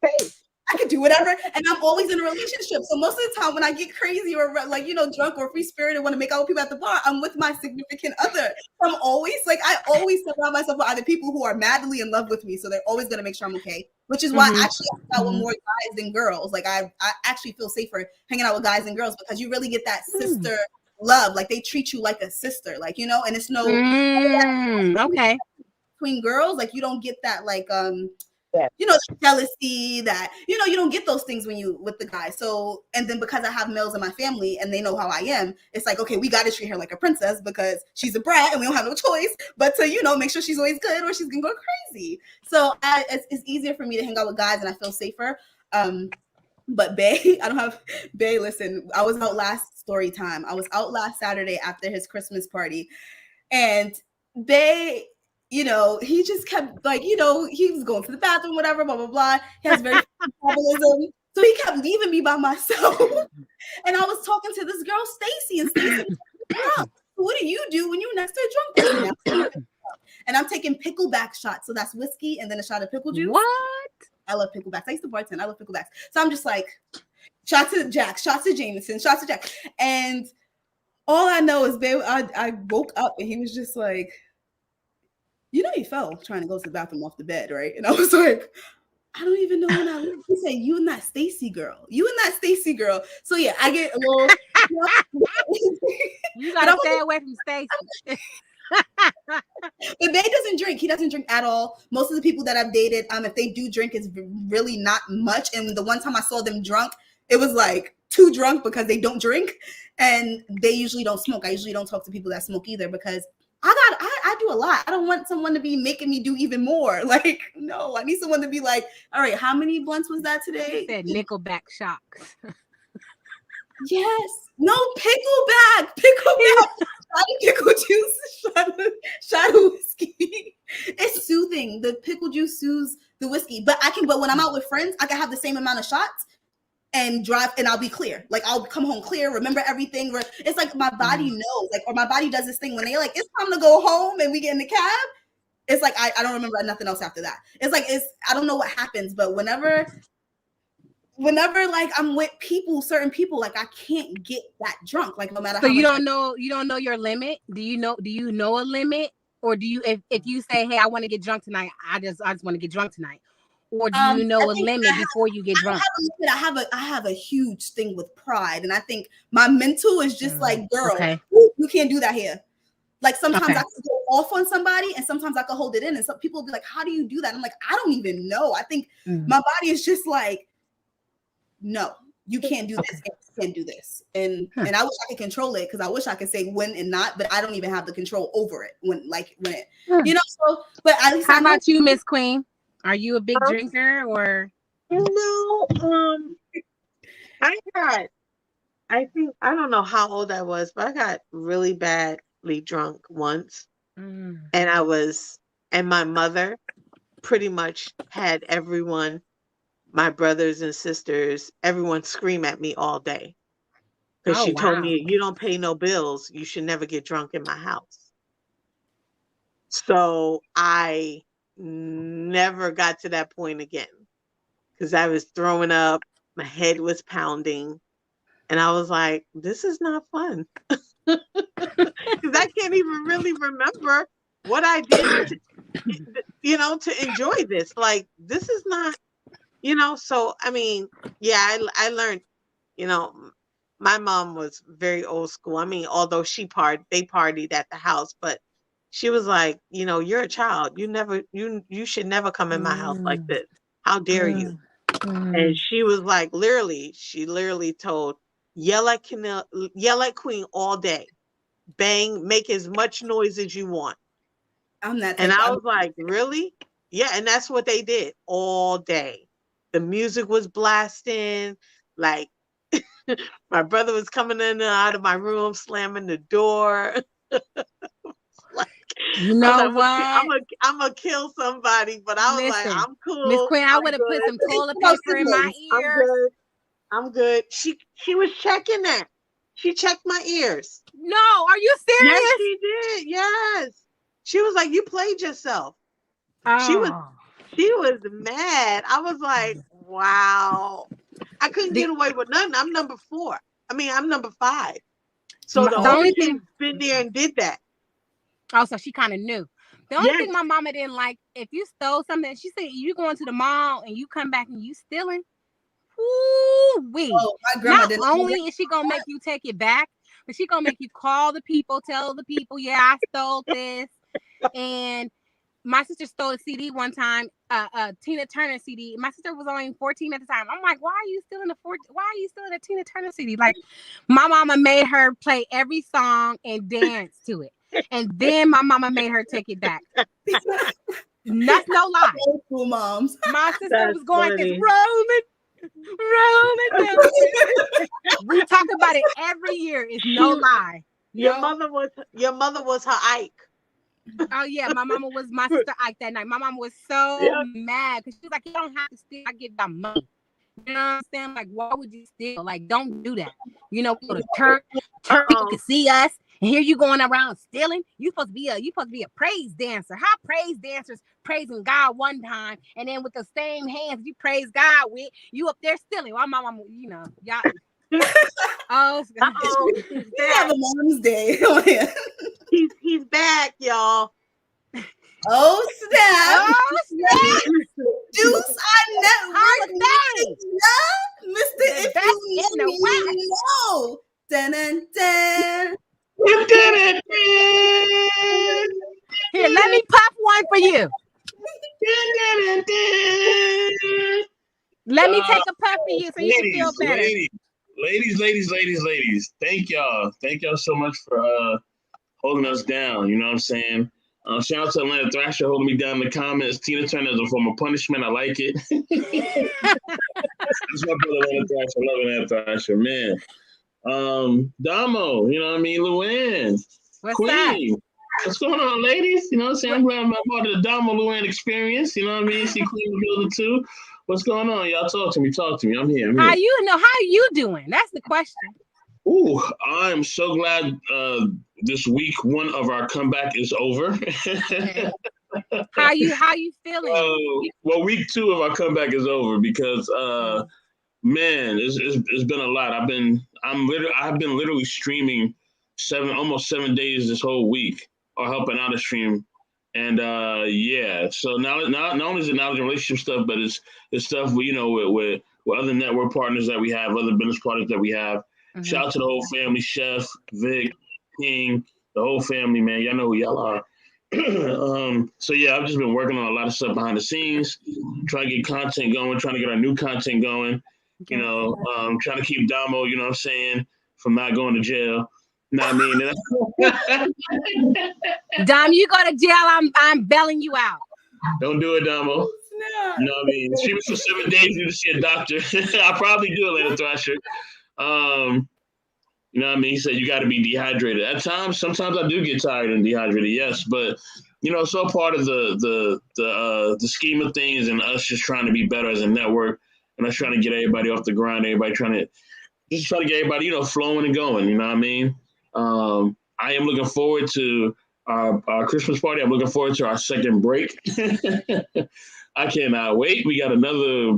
I could do whatever, and I'm always in a relationship. So most of the time, when I get crazy or like drunk or free spirit and want to make out with people at the bar, I'm with my significant other. I'm always I always surround myself with other people who are madly in love with me, so they're always gonna make sure I'm okay. Which is why actually I hang out with more guys than girls. Like I actually feel safer hanging out with guys and girls, because you really get that sister love. Like, they treat you like a sister, like, and it's no okay. Between girls, like, you don't get that jealousy, that you don't get those things when you with the guy. So, and then because I have males in my family and they know how I am, it's like, okay, we got to treat her like a princess because she's a brat and we don't have no choice but to make sure she's always good or she's gonna go crazy. So it's easier for me to hang out with guys and I feel safer. But bae, I don't have bae. Listen, I was out last story time. I was out last Saturday after his Christmas party, and bae, he just kept he was going to the bathroom, whatever, blah, blah, blah. He has very metabolism. So he kept leaving me by myself. And I was talking to this girl, Stacy, and Stacy was what do you do when you're next to a drunk person? And I'm taking pickleback shots. So that's whiskey and then a shot of pickle juice. What? I love picklebacks. I used to bartend. I love picklebacks. So I'm just like, shots of Jack, shots of Jameson, shots of Jack. And all I know is, babe, I woke up and he was just like, You know, he fell trying to go to the bathroom off the bed, right? And I was like, I don't even know when I leave. He said, you and that Stacy girl. You and that Stacy girl. So yeah, I get a little. You gotta stay away from Stacy. But Bay doesn't drink. He doesn't drink at all. Most of the people that I've dated, if they do drink, it's really not much. And the one time I saw them drunk, it was like too drunk because they don't drink, and they usually don't smoke. I usually don't talk to people that smoke either because I do a lot. I don't want someone to be making me do even more. Like, no, I need someone to be like, all right, how many blunts was that today? You said Nickelback shocks. Yes. No, pickleback. Pickle juice, shot of whiskey. It's soothing. The pickle juice soothes the whiskey. But when I'm out with friends, I can have the same amount of shots and drive, and I'll be clear. Like, I'll come home clear, remember everything. It's like my body knows, like, or my body does this thing when they like, it's time to go home and we get in the cab. It's like, I don't remember nothing else after that. It's like, I don't know what happens, but whenever like I'm with certain people, like I can't get that drunk, like no matter so how you don't know your limit. Do you know a limit, or do you, if you say, hey, I want to get drunk tonight, I just want to get drunk tonight, or do you know a limit before you get drunk? I have a huge thing with pride, and I think my mental is just like, girl, you can't do that here. Like sometimes I could go off on somebody, and sometimes I could hold it in, and some people will be like, how do you do that? I'm like, I don't even know. I think my body is just like, no, you can't do this. You can't do this. And I wish I could control it, because I wish I could say when and not, but I don't even have the control over it when it, you know. So, but at least how about you, Miss Queen? Are you a big drinker, or? No, I think, I don't know how old I was, but I got really badly drunk once. And and my mother pretty much had everyone, my brothers and sisters, everyone scream at me all day. Because she told me, you don't pay no bills, you should never get drunk in my house. So I never got to that point again, because I was throwing up, my head was pounding, and I was like, this is not fun. Because I can't even really remember what I did to enjoy this. Like, this is not, so I mean, yeah, I learned, my mom was very old school. I mean, although they partied at the house, but she was like, you're a child. You should never come in my house like this. How dare you? And she was like, she literally told, yell at Queen all day. Bang, make as much noise as you want. I'm not. And I was like, really? Yeah, and that's what they did all day. The music was blasting, like my brother was coming in and out of my room, slamming the door. Like, you know what? I'm gonna kill somebody, but I was like, I'm cool. Miss Queen, I would have put some toilet paper in my ears. I'm good. She was checking that. She checked my ears. No, are you serious? Yes, she did. Yes. She was like, you played yourself. She was mad. I was like, wow. I couldn't get away with nothing. I'm number 4. I mean, I'm number 5. So the only kid's been there and did that. Oh, so she kind of knew. The only thing my mama didn't like, if you stole something, she said, you going to the mall and you come back and you stealing. Woo-wee. Oh, not only is she gonna make you take it back, but she gonna make you call the people, tell the people, yeah, I stole this. And my sister stole a CD one time, a Tina Turner CD. My sister was only 14 at the time. I'm like, why are you stealing a Tina Turner CD? Like, my mama made her play every song and dance to it. And then my mama made her take it back. That's no lie. Old school moms. My sister was going this Roman. We talk about it every year. It's no lie. Your mother was her Ike. Oh yeah, my mama was my sister Ike that night. My mama was so mad because she was like, you don't have to steal. I give them money. You know what I'm saying? Like, why would you steal? Like, don't do that. You know, go to church people can see us, and here you going around stealing. You supposed to be a praise dancer. How praise dancers praising God one time, and then with the same hands you praise God with, you up there stealing. Well, my mama, y'all. We have a mom's day. He's back, y'all. Oh snap! Oh, snap! Juice on network, Holiday! Mister. The If best you in know, the West. you know. Dun, dun, dun. Here, let me pop one for you. Let me take a puff for you so you can feel better. Ladies. Thank y'all. Thank y'all so much for holding us down. You know what I'm saying? Shout out to Atlanta Thrasher holding me down in the comments. Tina Turner as a form of punishment. I like it. That's my brother Atlanta Thrasher. I love Atlanta Thrasher, man. Damo, you know what I mean? Luann. What's Queen. up? What's going on, ladies? You know what I'm saying? I'm glad I'm part of the Damo Luann experience. You know what I mean? See Queen in the building too. What's going on? Y'all talk to me. I'm here. How you doing? That's the question. Ooh, I'm so glad this week one of our comeback is over. Okay. How you feeling? Well, week 2 of our comeback is over because man, it's been a lot. I've been literally streaming almost 7 days this whole week, or helping out a stream. And yeah, so not only is it knowledge and relationship stuff, but it's stuff with other network partners that we have, other business partners that we have. Mm-hmm. Shout out to the whole family, Chef, Vic, King, the whole family, man. Y'all know who y'all are. So yeah, I've just been working on a lot of stuff behind the scenes, trying to get content going, trying to get our new content going. Okay. Trying to keep Damo, you know what I'm saying, from not going to jail. You know what I mean? Dom, you go to jail, I'm bailing you out. Don't do it, Damo. No. You know what I mean? Streaming for 7 days, you need to see a doctor. I'll probably do it later, Thrasher. You know what I mean? He said you got to be dehydrated. At times, sometimes I do get tired and dehydrated, yes. But, it's all part of the scheme of things and us just trying to be better as a network and us trying to get everybody off the grind, everybody trying to get everybody, flowing and going, you know what I mean? I am looking forward to our Christmas party. I'm looking forward to our second break. I cannot wait. We got another,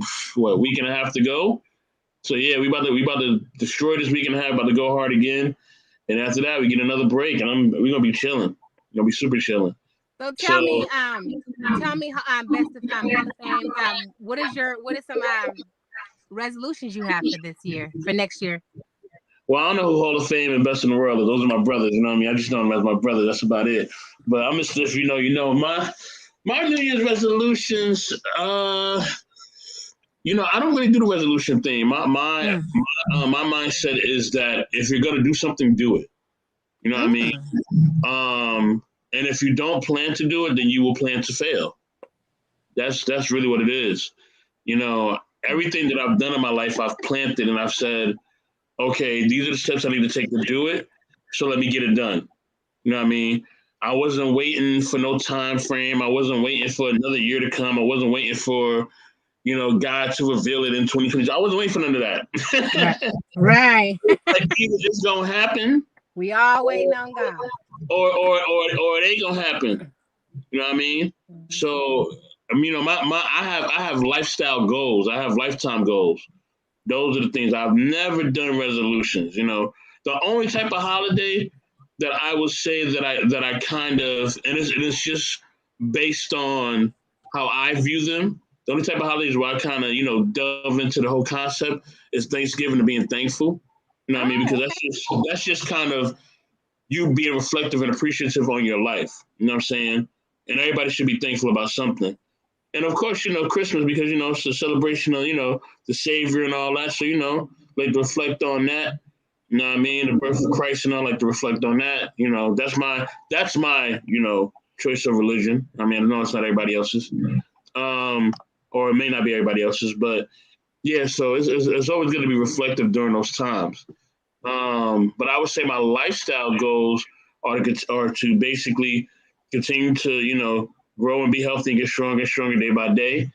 week and a half to go. So yeah, we about to destroy this week and a half, about to go hard again. And after that, we get another break and we're going to be chilling. We're going to be super chilling. So tell me, Best of Fame, what is some resolutions you have for this year, for next year? Well, I don't know who Hall of Fame and Best in the World are. Those are my brothers, you know what I mean? I just know them as my brothers. That's about it. But I'm just, if you know, my New Year's resolutions, I don't really do the resolution thing. My mindset is that if you're going to do something, do it. You know what I mean? And if you don't plan to do it, then you will plan to fail. That's really what it is. Everything that I've done in my life, I've planted and I've said, okay, these are the steps I need to take to do it. So let me get it done. You know what I mean? I wasn't waiting for no time frame. I wasn't waiting for another year to come. I wasn't waiting for, God to reveal it in 2020. I wasn't waiting for none of that. Right. Like either it's gonna happen. We all waiting on God. Or it ain't gonna happen. You know what I mean? So I have lifestyle goals. I have lifetime goals. Those are the things. I've never done resolutions. The only type of holiday that I would say that I kind of, and it's just based on how I view them. The only type of holidays where I kind of delve into the whole concept is Thanksgiving and being thankful. You know what I mean? Because that's just kind of you being reflective and appreciative on your life. You know what I'm saying? And everybody should be thankful about something. And of course, Christmas, because, it's a celebration of, the Savior and all that. So, like to reflect on that. You know what I mean? The birth of Christ and I like to reflect on that. That's my choice of religion. I mean, I know it's not everybody else's. Or it may not be everybody else's, but yeah, so it's always going to be reflective during those times. But I would say my lifestyle goals are to basically continue to, grow and be healthy and get stronger and stronger day by day.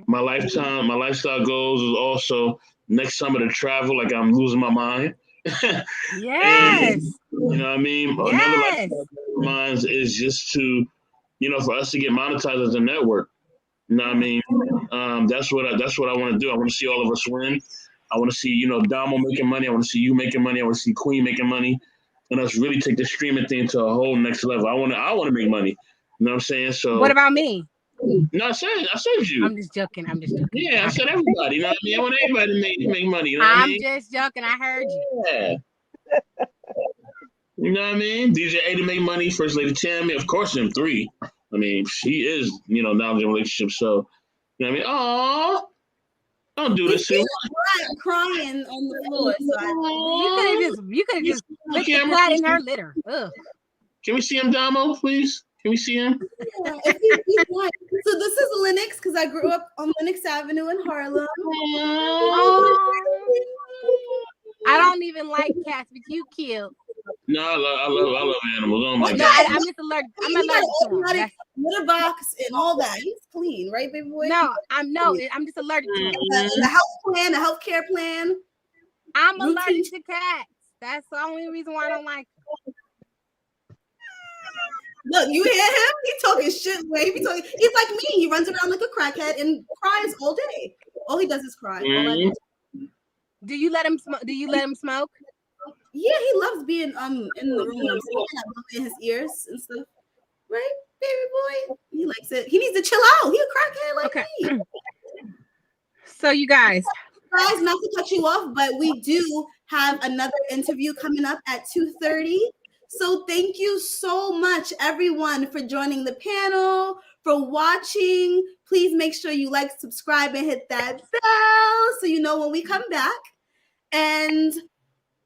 My lifestyle goals is also next summer to travel like I'm losing my mind. Yes. And, you know what I mean? Yes. Another lifestyle goal of mine is just to, for us to get monetized as a network. You know what I mean? That's what I want to do. I want to see all of us win. I want to see, Damo making money. I want to see you making money. I want to see Queen making money. And us really take the streaming thing to a whole next level. I want to make money. You know what I'm saying? So what about me? No, I said you. I'm just joking. Yeah, I said everybody. You know what I mean? I want everybody to make money. You know what I mean? I'm just joking. I heard you. Yeah. You know what I mean? DJ A to make money. First Lady Tammy, of course, them three. I mean, she is, knowledge in relationships. So, you know what I mean? Oh, don't do this. Crying on the floor. So you could have just put the cat in her litter. Ugh. Can we see him, Damo, please? Can we see him? Yeah, so this is Lennox, because I grew up on Lennox Avenue in Harlem. I don't even like cats, but you cute. No, I love animals. Oh my God. I'm just allergic. I'm allergic to him. Litter box and all that. He's clean, right, baby boy? No, I'm just allergic to him. The healthcare plan. I'm allergic to cats. That's the only reason why I don't like them. Look, you hear him? He's talking shit. He's like me. He runs around like a crackhead and cries all day. All he does is cry. Do you let him smoke? Yeah, he loves being in the room when I'm smoking. I blow in his ears and stuff. Right, baby boy? He likes it. He needs to chill out. He a crackhead like me. So you guys, not to cut you off, but we do have another interview coming up at 2:30. So thank you so much, everyone, for joining the panel, for watching. Please make sure you like, subscribe, and hit that bell so you know when we come back. And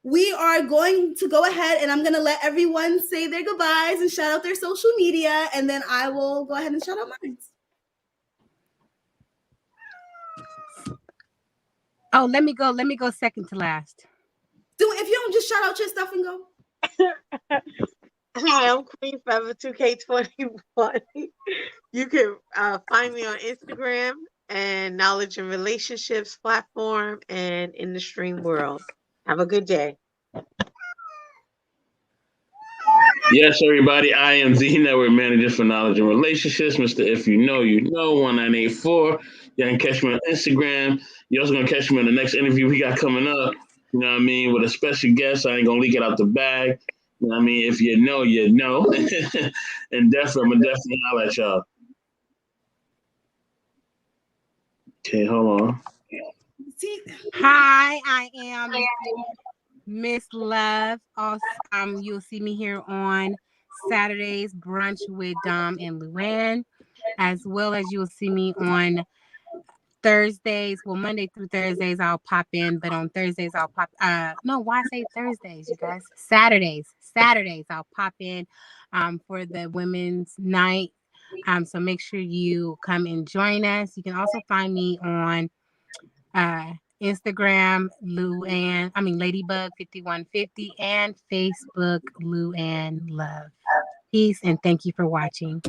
we are going to go ahead, and I'm going to let everyone say their goodbyes and shout out their social media, and then I will go ahead and shout out mine. Oh, let me go second to last. If you don't just shout out your stuff and go. Hi, I'm Queen Forever 2K21. You can find me on Instagram and Knowledge and Relationships platform and in the stream world. Have a good day. Yes, everybody. I am the Network Manager for Knowledge and Relationships, Mr. If You Know, You Know, 1984. You can catch me on Instagram. You're also going to catch me in the next interview we got coming up. You know what I mean? With a special guest. I ain't going to leak it out the bag. You know what I mean? If you know, you know. And definitely, I'm going to definitely holler at y'all. Okay, hold on. Hi, I am Miss Love. Also, you'll see me here on Saturdays, Brunch with Dom and Luann, as well as you'll see me on Thursdays. Well, Monday through Thursdays, I'll pop in, but on Thursdays, I'll pop. No, why say Thursdays, you guys? Saturdays, I'll pop in for the women's night. So make sure you come and join us. You can also find me on Instagram, Ladybug5150, and Facebook, Luann Love. Peace and thank you for watching.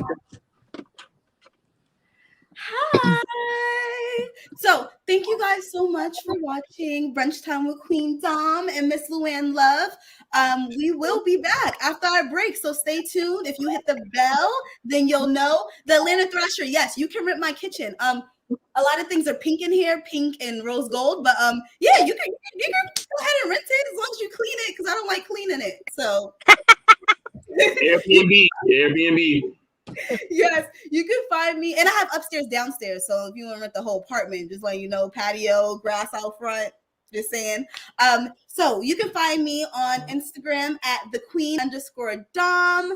Hi. So thank you guys so much for watching Brunch Time with Queen Dom and Miss Luann Love. We will be back after our break, so stay tuned. If you hit the bell, then you'll know. The Atlanta Thrasher, yes, you can rip my kitchen. A lot of things are pink in here, pink and rose gold, but yeah, you can go ahead and rent it as long as you clean it, because I don't like cleaning it. So Airbnb. Yes, you can find me, and I have upstairs, downstairs. So if you want to rent the whole apartment, just letting you know, patio, grass out front. Just saying. So you can find me on Instagram at @thequeen_Dom.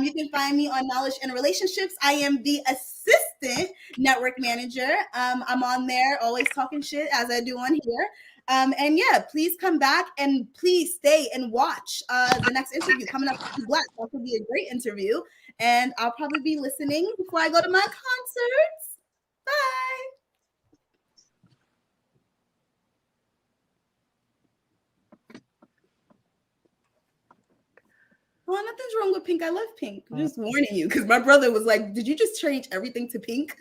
You can find me on Knowledge and Relationships. I am the assistant network manager. I'm on there, always talking shit as I do on here. And yeah, please come back and please stay and watch the next interview coming up with Black. That will be a great interview. And I'll probably be listening before I go to my concerts. Bye. Oh, nothing's wrong with pink. I love pink. I'm just warning you, because my brother was like, did you just change everything to pink?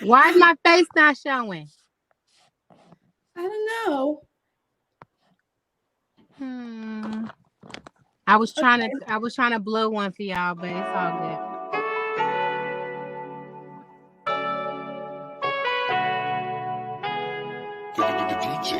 Why is my face not showing? I don't know. I was trying to blow one for y'all, but it's all good. The DJ,